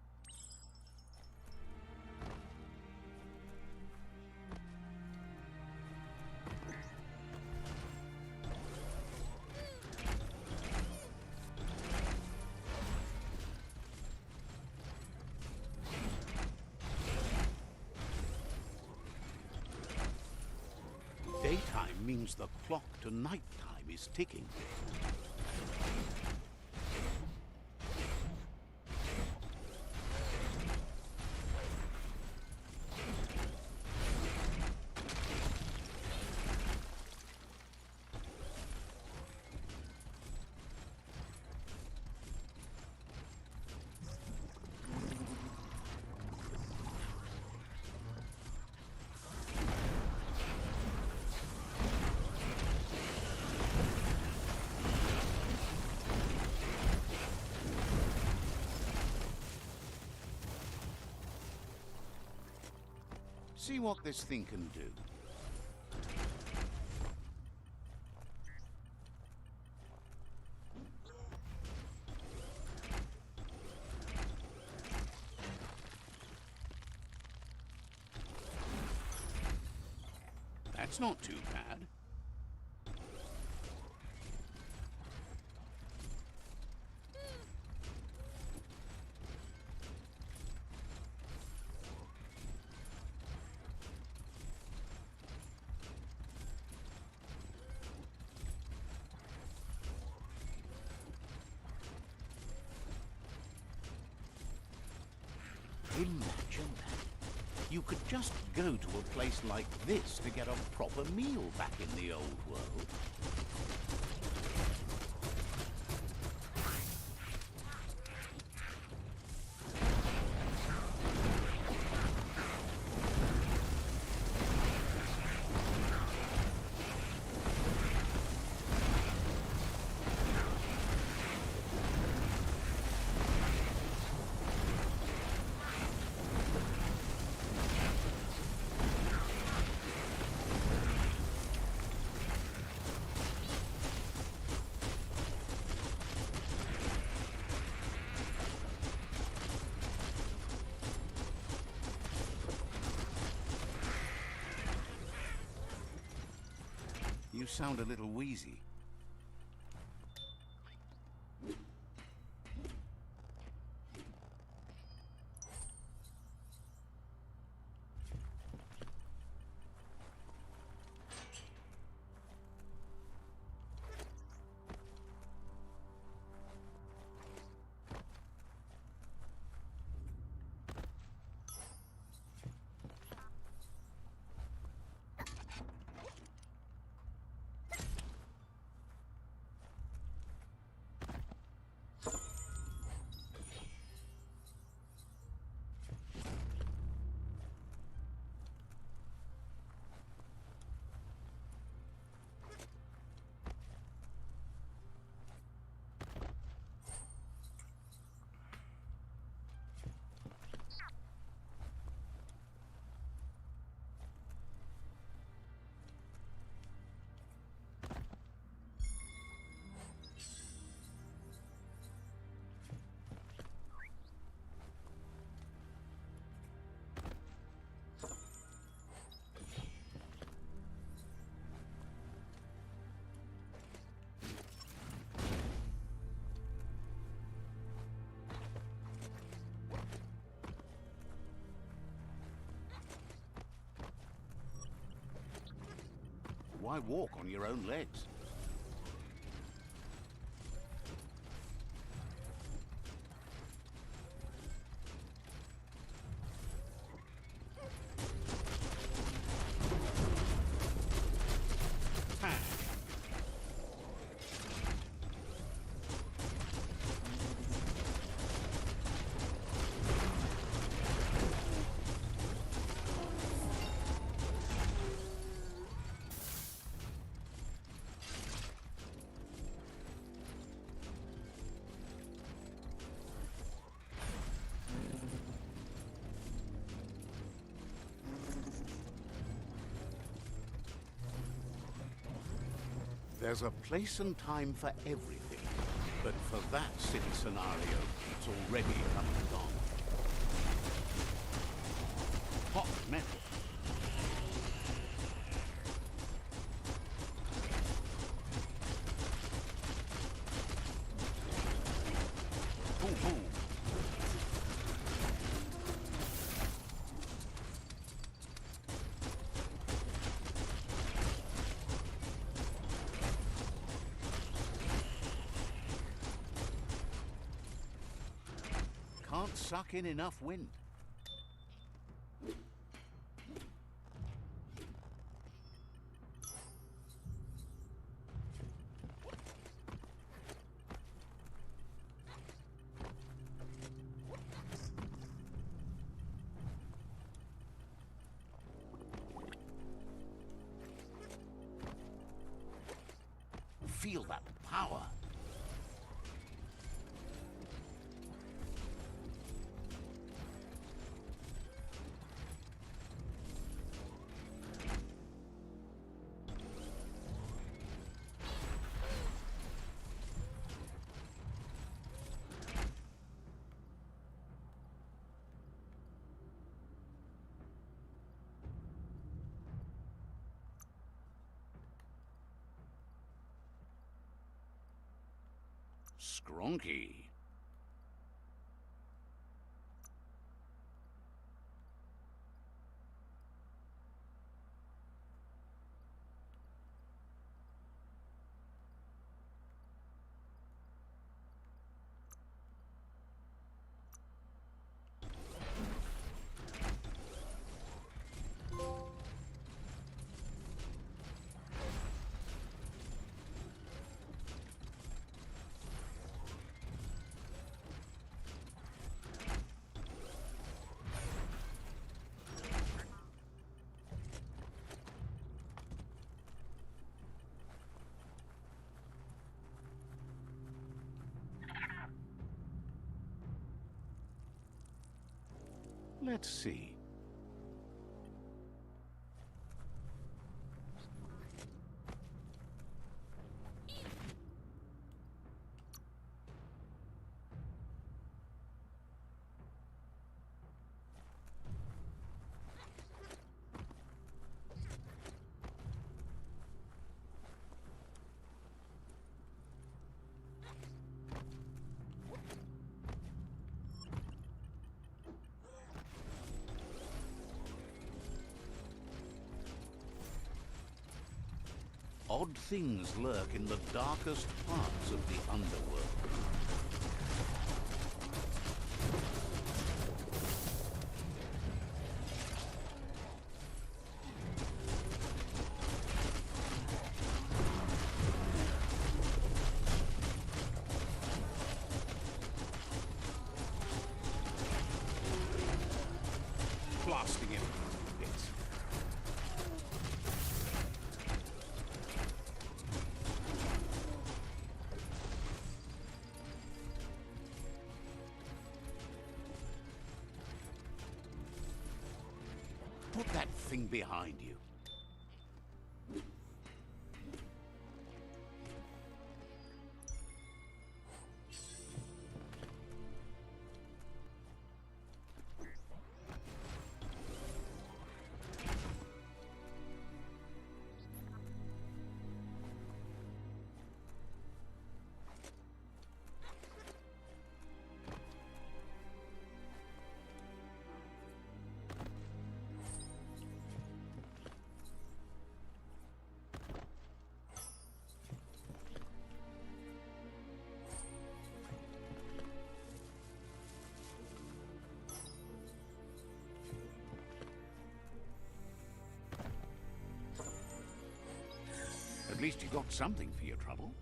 Daytime means the clock to nighttime is ticking. See what this thing can do. That's not too bad. Imagine that. You could just go to a place like this to get a proper meal back in the old world. You sound a little wheezy. Why walk on your own legs? There's a place and time for everything, but for that city scenario, it's already come and gone. Hot metal. Boom, boom. Can't suck in enough wind. Feel that power. Skronky. Let's see. Odd things lurk in the darkest parts of the underworld. Blasting him to bits. Put that thing behind you. At least you got something for your trouble.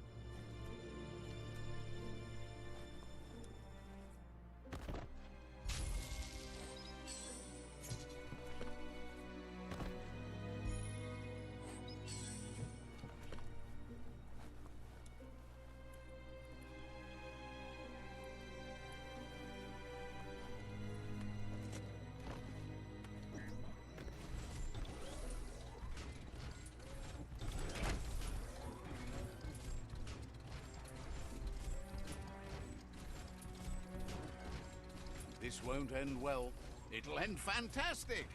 This won't end well. It'll end fantastic!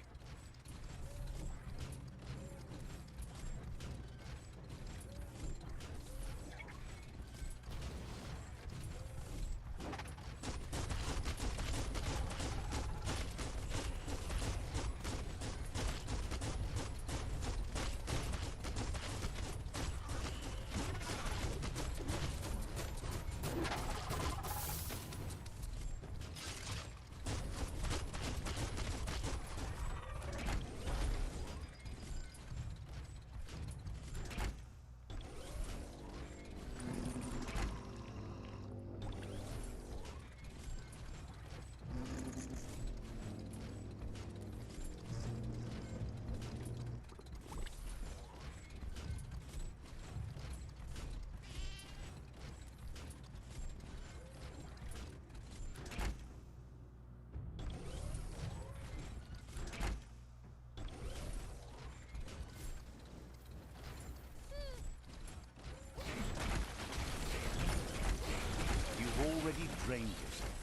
Already drained yourself.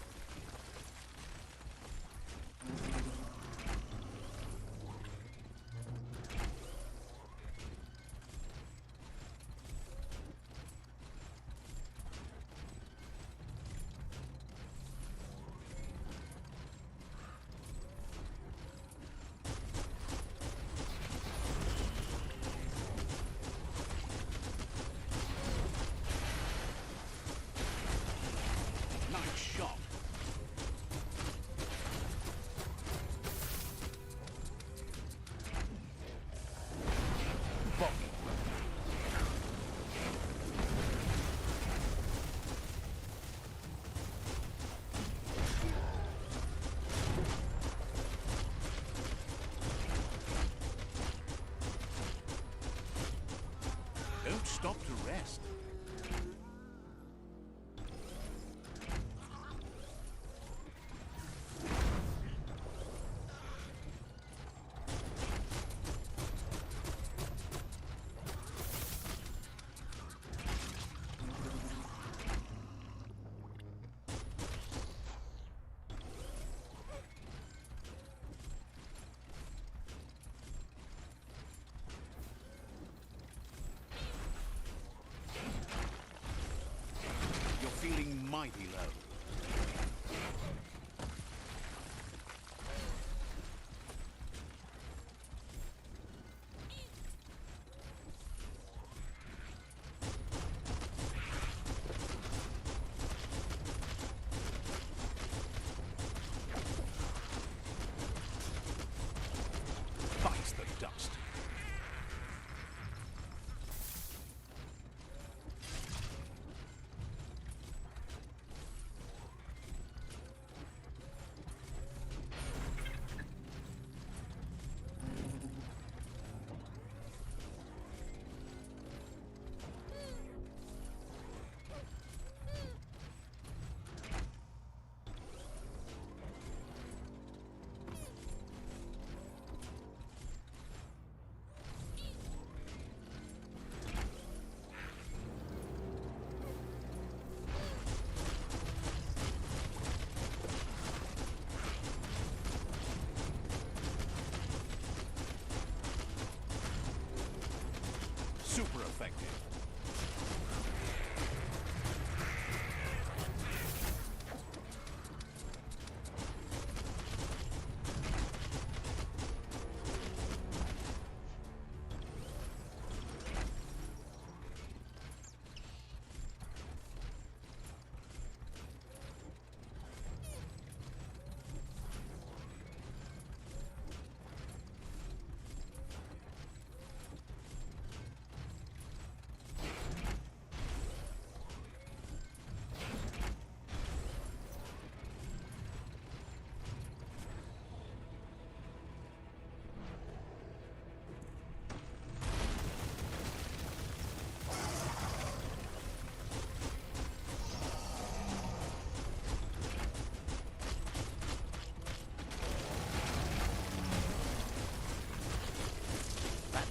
Don't stop to rest. Feeling mighty low. Bites the dust. Super effective.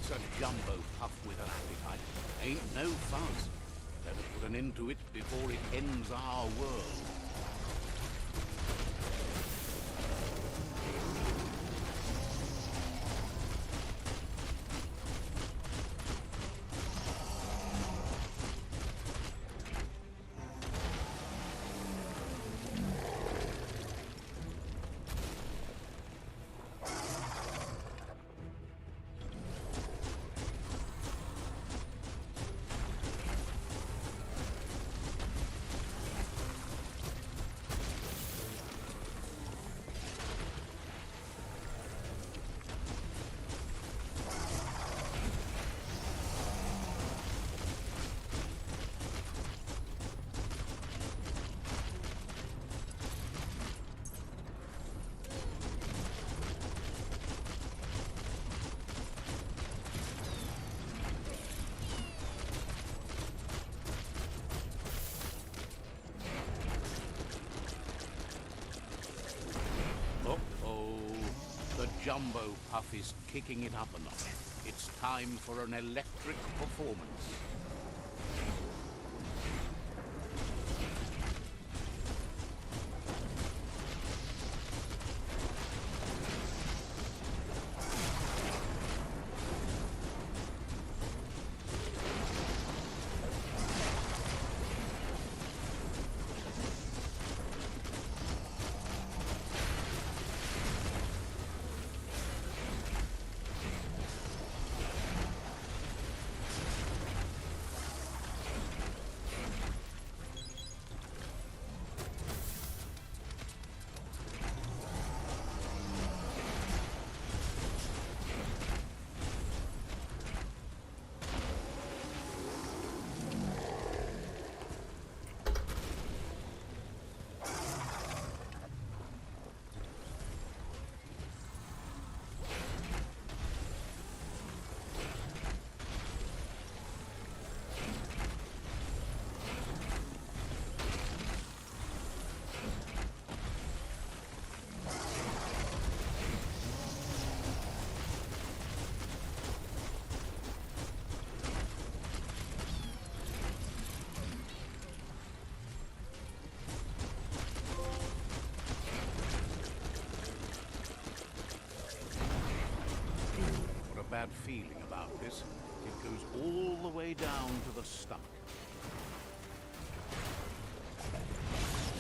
A jumbo puff with an appetite. Ain't no fuss. Better put an end to it before it ends our world. Jumbo Puff is kicking it up a notch. It's time for an electric performance. Bad feeling about this. It goes all the way down to the stomach.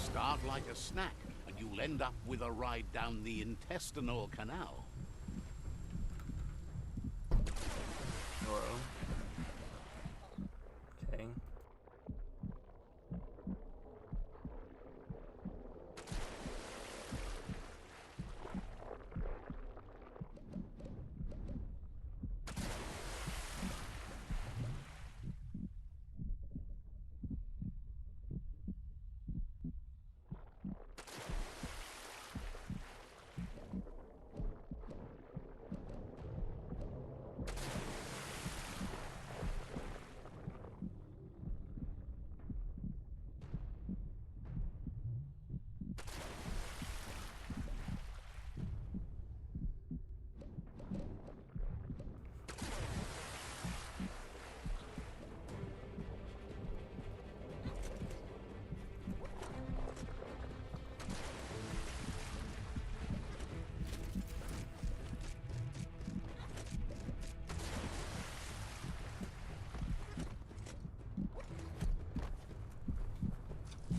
Start like a snack, and you'll end up with a ride down the intestinal canal. Hello. Okay.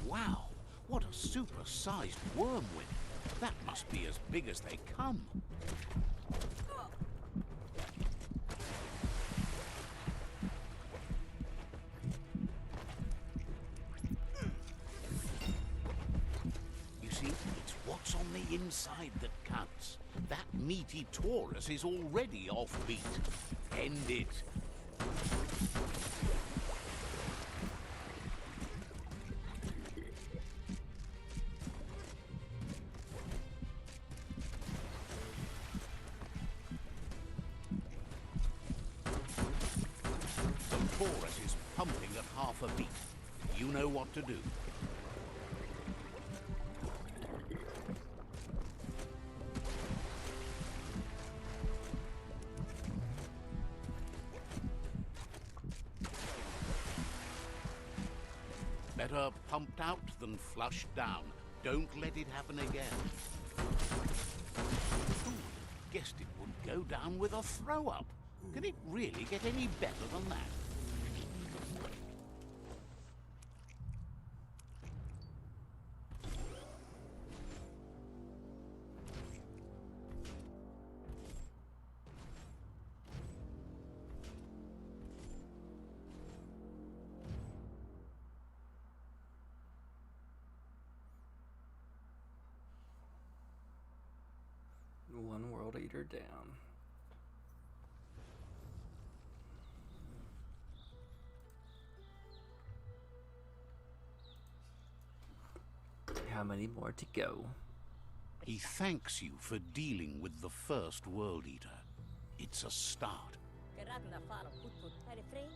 Wow, what a super-sized wormwing. That must be as big as they come. You see, it's what's on the inside that counts. That meaty Taurus is already offbeat. End it. Taurus is pumping at half a beat. You know what to do. Better pumped out than flushed down. Don't let it happen again. Ooh, guessed it would go down with a throw-up. Can it really get any better than that? One world eater down. How many more to go? He thanks you for dealing with the first World Eater. It's a start.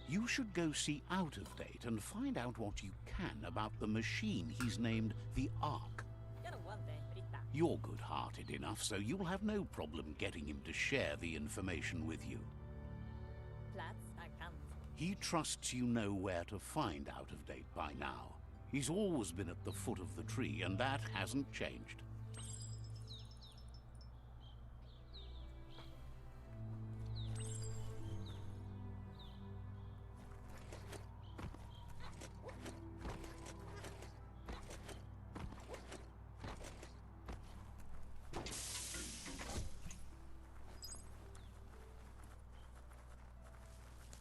You should go see Out of Date and find out what you can about the machine he's named the Ark. You're good-hearted enough, so you'll have no problem getting him to share the information with you. Platz erkannt. He trusts you know where to find Out of Date by now. He's always been at the foot of the tree, and that hasn't changed.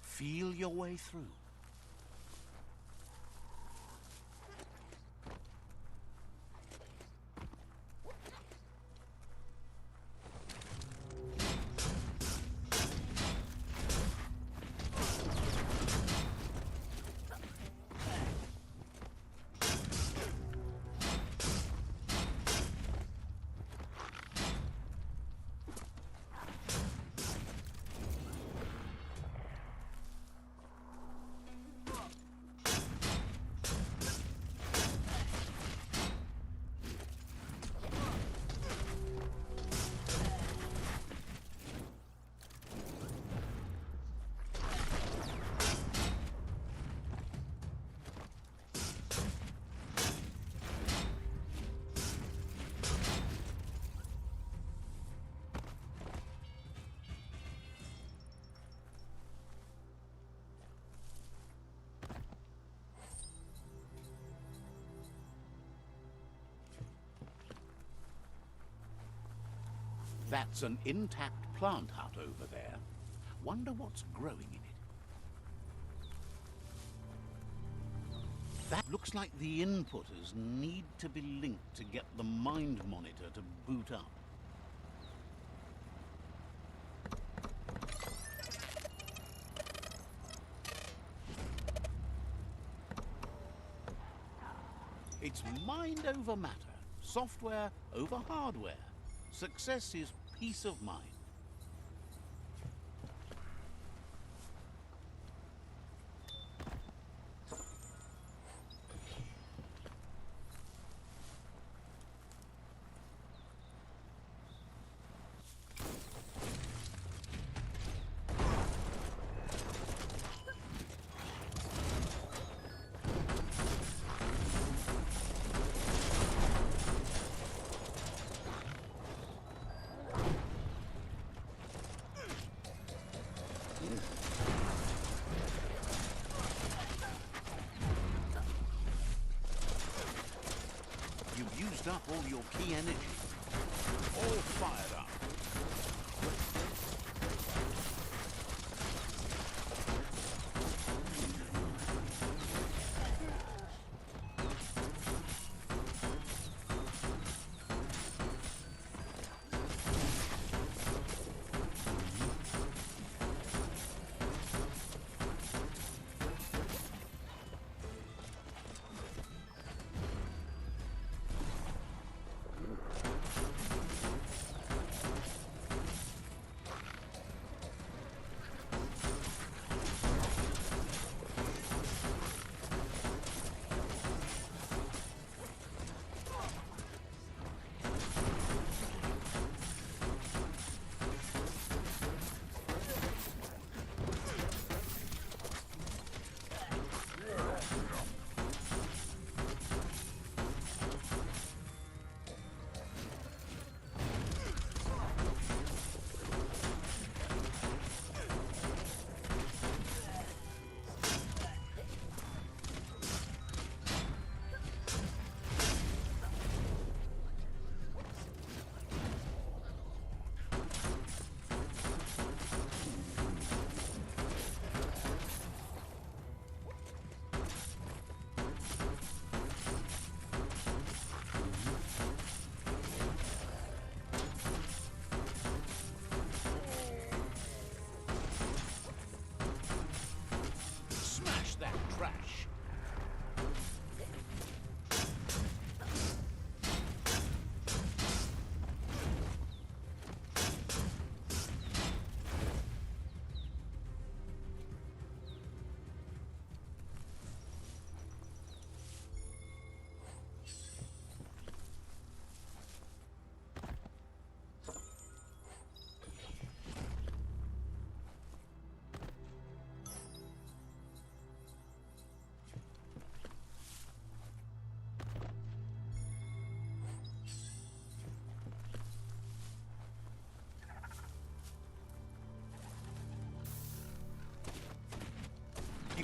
Feel your way through. That's an intact plant hut over there. Wonder what's growing in it. That looks like the inputters need to be linked to get the mind monitor to boot up. It's mind over matter, software over hardware. Success is peace of mind. You've used up all your key energy. All fired up.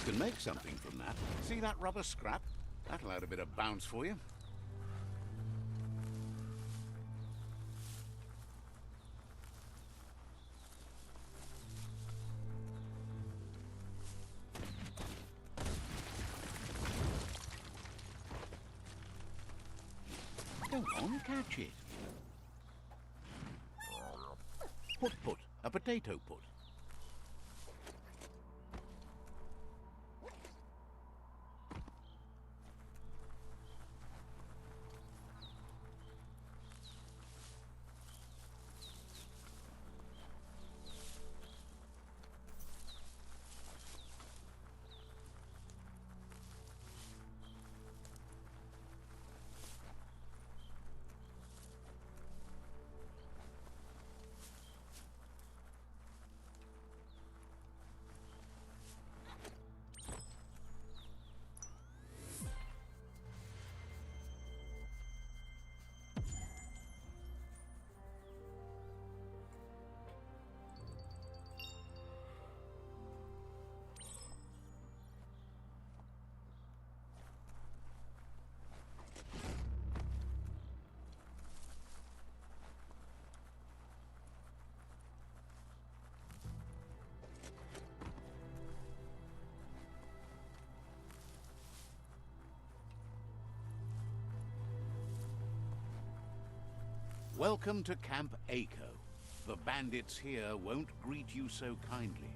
can make something from that. See that rubber scrap? That'll add a bit of bounce for you. Go on, catch it. Put, a potato put. Welcome to Camp Aiko. The bandits here won't greet you so kindly.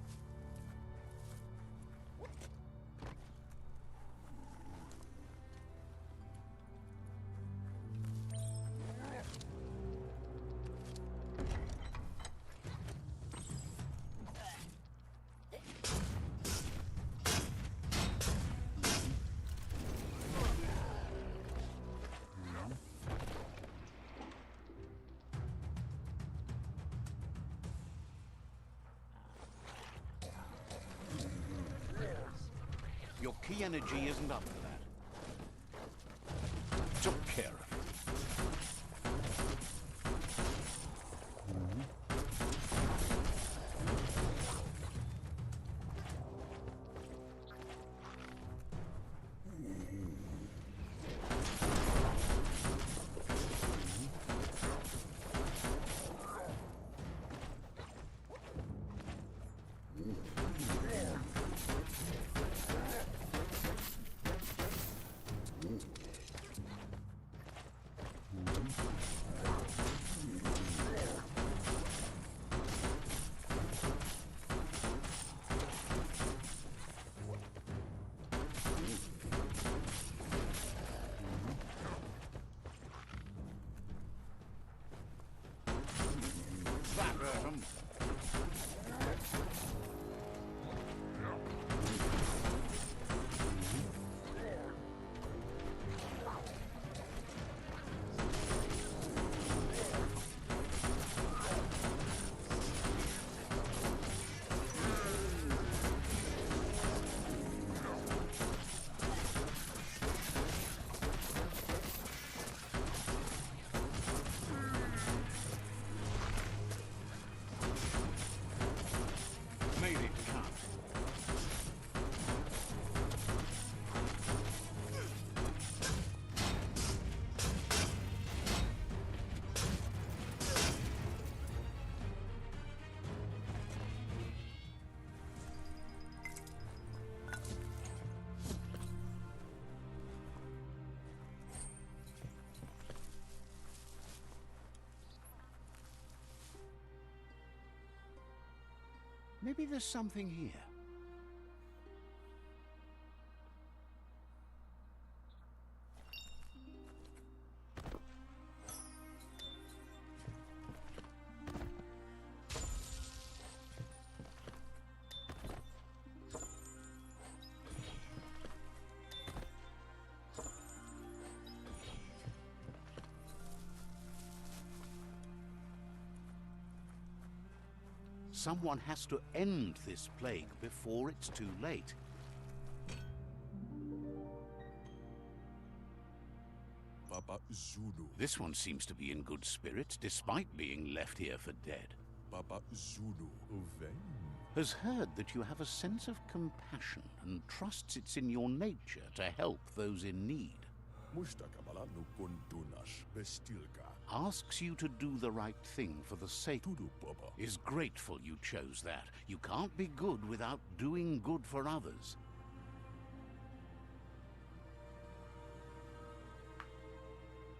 Your key energy isn't up for that. Took care of it. Maybe there's something here. Someone has to end this plague before it's too late. Papa Zulu. This one seems to be in good spirits, despite being left here for dead. Papa Zulu. Vem. has heard that you have a sense of compassion and trusts it's in your nature to help those in need. Mustakabala nukun dunas bestilka. Asks you to do the right thing for the sake. Tudu baba. Is grateful you chose that. You can't be good without doing good for others.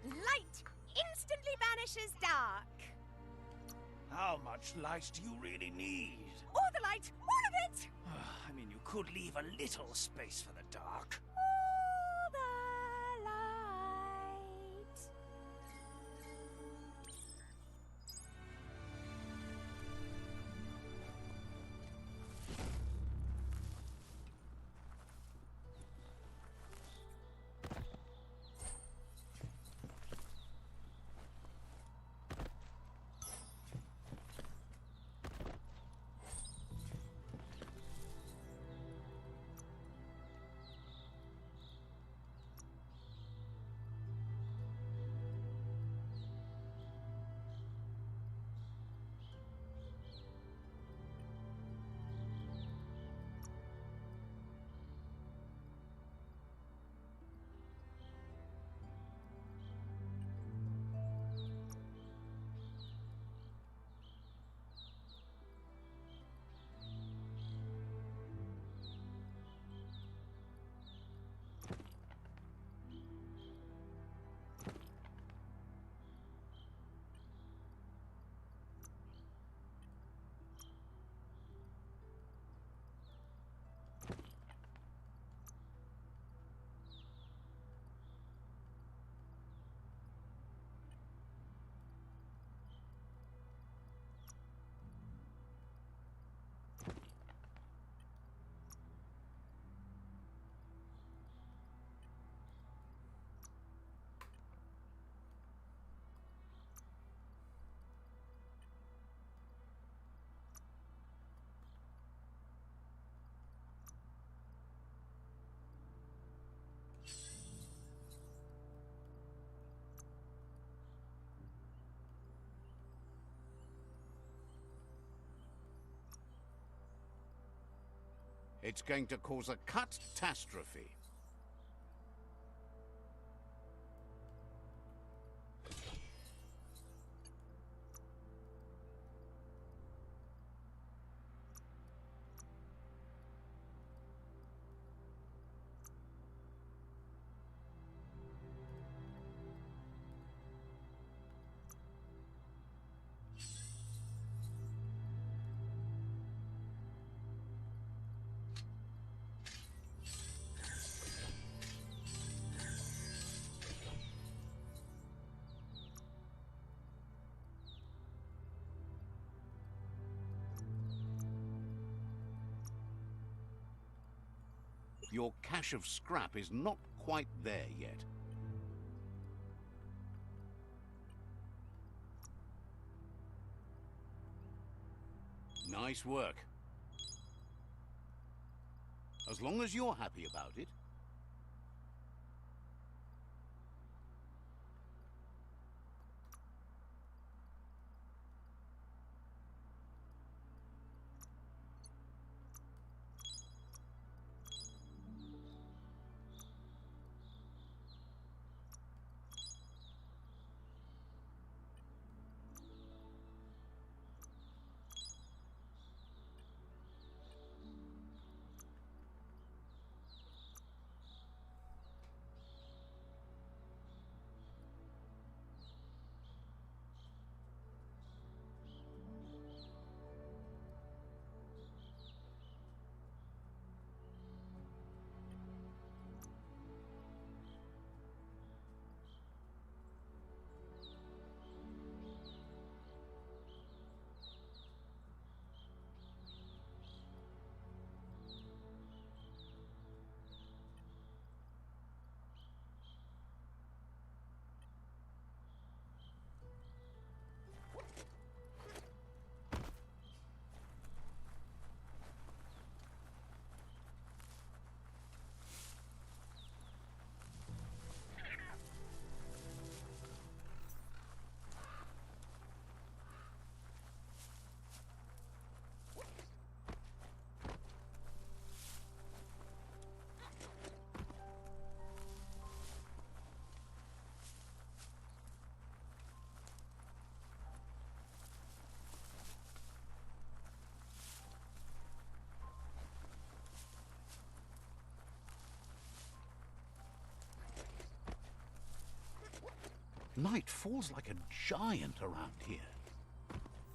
Light instantly banishes dark. How much light do you really need? All the light, all of it! I mean, you could leave a little space for the dark. All the light. It's going to cause a catastrophe. Your cache of scrap is not quite there yet. Nice work. As long as you're happy about it. Night falls like a giant around here.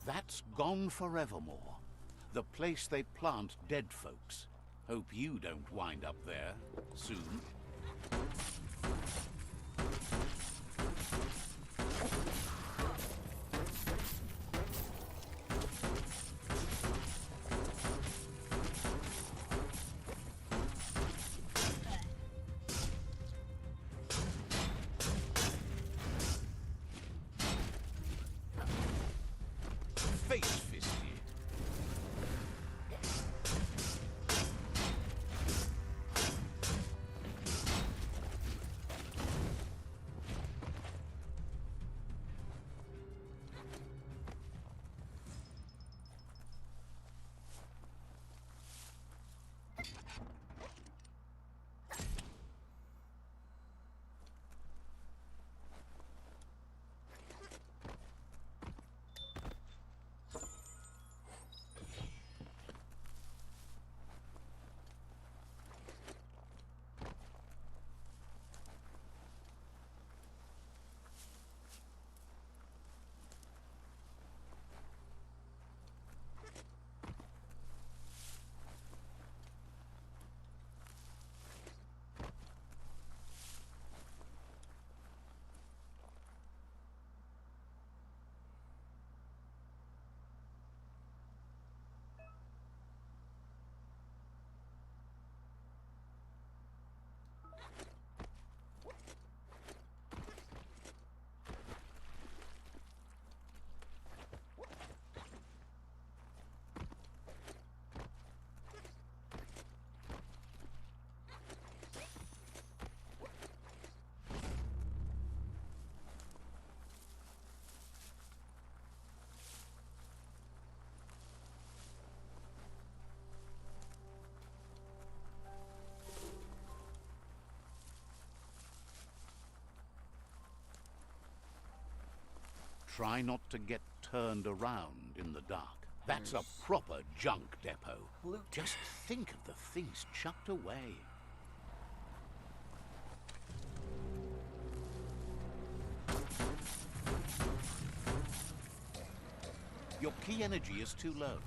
That's gone forevermore. The place they plant dead folks. Hope you don't wind up there soon. Face fisty. Try not to get turned around in the dark. That's a proper junk depot. Loot. Just think of the things chucked away. Your key energy is too low.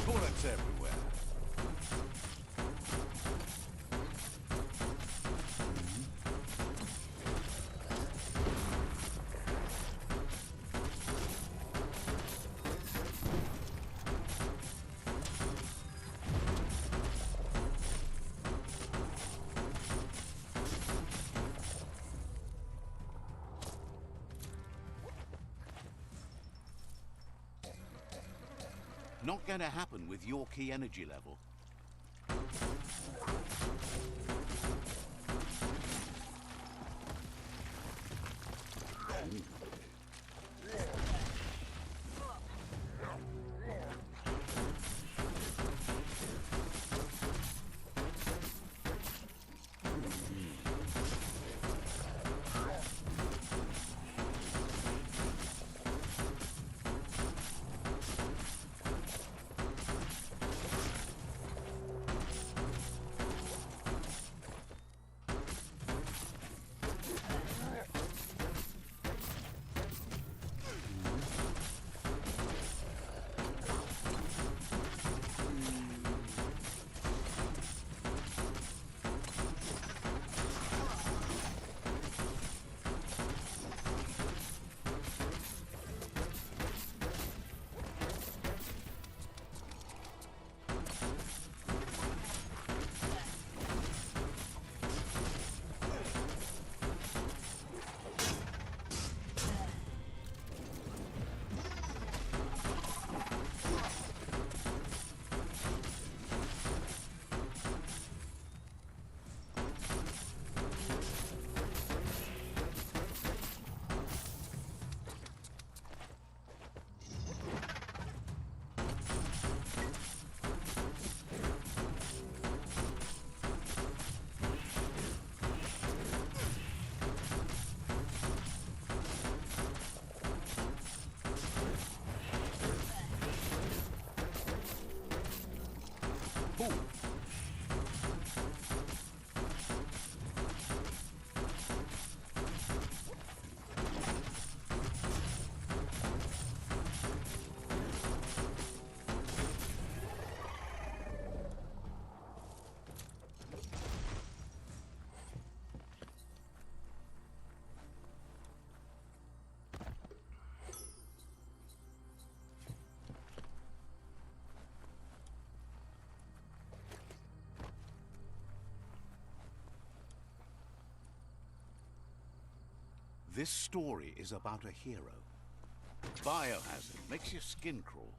Bullets everywhere. Not going to happen with your key energy level. This story is about a hero. Biohazard makes your skin crawl.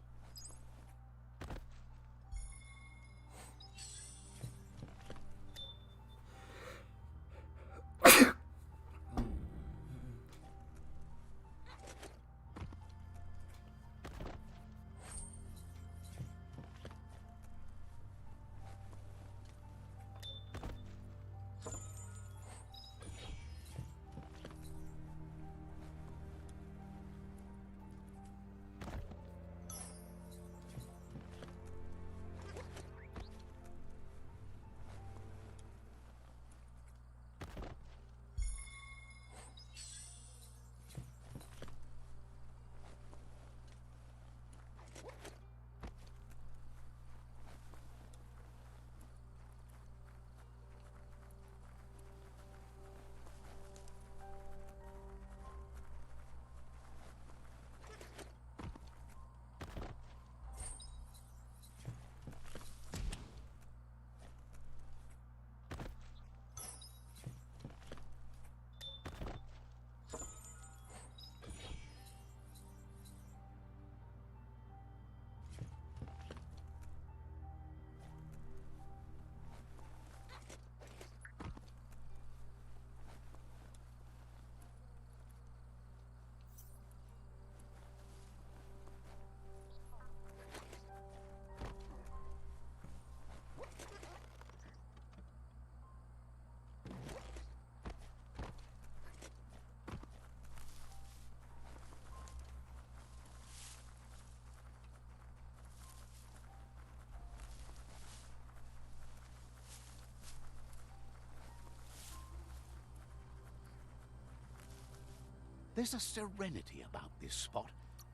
There's a serenity about this spot.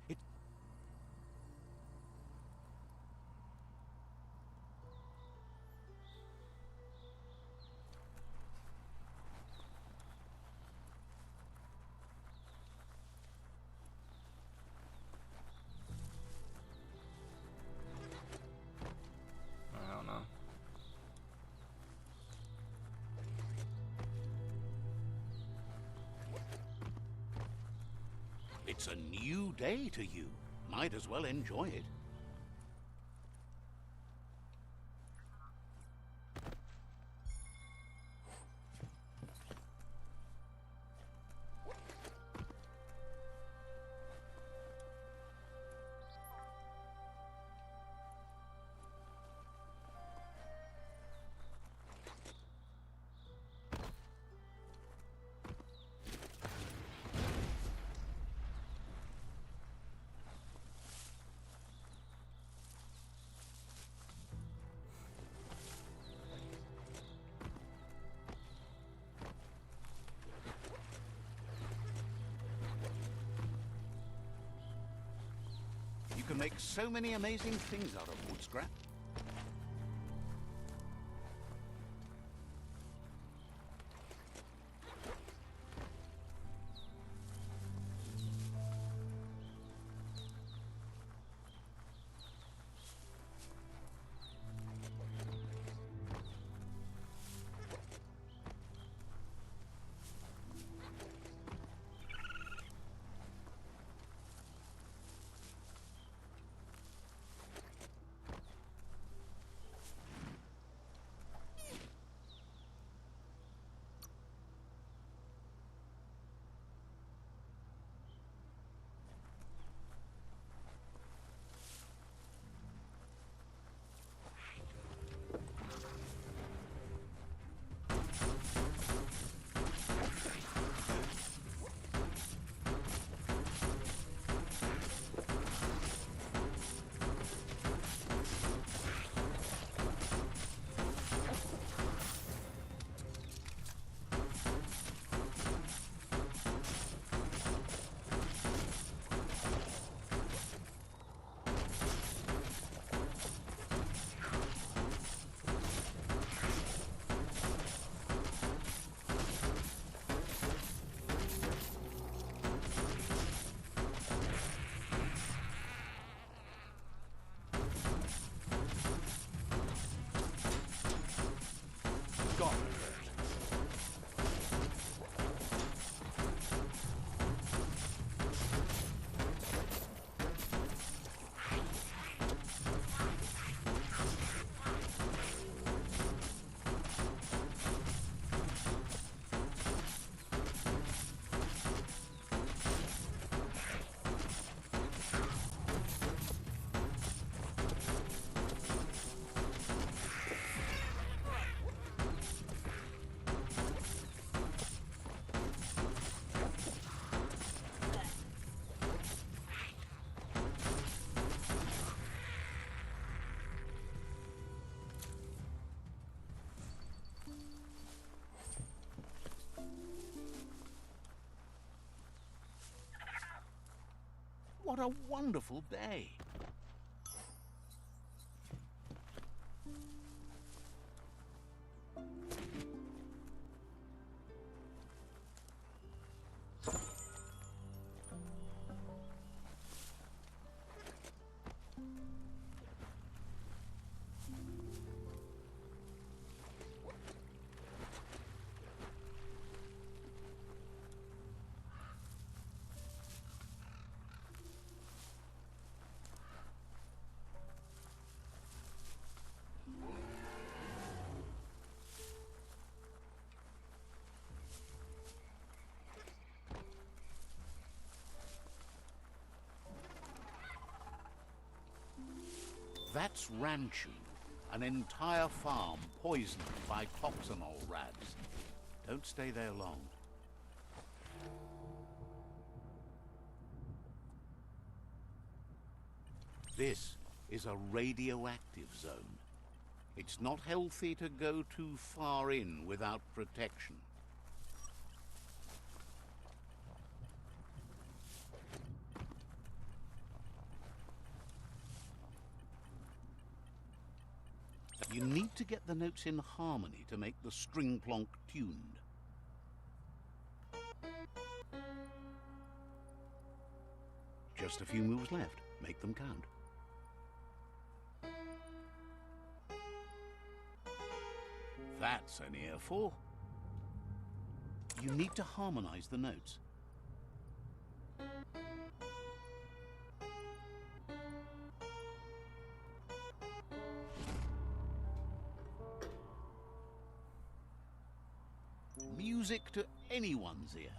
It... I don't know. It's a new day to you. Might as well enjoy it. You can make so many amazing things out of wood scrap. What a wonderful day! That's Ranchu, an entire farm poisoned by toxanol rads. Don't stay there long. This is a radioactive zone. It's not healthy to go too far in without protection. You need to get the notes in harmony to make the string plonk tuned. Just a few moves left. Make them count. That's an earful. You need to harmonize the notes. Music to anyone's ear.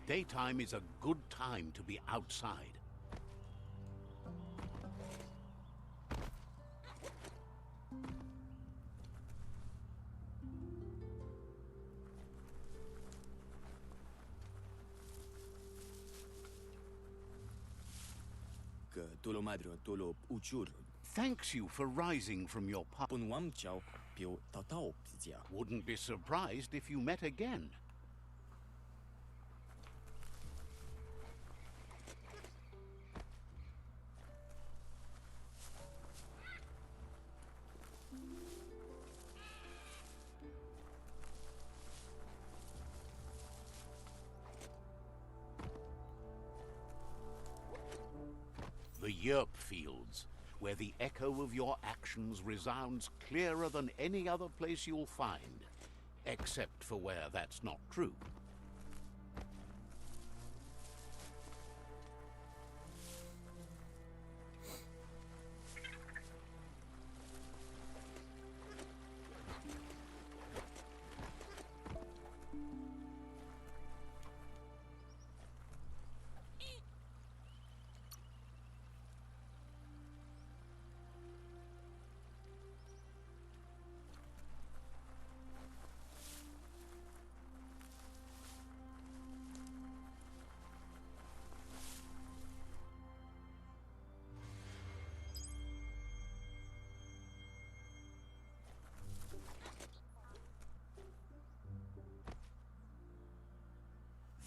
Daytime is a good time to be outside. Că tolo madro tolo uchur. Thanks you for rising from your pub. Pun wam chao pio tatao pizia. Wouldn't be surprised if you met again. The yerp fields. where the echo of your actions resounds clearer than any other place you'll find, except for where that's not true.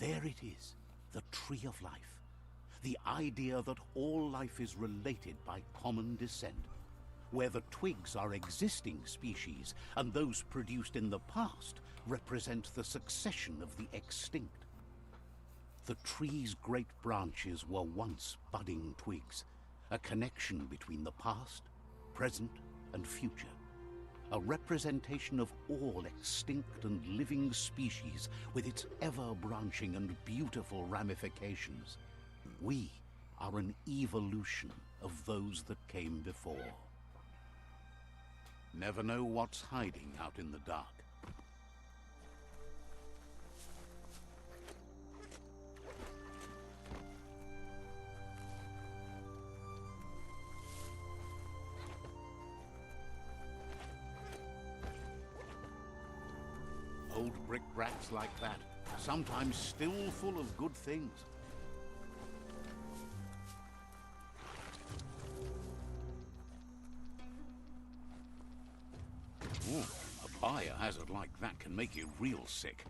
There it is, the Tree of Life. The idea that all life is related by common descent, where the twigs are existing species and those produced in the past represent the succession of the extinct. The tree's great branches were once budding twigs, a connection between the past, present, and future. A representation of all extinct and living species with its ever-branching and beautiful ramifications. We are an evolution of those that came before. Never know what's hiding out in the dark. Old brick-brats like that, sometimes still full of good things. Ooh, a biohazard like that can make you real sick.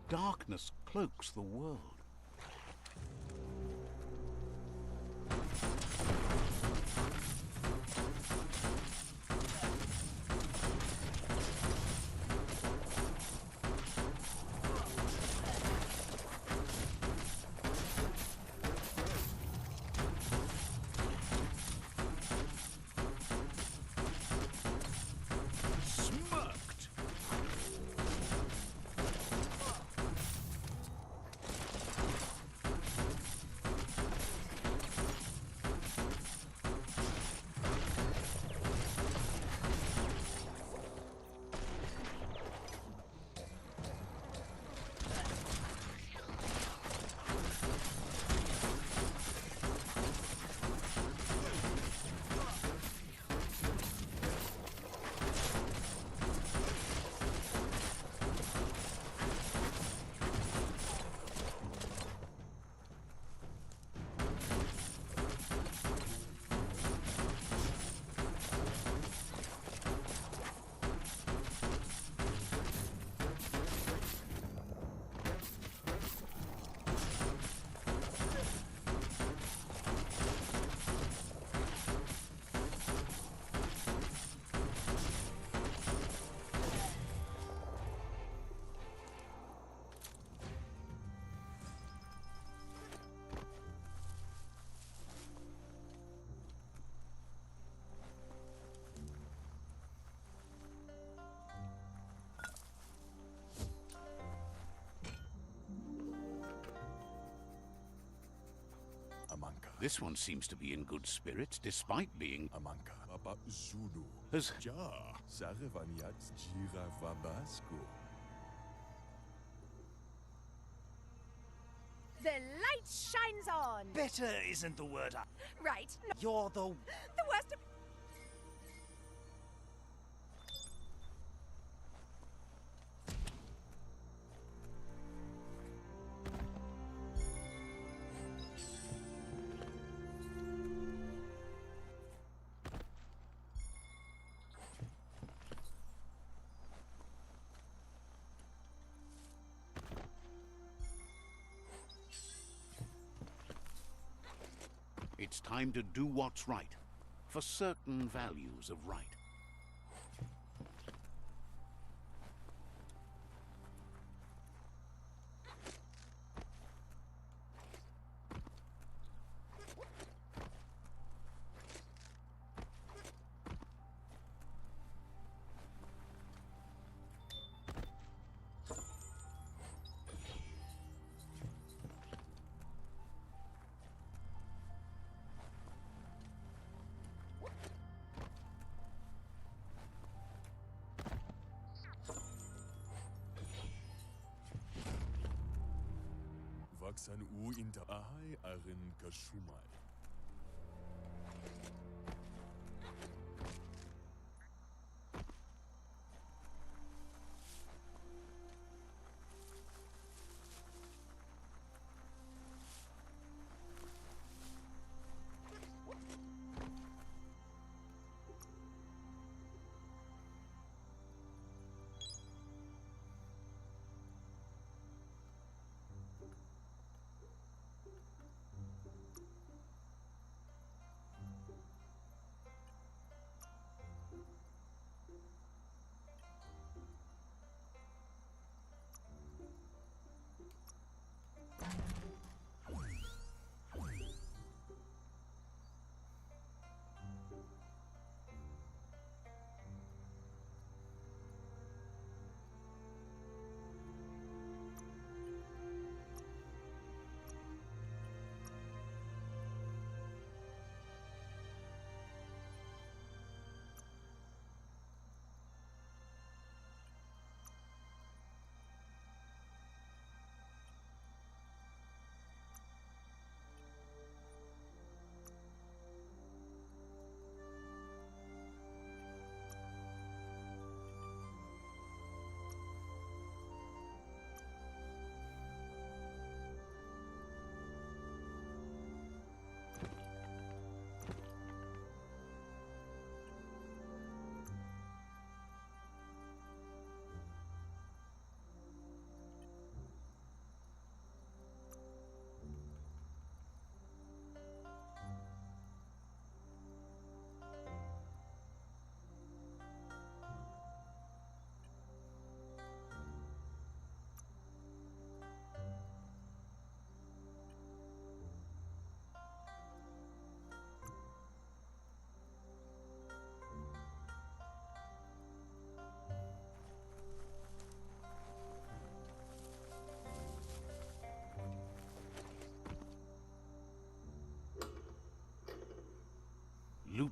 Darkness cloaks the world. This one seems to be in good spirits, despite being... Amanka, Papa Zulu. Has... Ja, Sarevaniat Jira Vabasco. The light shines on! Better isn't the word. Right, no, You're the... the worst of... It's time to do what's right, for certain values of right. Vaksan u inter ahai arin kashumai.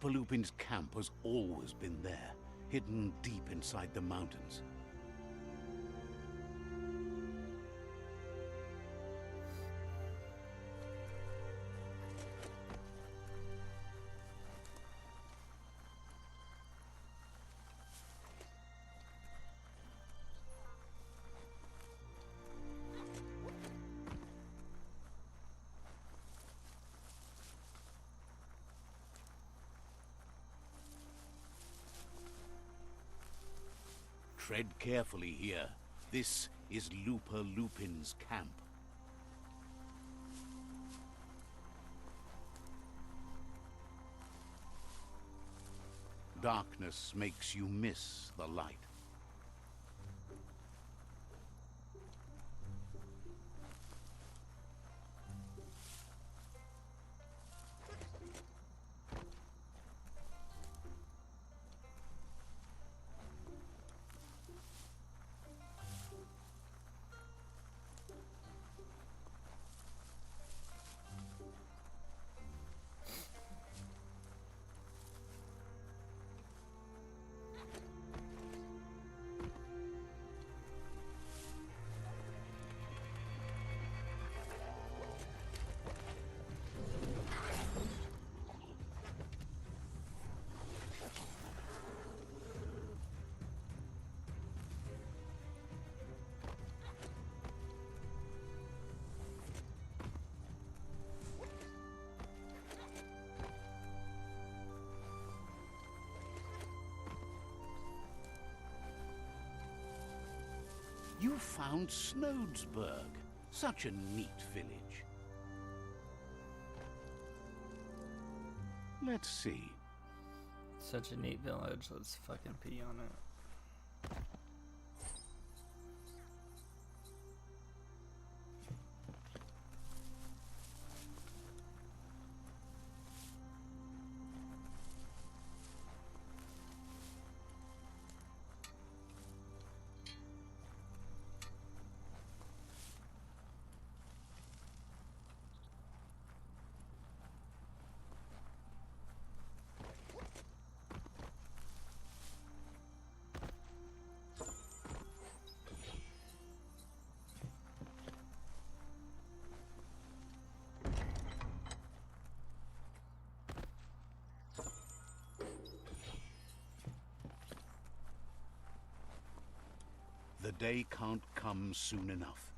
Lupin's camp has always been there, hidden deep inside the mountains. Tread carefully here. This is Lupin's camp. Darkness makes you miss the light. You've found Snodesburg. Such a neat village. Let's see. Such a neat village. Let's fucking pee on it. The day can't come soon enough.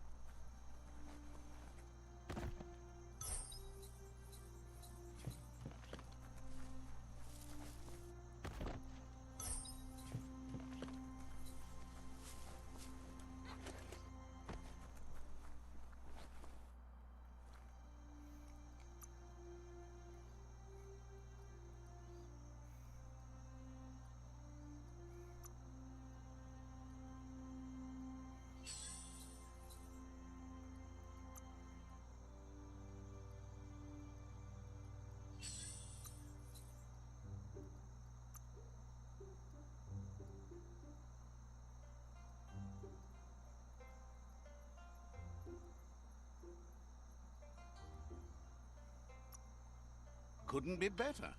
Couldn't be better.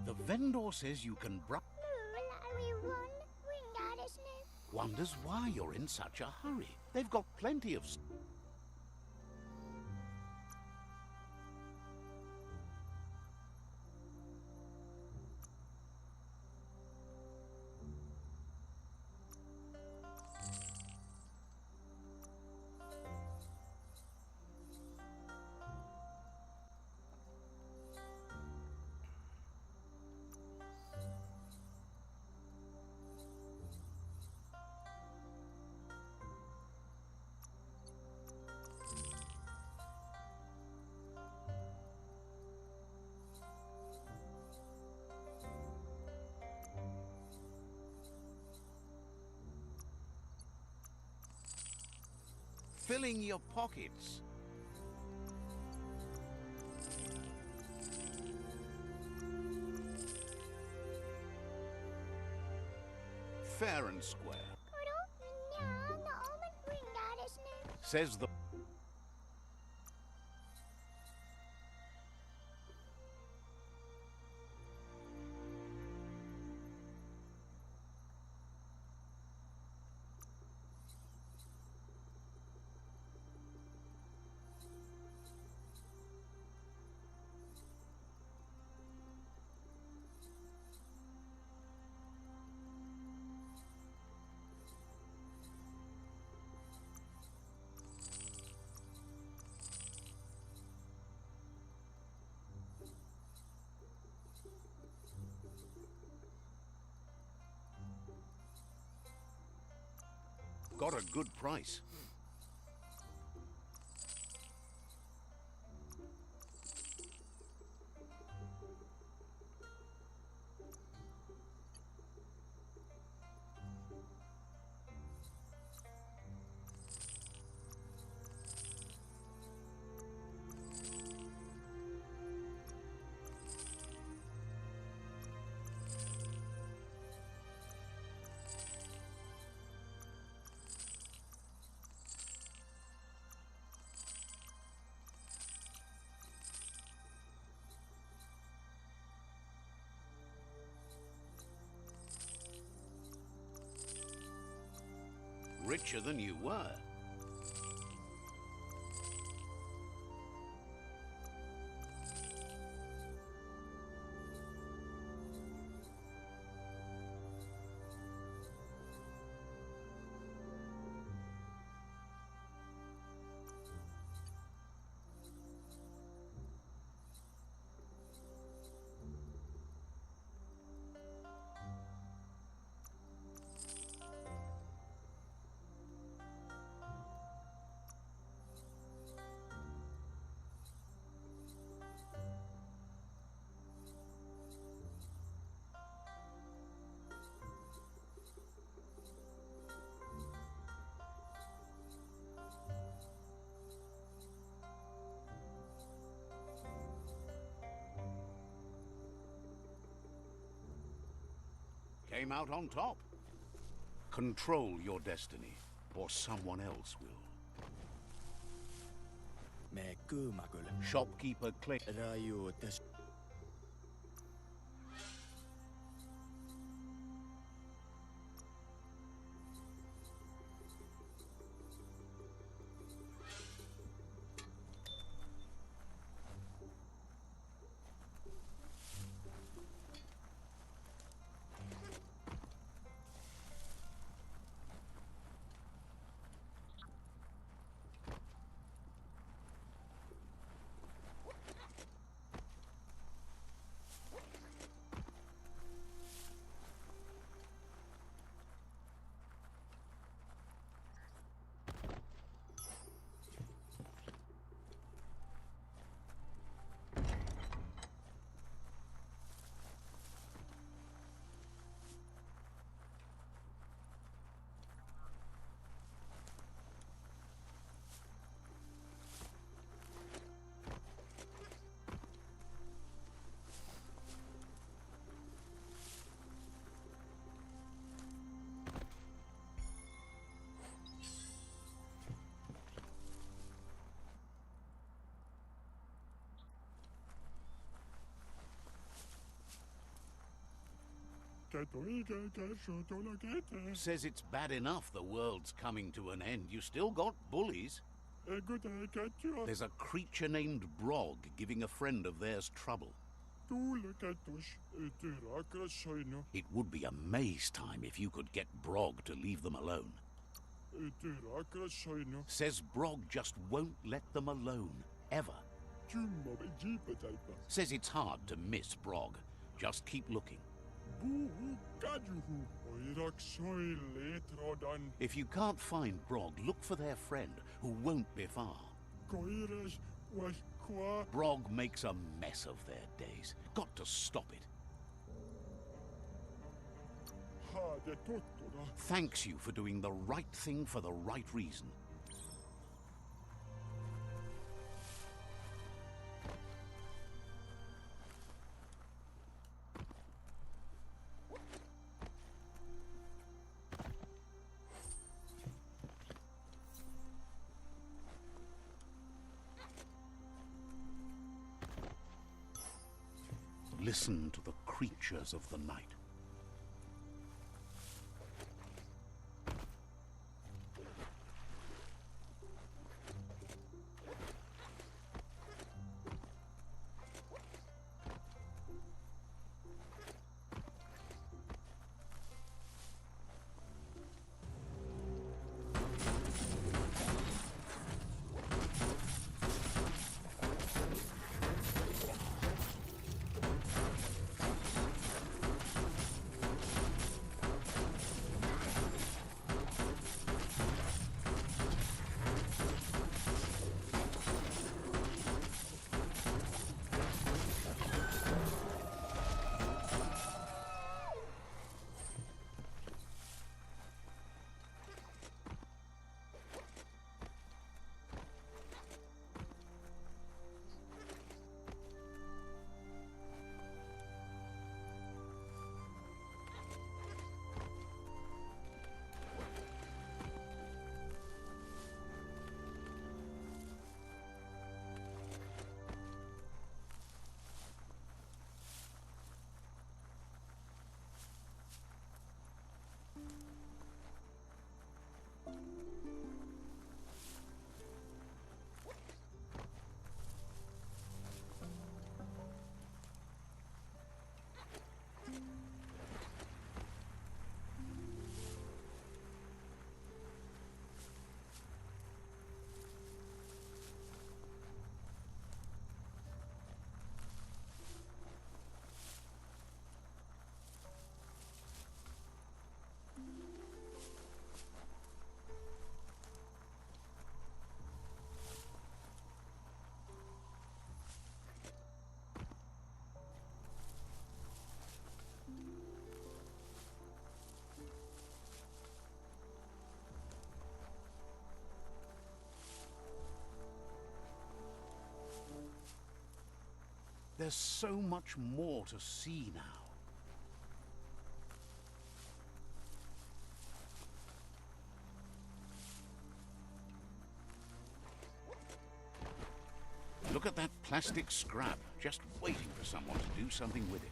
The vendor says you can wonders why you're in such a hurry. They've got plenty of... filling your pockets. Fair and square. Says the... Got a good price. richer than you were. Came out on top. Control your destiny, or someone else will. Me küümäkyl. Shopkeeper Clay. Raju täs. Says it's bad enough the world's coming to an end. You still got bullies. There's a creature named Brog giving a friend of theirs trouble. It would be a maze time if you could get Brog to leave them alone. Says Brog just won't let them alone, ever. Says it's hard to miss Brog. Just keep looking. If you can't find Brog, look for their friend, who won't be far. Brog makes a mess of their days. Got to stop it. Thanks you for doing the right thing for the right reason. Listen to the creatures of the night. there's so much more to see now. Look at that plastic scrap, just waiting for someone to do something with it.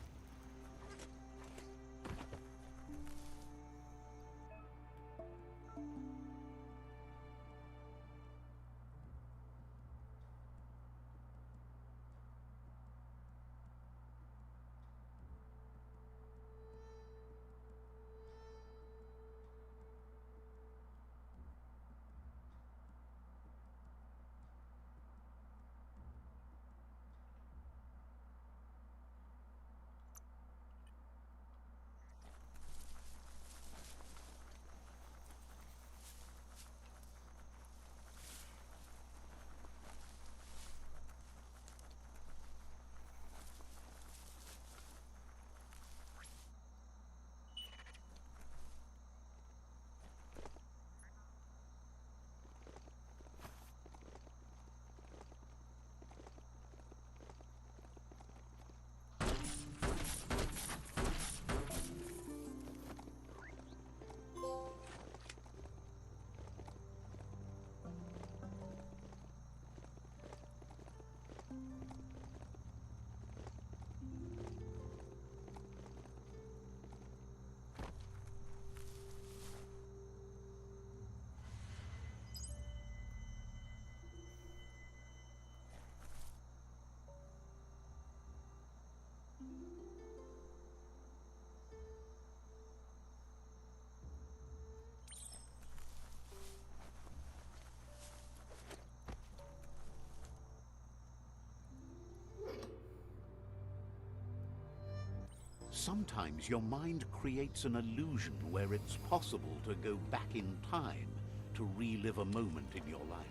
Sometimes your mind creates an illusion where it's possible to go back in time to relive a moment in your life.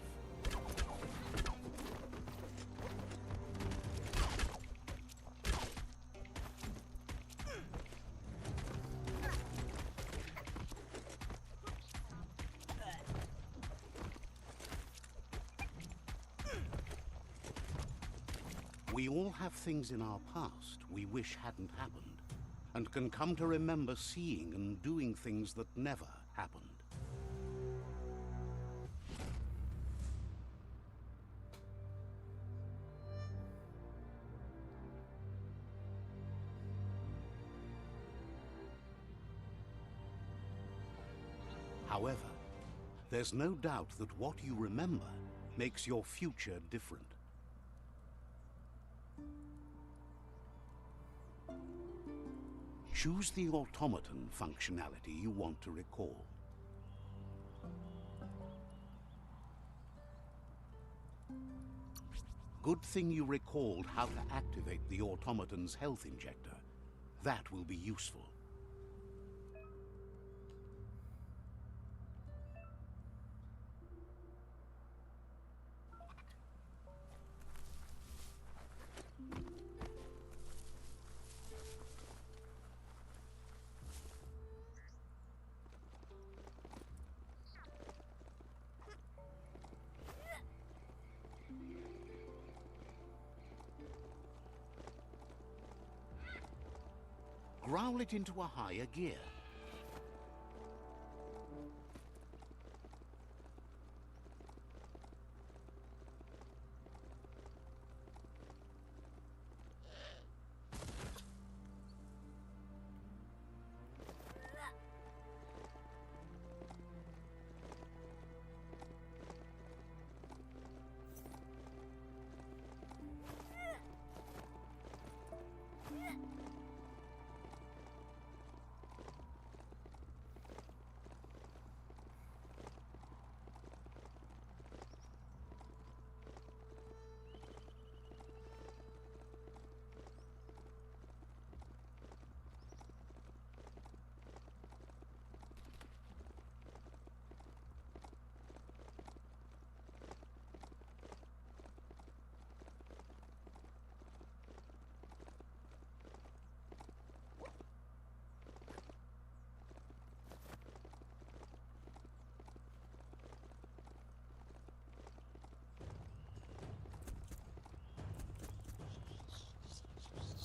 We all have things in our past we wish hadn't happened, and can come to remember seeing and doing things that never happened. However, there's no doubt that what you remember makes your future different. Choose the automaton functionality you want to recall. Good thing you recalled how to activate the automaton's health injector. That will be useful. Growl it into a higher gear.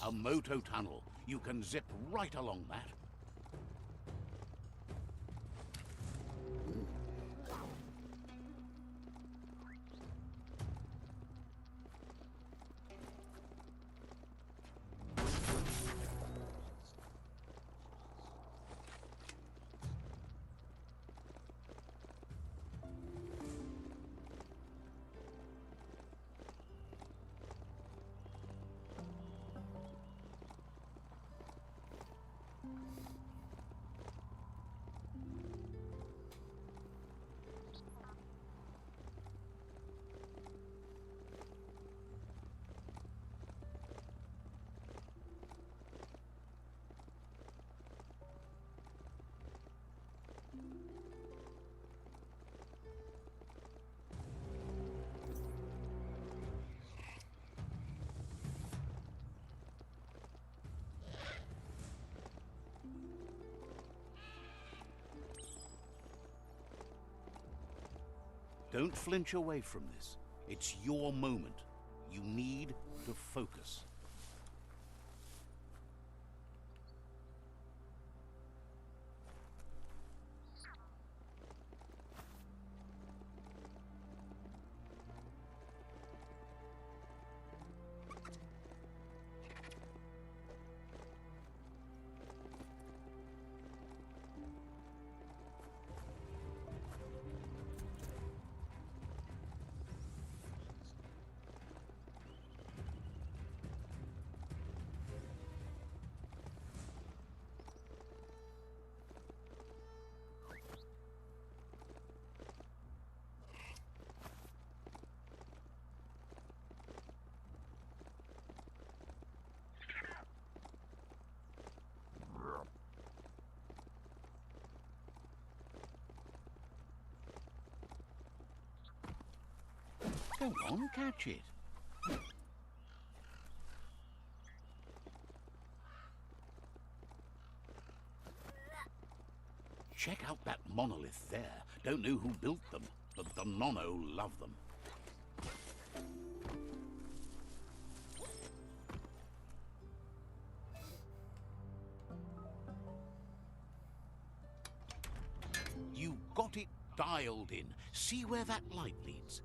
A moto tunnel. You can zip right along that. Don't flinch away from this. It's your moment. You need to focus. Go on, catch it. Check out that monolith there. Don't know who built them, but the Nono love them. You got it dialed in. See where that light leads?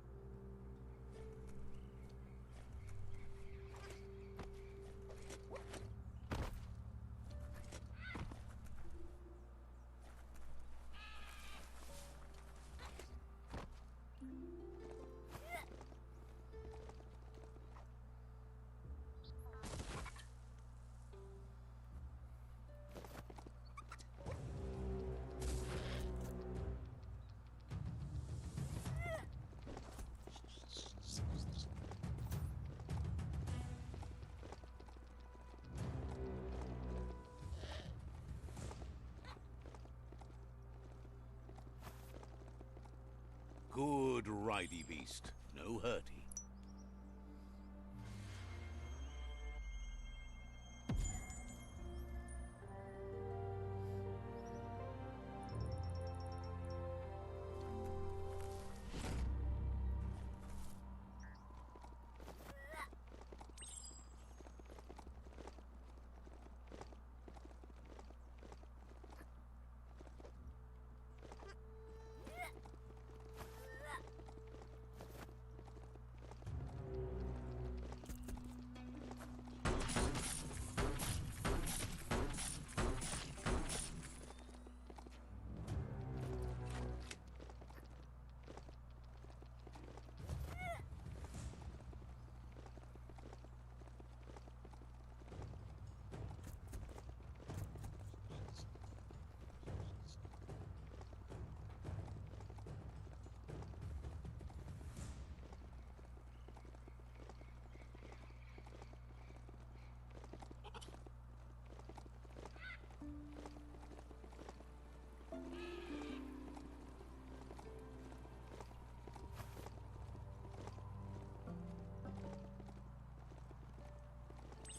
Good ridey beast. No hurty.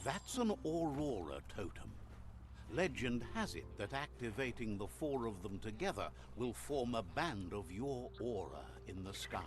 That's an Aurora totem. Legend has it that activating the four of them together will form a band of your aura in the sky.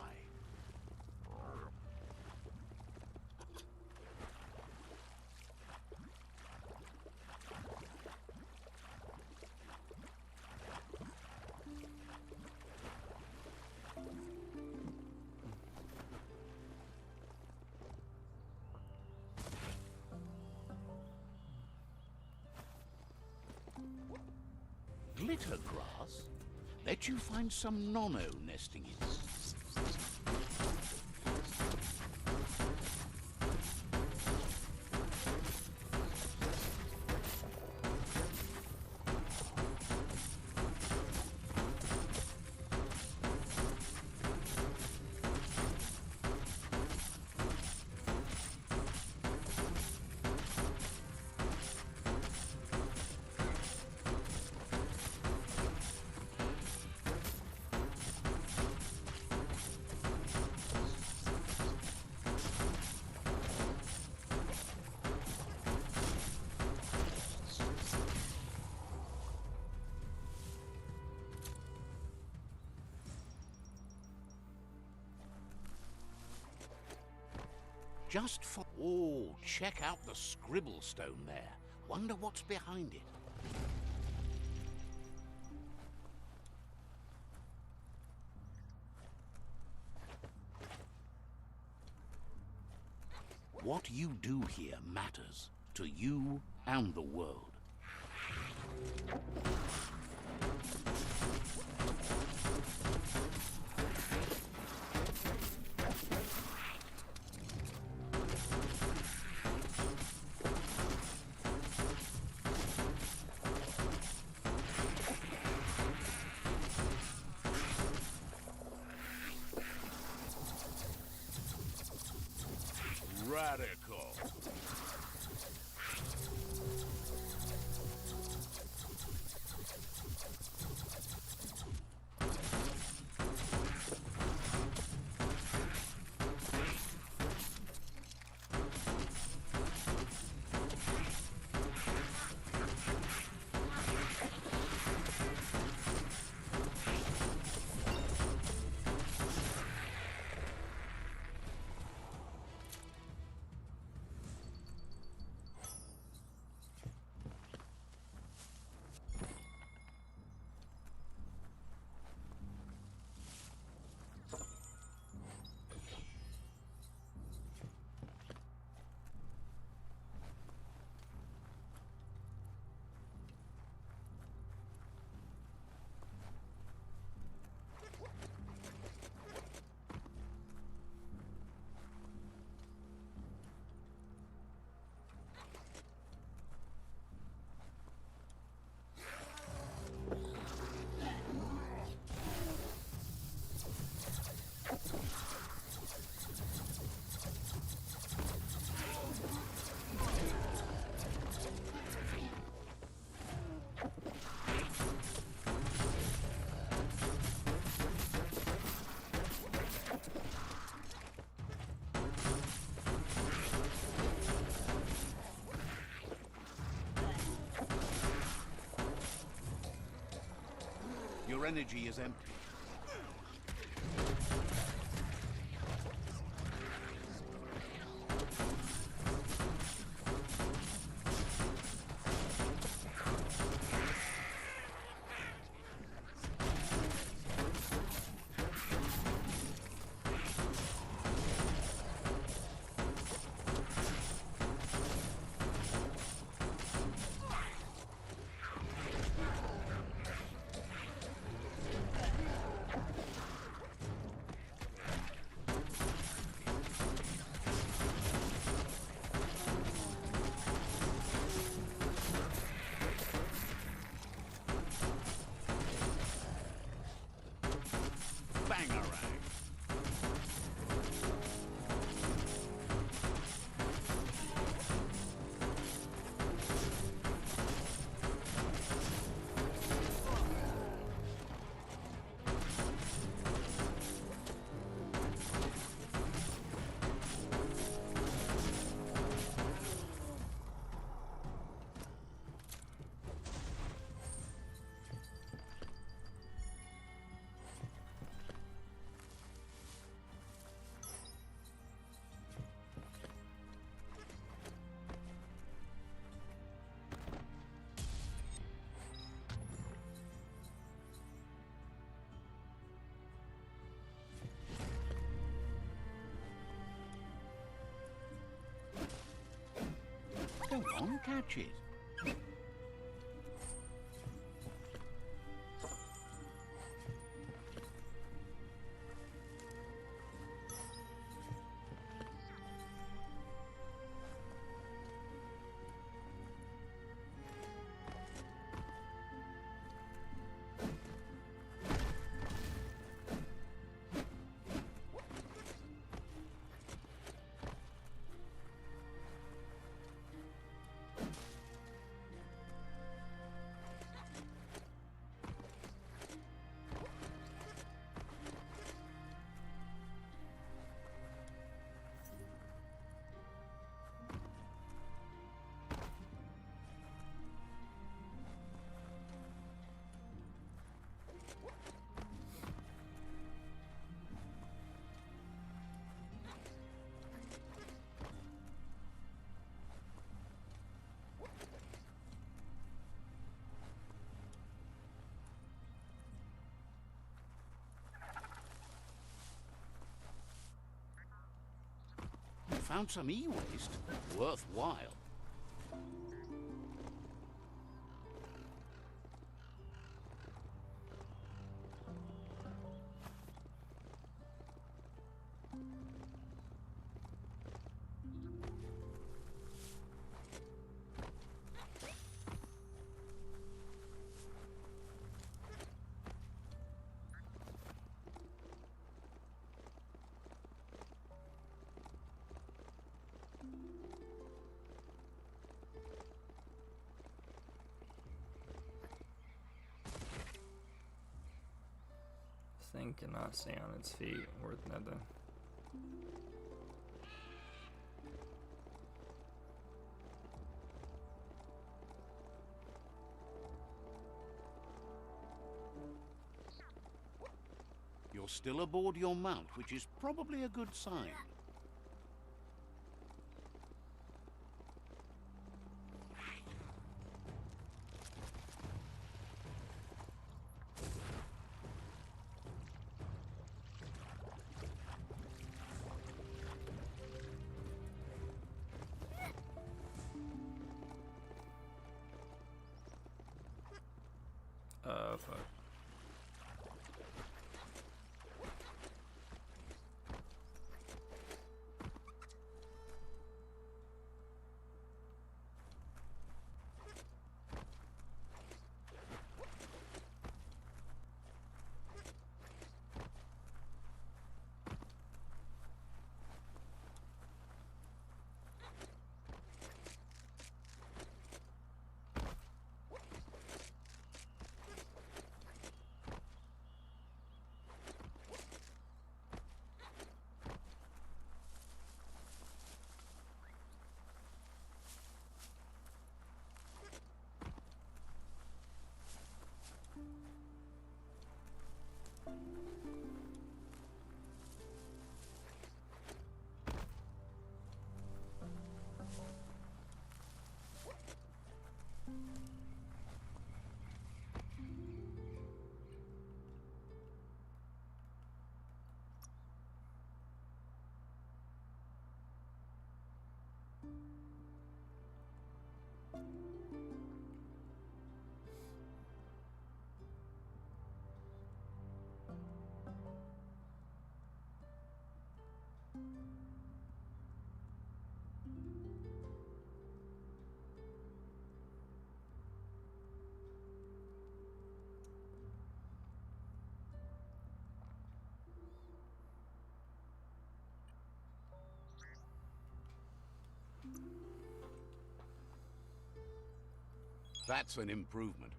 glitter grass? Bet you find some nono nesting in it. Just for... Oh, check out the scribble stone there. Wonder what's behind it. What you do here matters to you and the world. Radical. Your energy is empty. Bangarang. Go on, catch it. Found some e-waste? Worthwhile. This thing cannot stay on its feet, worth nothing. You're still aboard your mount, which is probably a good sign. Fuck. That's an improvement.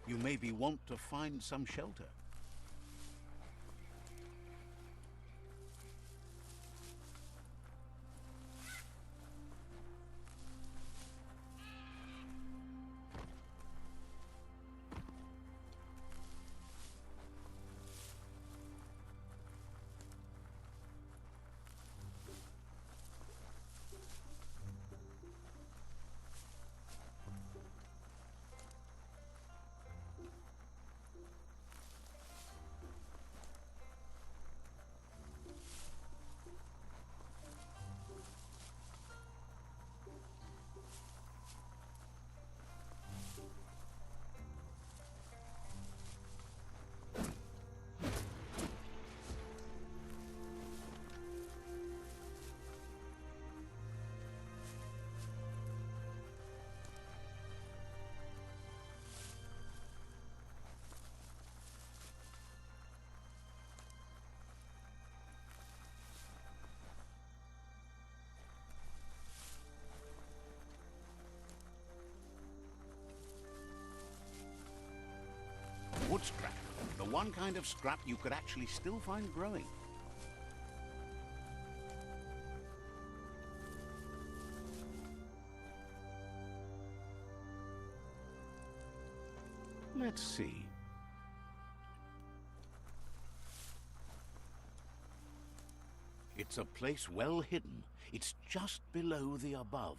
You maybe want to find some shelter. Wood scrap. The one kind of scrap you could actually still find growing. Let's see. It's a place well hidden. It's just below the above.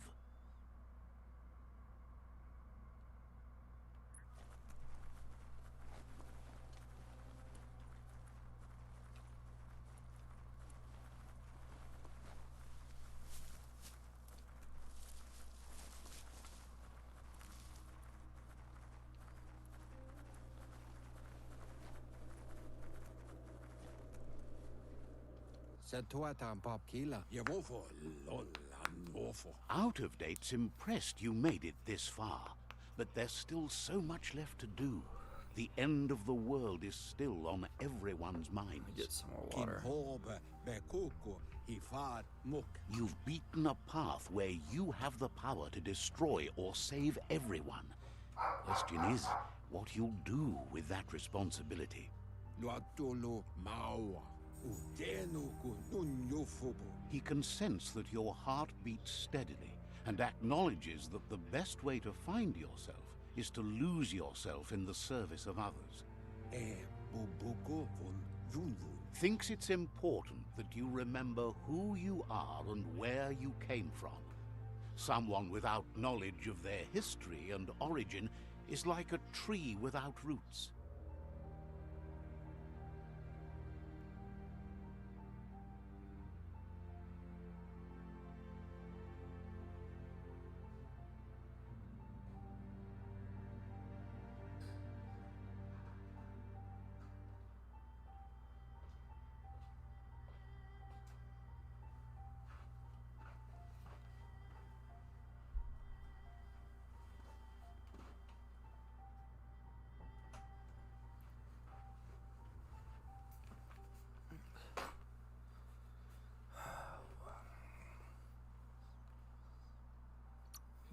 Setuatan pop kila. Jawofo, lol, anofo. Out of Date's impressed you made it this far, but there's still so much left to do. The end of the world is still on everyone's minds. Get some more Kin water. hobe bekuku hifad muk. You've beaten a path where you have the power to destroy or save everyone. Question is, what you'll do with that responsibility. Luatulu maua. Udenu kununyofubu. He can sense that your heart beats steadily and acknowledges that the best way to find yourself is to lose yourself in the service of others. Bubuko von Vunvun. Thinks it's important that you remember who you are and where you came from. Someone without knowledge of their history and origin is like a tree without roots.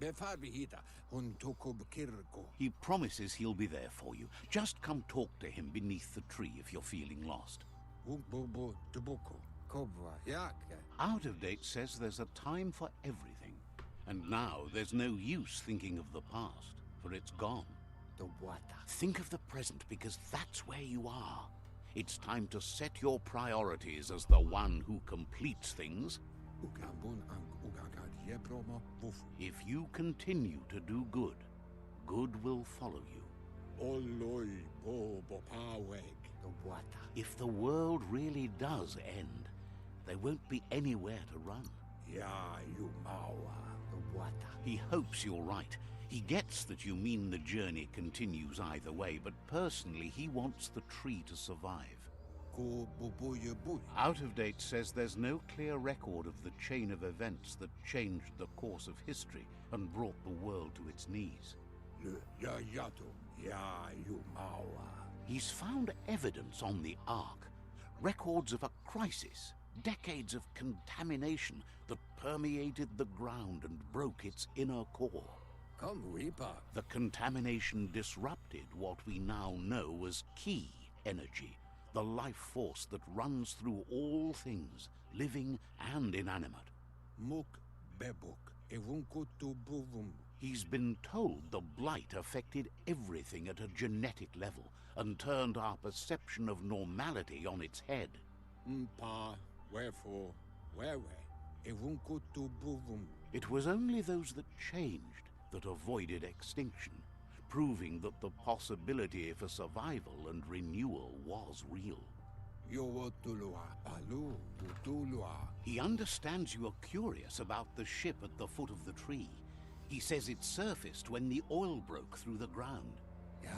Befarbihita hun tukub kirko. He promises he'll be there for you. Just come talk to him beneath the tree if you're feeling lost. Bubu tubuko. Kobwa yak. Out of Date says there's a time for everything. And now there's no use thinking of the past, for it's gone. The wata. Think of the present, because that's where you are. It's time to set your priorities as the one who completes things. Ukambun ang ugagad yebroma bufu. If you continue to do good, good will follow you. Oloi bobo paweg. The wata. If the world really does end, there won't be anywhere to run. Ya you mawa. The wata. He hopes you're right. He gets that you mean the journey continues either way, but personally he wants the tree to survive. Ko bubuye buy. Out of Date says there's no clear record of the chain of events that changed the course of history and brought the world to its knees. Le ya yato. Ya you mawa. He's found evidence on the Ark, records of a crisis, decades of contamination that permeated the ground and broke its inner core. Come Reaper. The contamination disrupted what we now know as Ki energy, the life force that runs through all things, living and inanimate. Muk bebuk. Evunkutu buvum. He's been told the blight affected everything at a genetic level and turned our perception of normality on its head. Mpa. Wherefore. Where? Evunkutu buvum. It was only those that changed that avoided extinction, proving that the possibility for survival and renewal was real. Yowotulua. Alu. Utulua. He understands you are curious about the ship at the foot of the tree. He says it surfaced when the oil broke through the ground. Ya.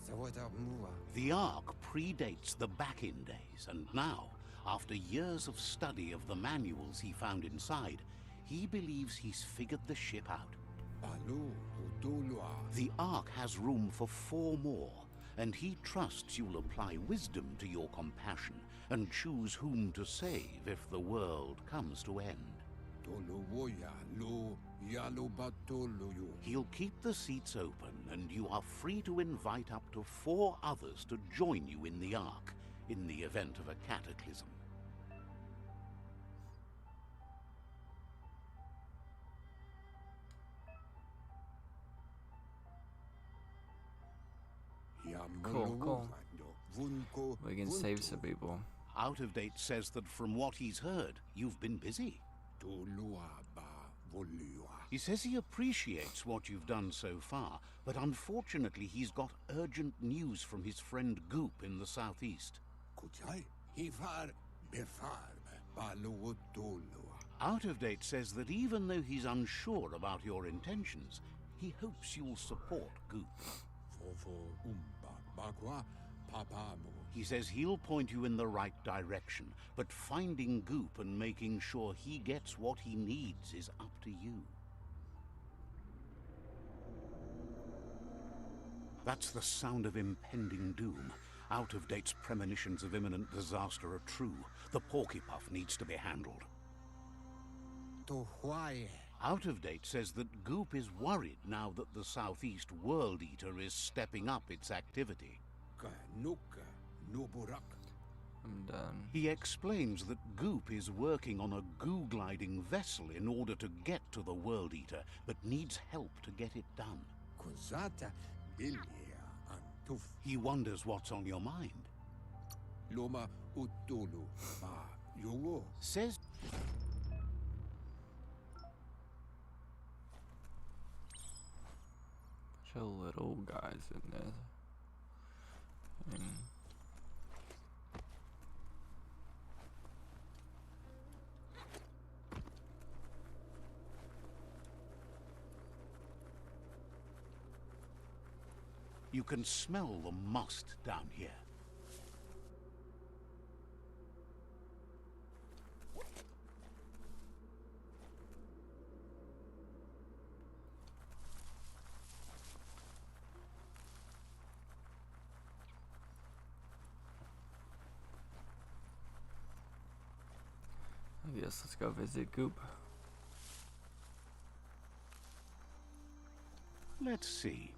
Sawata mua. The Ark predates the back-in days, and now, after years of study of the manuals he found inside, he believes he's figured the ship out. Alu. Utulua. The Ark has room for 4 more, and he trusts you'll apply wisdom to your compassion and choose whom to save if the world comes to end. Toluwoya. Lo. Yalu batoluyu. He'll keep the seats open, and you are free to invite up to 4 others to join you in the Ark in the event of a cataclysm. Cool. We can save some people. Out of Date says that from what he's heard, you've been busy. He says he appreciates what you've done so far, but unfortunately he's got urgent news from his friend Goop in the southeast. Out of Date says that even though he's unsure about your intentions, he hopes you'll support Goop. He says he'll point you in the right direction, but finding Goop and making sure he gets what he needs is up to you. That's the sound of impending doom. Out of Date's premonitions of imminent disaster are true. The Porkypuff needs to be handled. Out of Date says that Goop is worried now that the Southeast World Eater is stepping up its activity. I'm done. He explains that Goop is working on a goo-gliding vessel in order to get to the World Eater, but needs help to get it done. He wonders what's on your mind. Says... Bunch of little guys in there. You can smell the must down here. I guess let's go visit Goop. Let's see.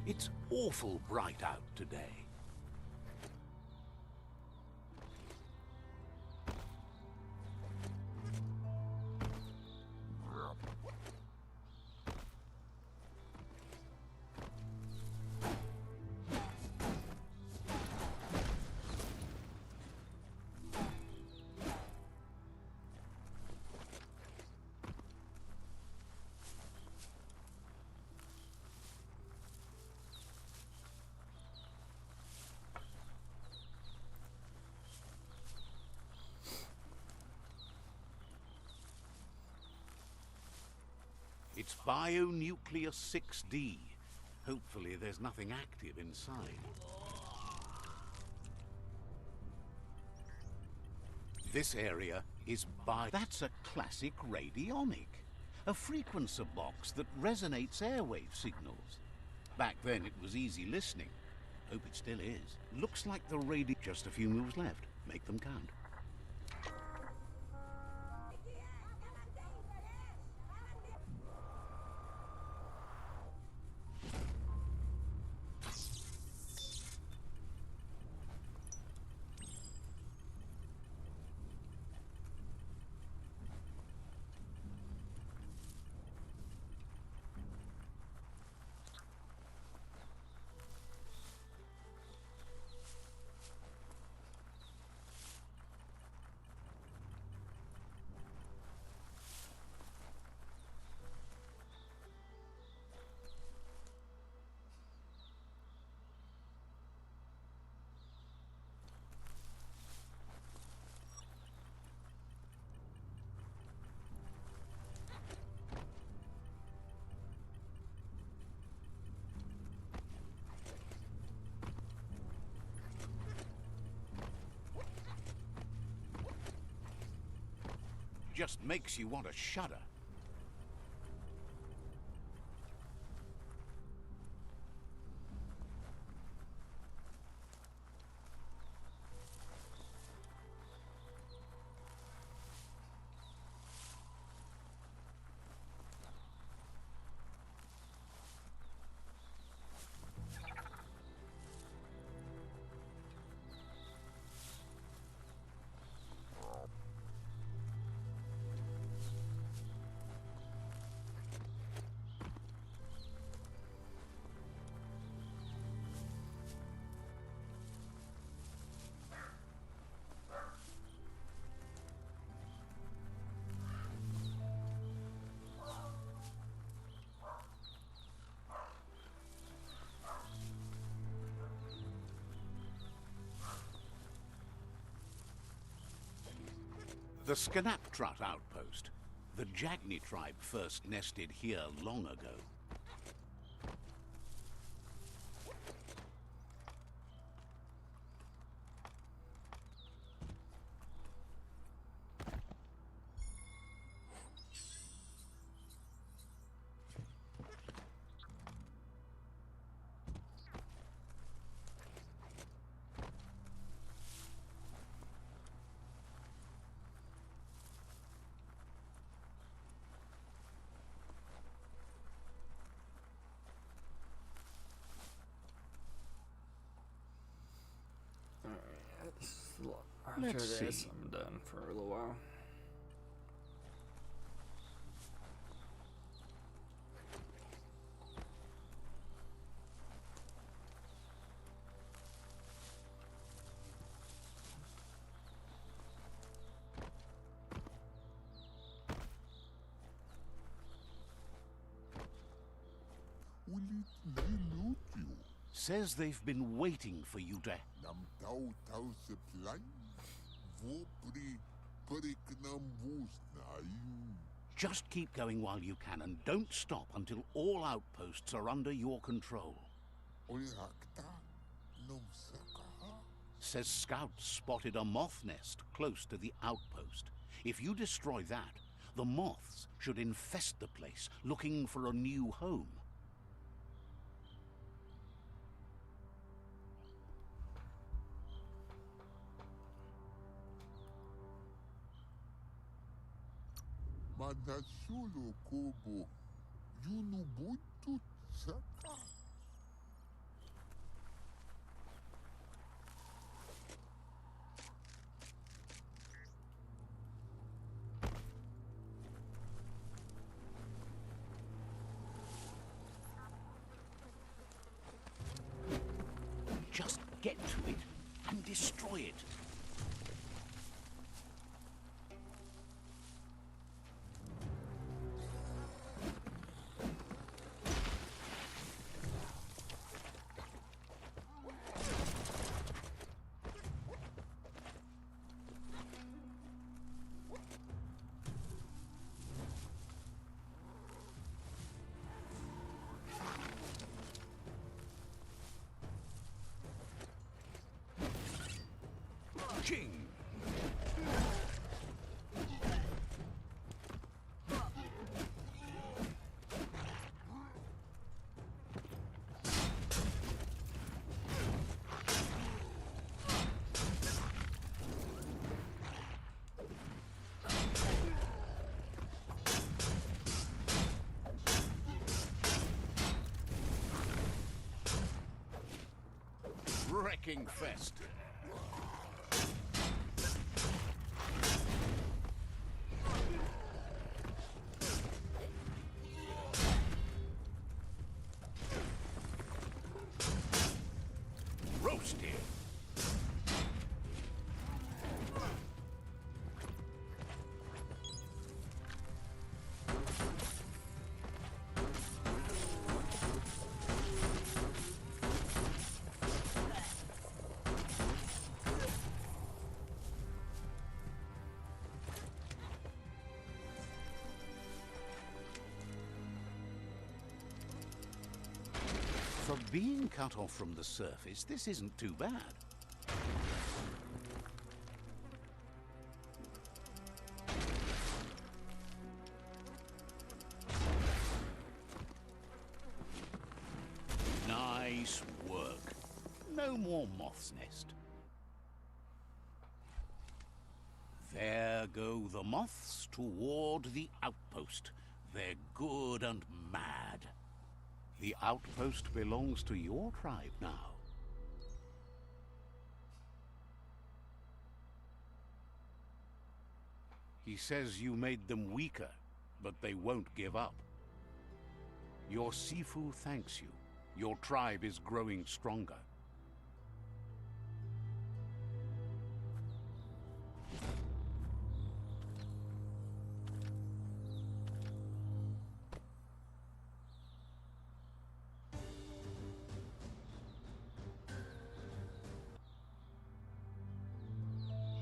It's awful bright out today. It's BioNuclear 6D. Hopefully there's nothing active inside. This area is That's a classic radionic. A frequencer box that resonates airwave signals. Back then it was easy listening. Hope it still is. Looks like the radio... Just a few moves left. Make them count. Just makes you want to shudder. The Scanaptrut outpost. The Jagni tribe first nested here long ago. After Let's this, see. I'm done for a little while. Will it elude you? Says they've been waiting for you to... Nam tau tau supply? Vopri periknam vus na you. Just keep going while you can and don't stop until all outposts are under your control. Oyakta nom sakaha. Says scouts spotted a moth nest close to the outpost. If you destroy that, the moths should infest the place, looking for a new home. Manasolo kobo. Yunu butu saka. Just get to it and destroy it. King. wrecking fest. Roasted. For being cut off from the surface, this isn't too bad. Nice work. No more moth's nest. There go the moths toward the outpost. They're good and mad. The outpost belongs to your tribe now. He says you made them weaker, but they won't give up. Your Sifu thanks you. Your tribe is growing stronger.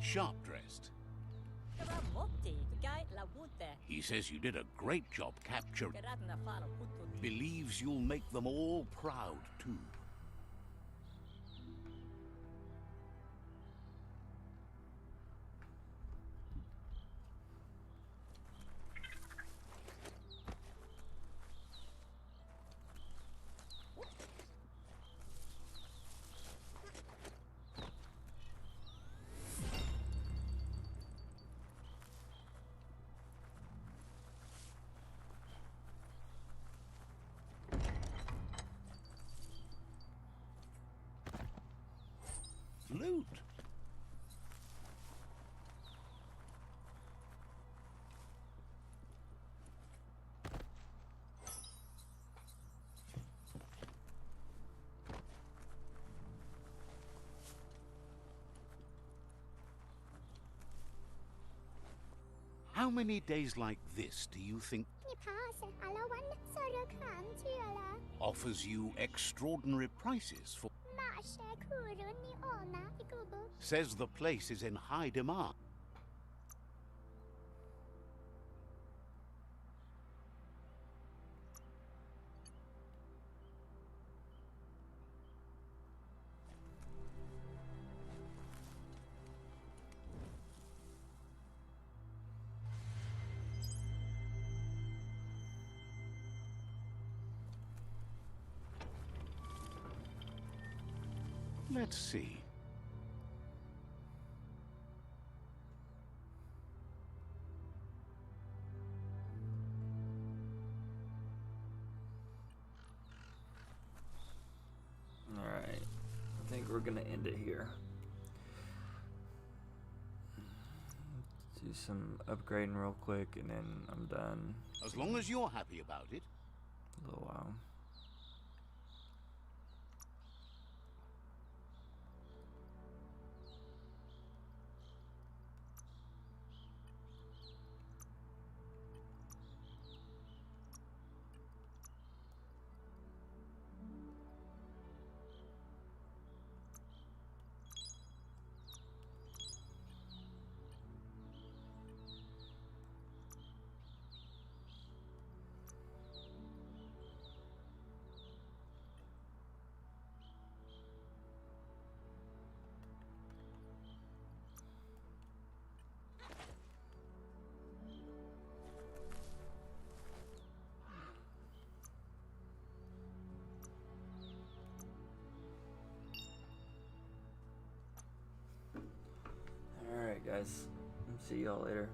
Sharp-dressed. Gravotti, gai la vute. He says you did a great job capturing. Geradna falo putto di. Believes you'll make them all proud, too. Loot. How many days like this do you think offers you extraordinary prices for? Says the place is in high demand. Let's see. Alright, I think we're gonna end it here. Do some upgrading real quick and then I'm done. As long as you're happy about it. A little while. Alright guys, see y'all later.